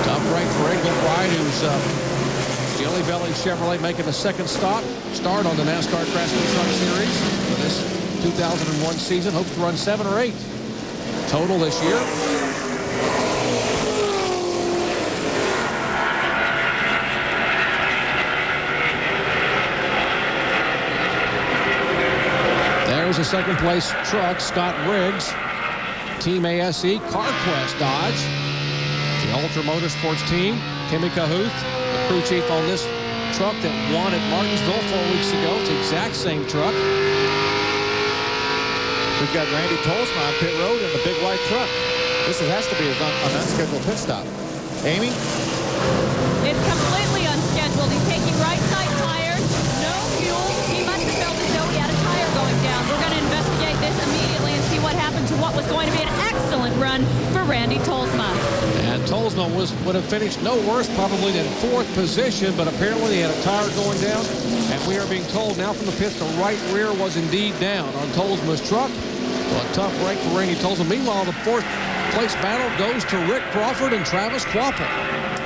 Tough break for Engelbreit, who's Jelly Belly Chevrolet making a 2nd start on the NASCAR Craftsman Truck Series for this 2001 season. Hopes to run 7 or 8 total this year. There's a 2nd place truck, Scott Riggs, Team ASE, CarQuest Dodge. The Ultra Motorsports team, Kimmy Cahuth, the crew chief on this truck that won at Martinsville 4 weeks ago. It's the exact same truck. We've got Randy Tolsma on pit road in the big white truck. This has to be an unscheduled pit stop. Amy? It's completely unscheduled. He's taking right side tires, no fuel. He must have felt as though he had a tire going down. We're going to investigate this immediately and see what happened to what was going to be an excellent run for Randy Tolsma. And Tolsma would have finished no worse probably than 4th position, but apparently he had a tire going down. And we are being told now from the pits the right rear was indeed down on Tolsma's truck. So a tough break for Randy Tolsma. Meanwhile, the 4th place battle goes to Rick Crawford and Travis Quapple.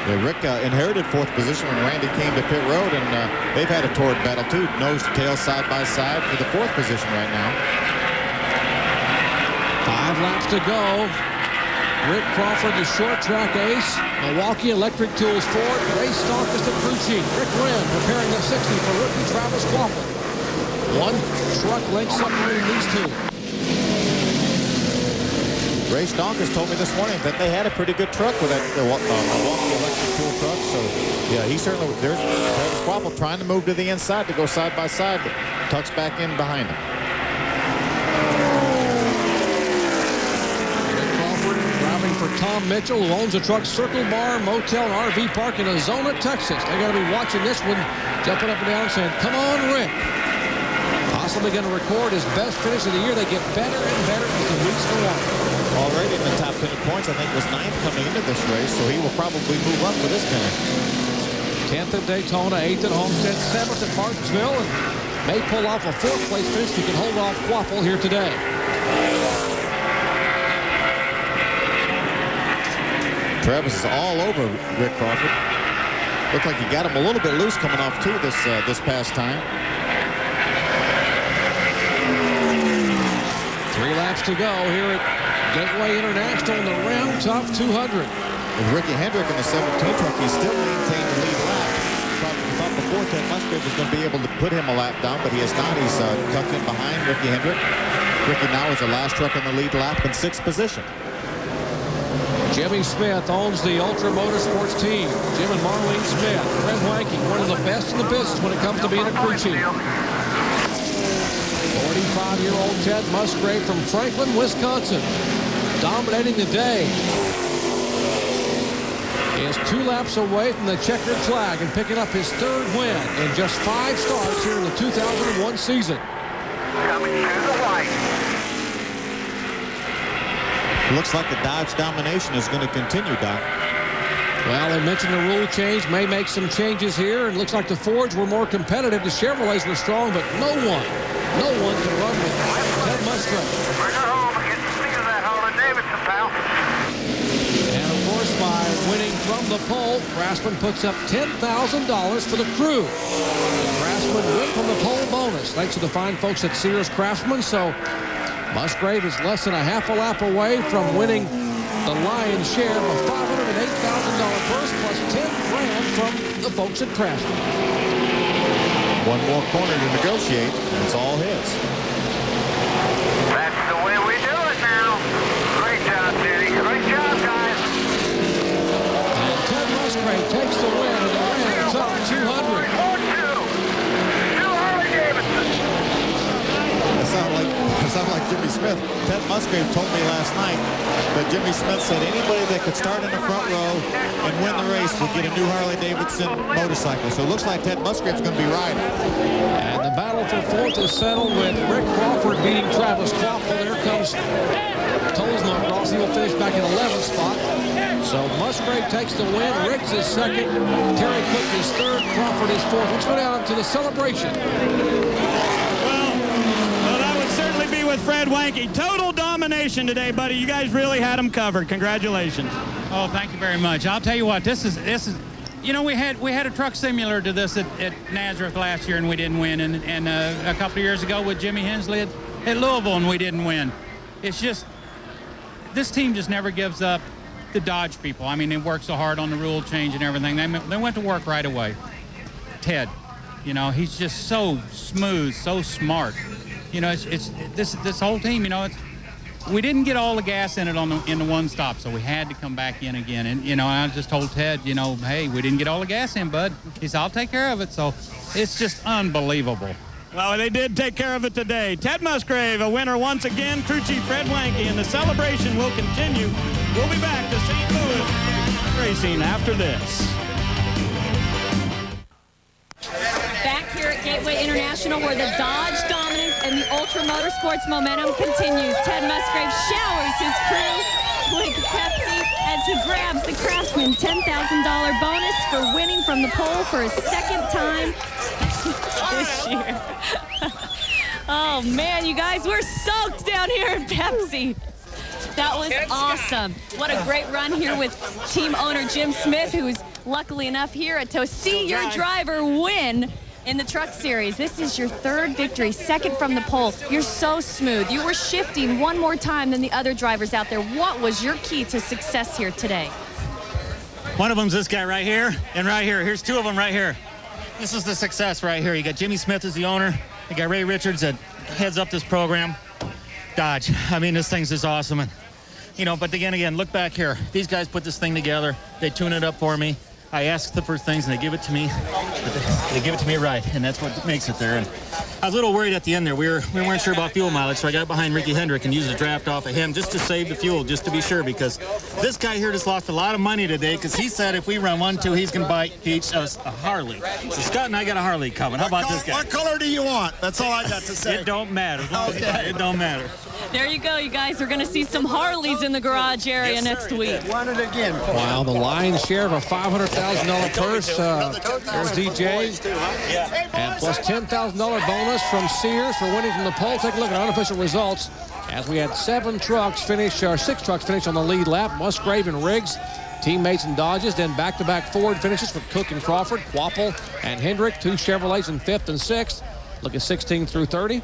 Yeah, Rick inherited 4th position when Randy came to pit road, and they've had a torrid battle too, nose to tail, side by side for the 4th position right now. 5 laps to go. Rick Crawford, the short track ace. Milwaukee Electric Tools Ford. Ray Stonk is the crew chief. Rick Wynn preparing the 60 for rookie Travis Quapple. 1 truck length separating these 2. Ray Stonk has told me this morning that they had a pretty good truck with that Milwaukee Electric Tool truck. So, yeah, he certainly, there's Travis Quapple trying to move to the inside to go side by side. Tucks back in behind him. Rick Crawford driving for Tom Mitchell, who owns a truck Circle Bar Motel and RV Park in Azona, Texas. They got to be watching this one, jumping up and down and saying, "Come on, Rick." Possibly going to record his best finish of the year. They get better and better as the weeks go on. Already in the top 10 points, I think was 9th coming into this race, so he will probably move up for this finish. 10th at Daytona, 8th at Homestead, 7th at Martinsville, and may pull off a 4th place finish if he can hold off Quapple here today. Travis is all over Rick Crawford. Looked like he got him a little bit loose coming off too this past time. 3 laps to go here at Gateway International in the Ram Tough 200. With Ricky Hendrick in the 17 truck, he still maintained the lead lap. We thought before before Ted Musgrave was going to be able to put him a lap down, but he has not. He's tucked in behind Ricky Hendrick. Ricky now is the last truck on the lead lap in 6th position. Jimmy Smith owns the Ultra Motorsports team. Jim and Marlene Smith. Fred Wanking, one of the best in the business when it comes to being a crew chief. 45-year-old Ted Musgrave from Franklin, Wisconsin, dominating the day. He is 2 laps away from the checkered flag and picking up his 3rd win in just 5 starts here in the 2001 season. Coming to the white. Looks like the Dodge domination is going to continue, Doc. Well, they mentioned the rule change may make some changes here, and looks like the Fords were more competitive. The Chevrolets were strong, but no one can run with Ted Musgrave. Bring her home and get the speed of that Harley Davidson, pal. And of course, by winning from the pole, Craftsman puts up $10,000 for the crew. The Craftsman win from the pole bonus, thanks to the fine folks at Sears Craftsman. So Musgrave is less than a half a lap away from winning the lion's share of a $508,000 purse plus $10,000 from the folks at Craftsman. One more corner to negotiate, and it's all his. That's the way we do it now. Great job, Teddy. Great job, guys. And Ted Musgrave takes the win in the Ram Top 200. Two Harley Davidson. That sounds like Jimmy Smith. Ted Musgrave told me last night that Jimmy Smith said anybody that could start in the front row and win the race would get a new Harley Davidson motorcycle. So it looks like Ted Musgrave's going to be riding. And the battle for 4th is settled with Rick Crawford beating Travis Kvapil. There comes Tolsma across. He will finish back in 11th spot. So Musgrave takes the win. Rick's is 2nd. Terry Cook is 3rd. Crawford is 4th. Let's go down to the celebration. Well, that would certainly be with Fred Wanky. Total domination today, buddy. You guys really had him covered. Congratulations. Oh, thank you very much. I'll tell you what, this is you know, we had a truck similar to this at Nazareth last year and we didn't win, and a couple of years ago with Jimmy Hensley at Louisville and we didn't win. It's just, this team just never gives up the Dodge people. I mean, they work so hard on the rule change and everything. They went to work right away. Ted, you know, he's just so smooth, so smart. You know, it's this whole team, you know, we didn't get all the gas in it in the one stop, so we had to come back in again. And, you know, I just told Ted, you know, hey, we didn't get all the gas in, bud. He said, I'll take care of it. So it's just unbelievable. Well, they did take care of it today. Ted Musgrave, a winner once again. Crew Chief Fred Wanky, and the celebration will continue. We'll be back to St. Louis racing after this. Back here at Gateway International, where the Dodge dominance and the Ultra Motorsports momentum continues. Ted Musgrave showers his crew with Pepsi as he grabs the Craftsman $10,000 bonus for winning from the pole for a 2nd time this year. Oh man, you guys, we're soaked down here in Pepsi. That was awesome. What a great run here with team owner Jim Smith, who's luckily enough here to see your driver win in the Truck Series. This is your 3rd victory, 2nd from the pole. You're so smooth. You were shifting one more time than the other drivers out there. What was your key to success here today? One of them's this guy right here, and right here. Here's 2 of them right here. This is the success right here. You got Jimmy Smith as the owner. You got Ray Richards that heads up this program. Dodge. I mean, this thing's just awesome. And, you know, but again, look back here. These guys put this thing together. They tune it up for me. I ask the first things, and they give it to me. They give it to me right, and that's what makes it there. And I was a little worried at the end there. We weren't sure about fuel mileage, so I got behind Ricky Hendrick and used a draft off of him just to save the fuel, just to be sure, because this guy here just lost a lot of money today because he said if we run 1-2, he's going to buy each us a Harley. So Scott and I got a Harley coming. How about this guy? What color do you want? That's all I got to say. It don't matter. Okay. It don't matter. There you go, you guys. We're going to see some Harleys in the garage area next week. Want it again. Wow, the lion's share of a $500,000 purse. There's DJ. And plus $10,000 bonus from Sears for winning from the pole. Take a look at unofficial results as we had 6 trucks finish on the lead lap. Musgrave and Riggs, teammates and Dodges. Then back-to-back Ford finishes with Cook and Crawford, Kvapil and Hendrick. 2 Chevrolets in 5th and 6th. Look at 16 through 30.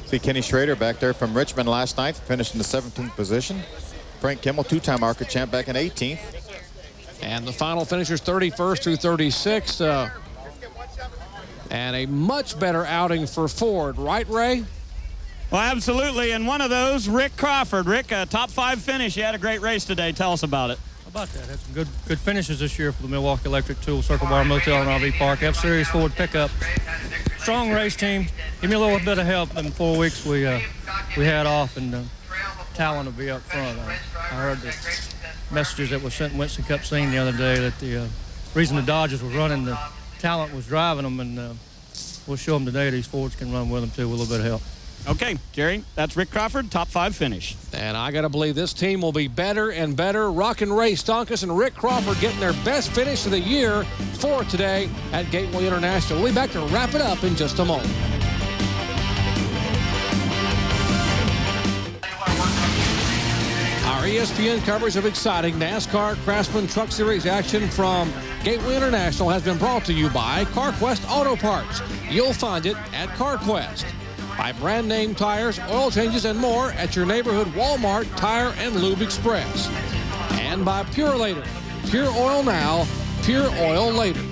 See Kenny Schrader back there from Richmond last night, finished in the 17th position. Frank Kimmel, 2-time ARCA champ, back in 18th. And the final finishers 31st through 36. And a much better outing for Ford, right, Ray? Well, absolutely. And one of those, Rick Crawford. Rick, a top 5 finish. You had a great race today. Tell us about it. How about that? Had some good finishes this year for the Milwaukee Electric Tool Circle Bar Motel and RV Park. F-Series Ford pickup. Strong race team. Give me a little bit of help in 4 weeks we had off, and talent will be up front. I heard the messages that were sent in Winston Cup scene the other day that the reason the Dodgers was running, the talent was driving them, and we'll show them today these Fords can run with them too with a little bit of help. Okay, Jerry, that's Rick Crawford, top 5 finish. And I got to believe this team will be better and better. Rockin' Ray Stonkus and Rick Crawford getting their best finish of the year for today at Gateway International. We'll be back to wrap it up in just a moment. Our ESPN coverage of exciting NASCAR Craftsman Truck Series action from Gateway International has been brought to you by CarQuest Auto Parts. You'll find it at CarQuest. By brand name tires, oil changes, and more at your neighborhood Walmart Tire and Lube Express. And by Pure Later. Pure oil now, pure oil later.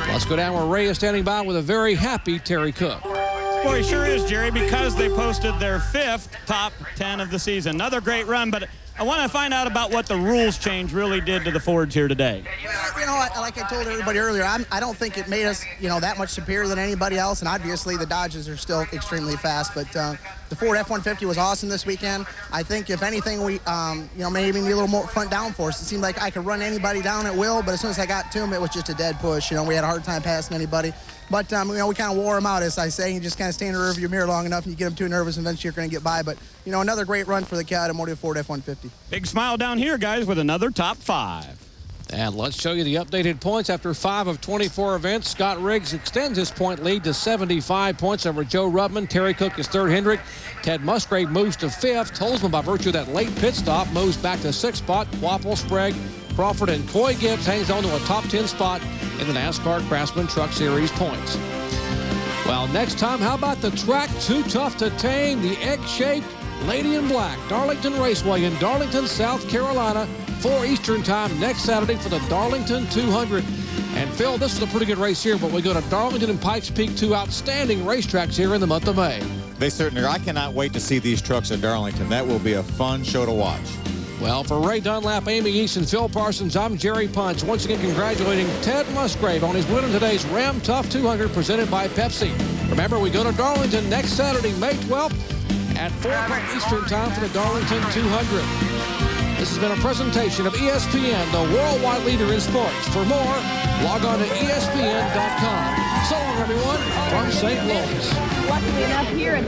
Let's go down where Ray is standing by with a very happy Terry Cook. Boy, he sure is, Jerry, because they posted their 5th top 10 of the season. Another great run, but I want to find out about what the rules change really did to the Fords here today. Well, you know, like I told everybody earlier, I don't think it made us, that much superior than anybody else, and obviously the Dodges are still extremely fast, but the Ford F-150 was awesome this weekend. I think, if anything, we, maybe need a little more front downforce. It seemed like I could run anybody down at will, but as soon as I got to him, it was just a dead push. We had a hard time passing anybody. But, we kind of wore him out, as I say. You just kind of stay in the rearview mirror long enough, and you get them too nervous, and eventually you're going to get by. But, another great run for the automotive Ford F-150. Big smile down here, guys, with another top 5. And let's show you the updated points after 5 of 24 events. Scott Riggs extends his point lead to 75 points over Joe Rubman. Terry Cook is third. Hendrick. Ted Musgrave moves to 5th. Tolzman, by virtue of that late pit stop, moves back to 6th spot. Wappel, Sprague, Crawford, and Coy Gibbs hangs on to a top 10 spot in the NASCAR Craftsman Truck Series points. Well, next time, how about the track too tough to tame? The egg-shaped Lady in Black, Darlington Raceway in Darlington, South Carolina, 4 Eastern time next Saturday for the Darlington 200. And Phil, this is a pretty good race here, but we go to Darlington and Pikes Peak, 2 outstanding racetracks here in the month of May. They certainly are. I cannot wait to see these trucks at Darlington. That will be a fun show to watch. Well, for Ray Dunlap, Amy East, and Phil Parsons, I'm Jerry Punch. Once again, congratulating Ted Musgrave on his win in today's Ram Tough 200 presented by Pepsi. Remember, we go to Darlington next Saturday, May 12th at 4 o'clock Eastern time for the Darlington 200. This has been a presentation of ESPN, the worldwide leader in sports. For more, log on to ESPN.com. So long, everyone, from St. Louis. Luckily enough here in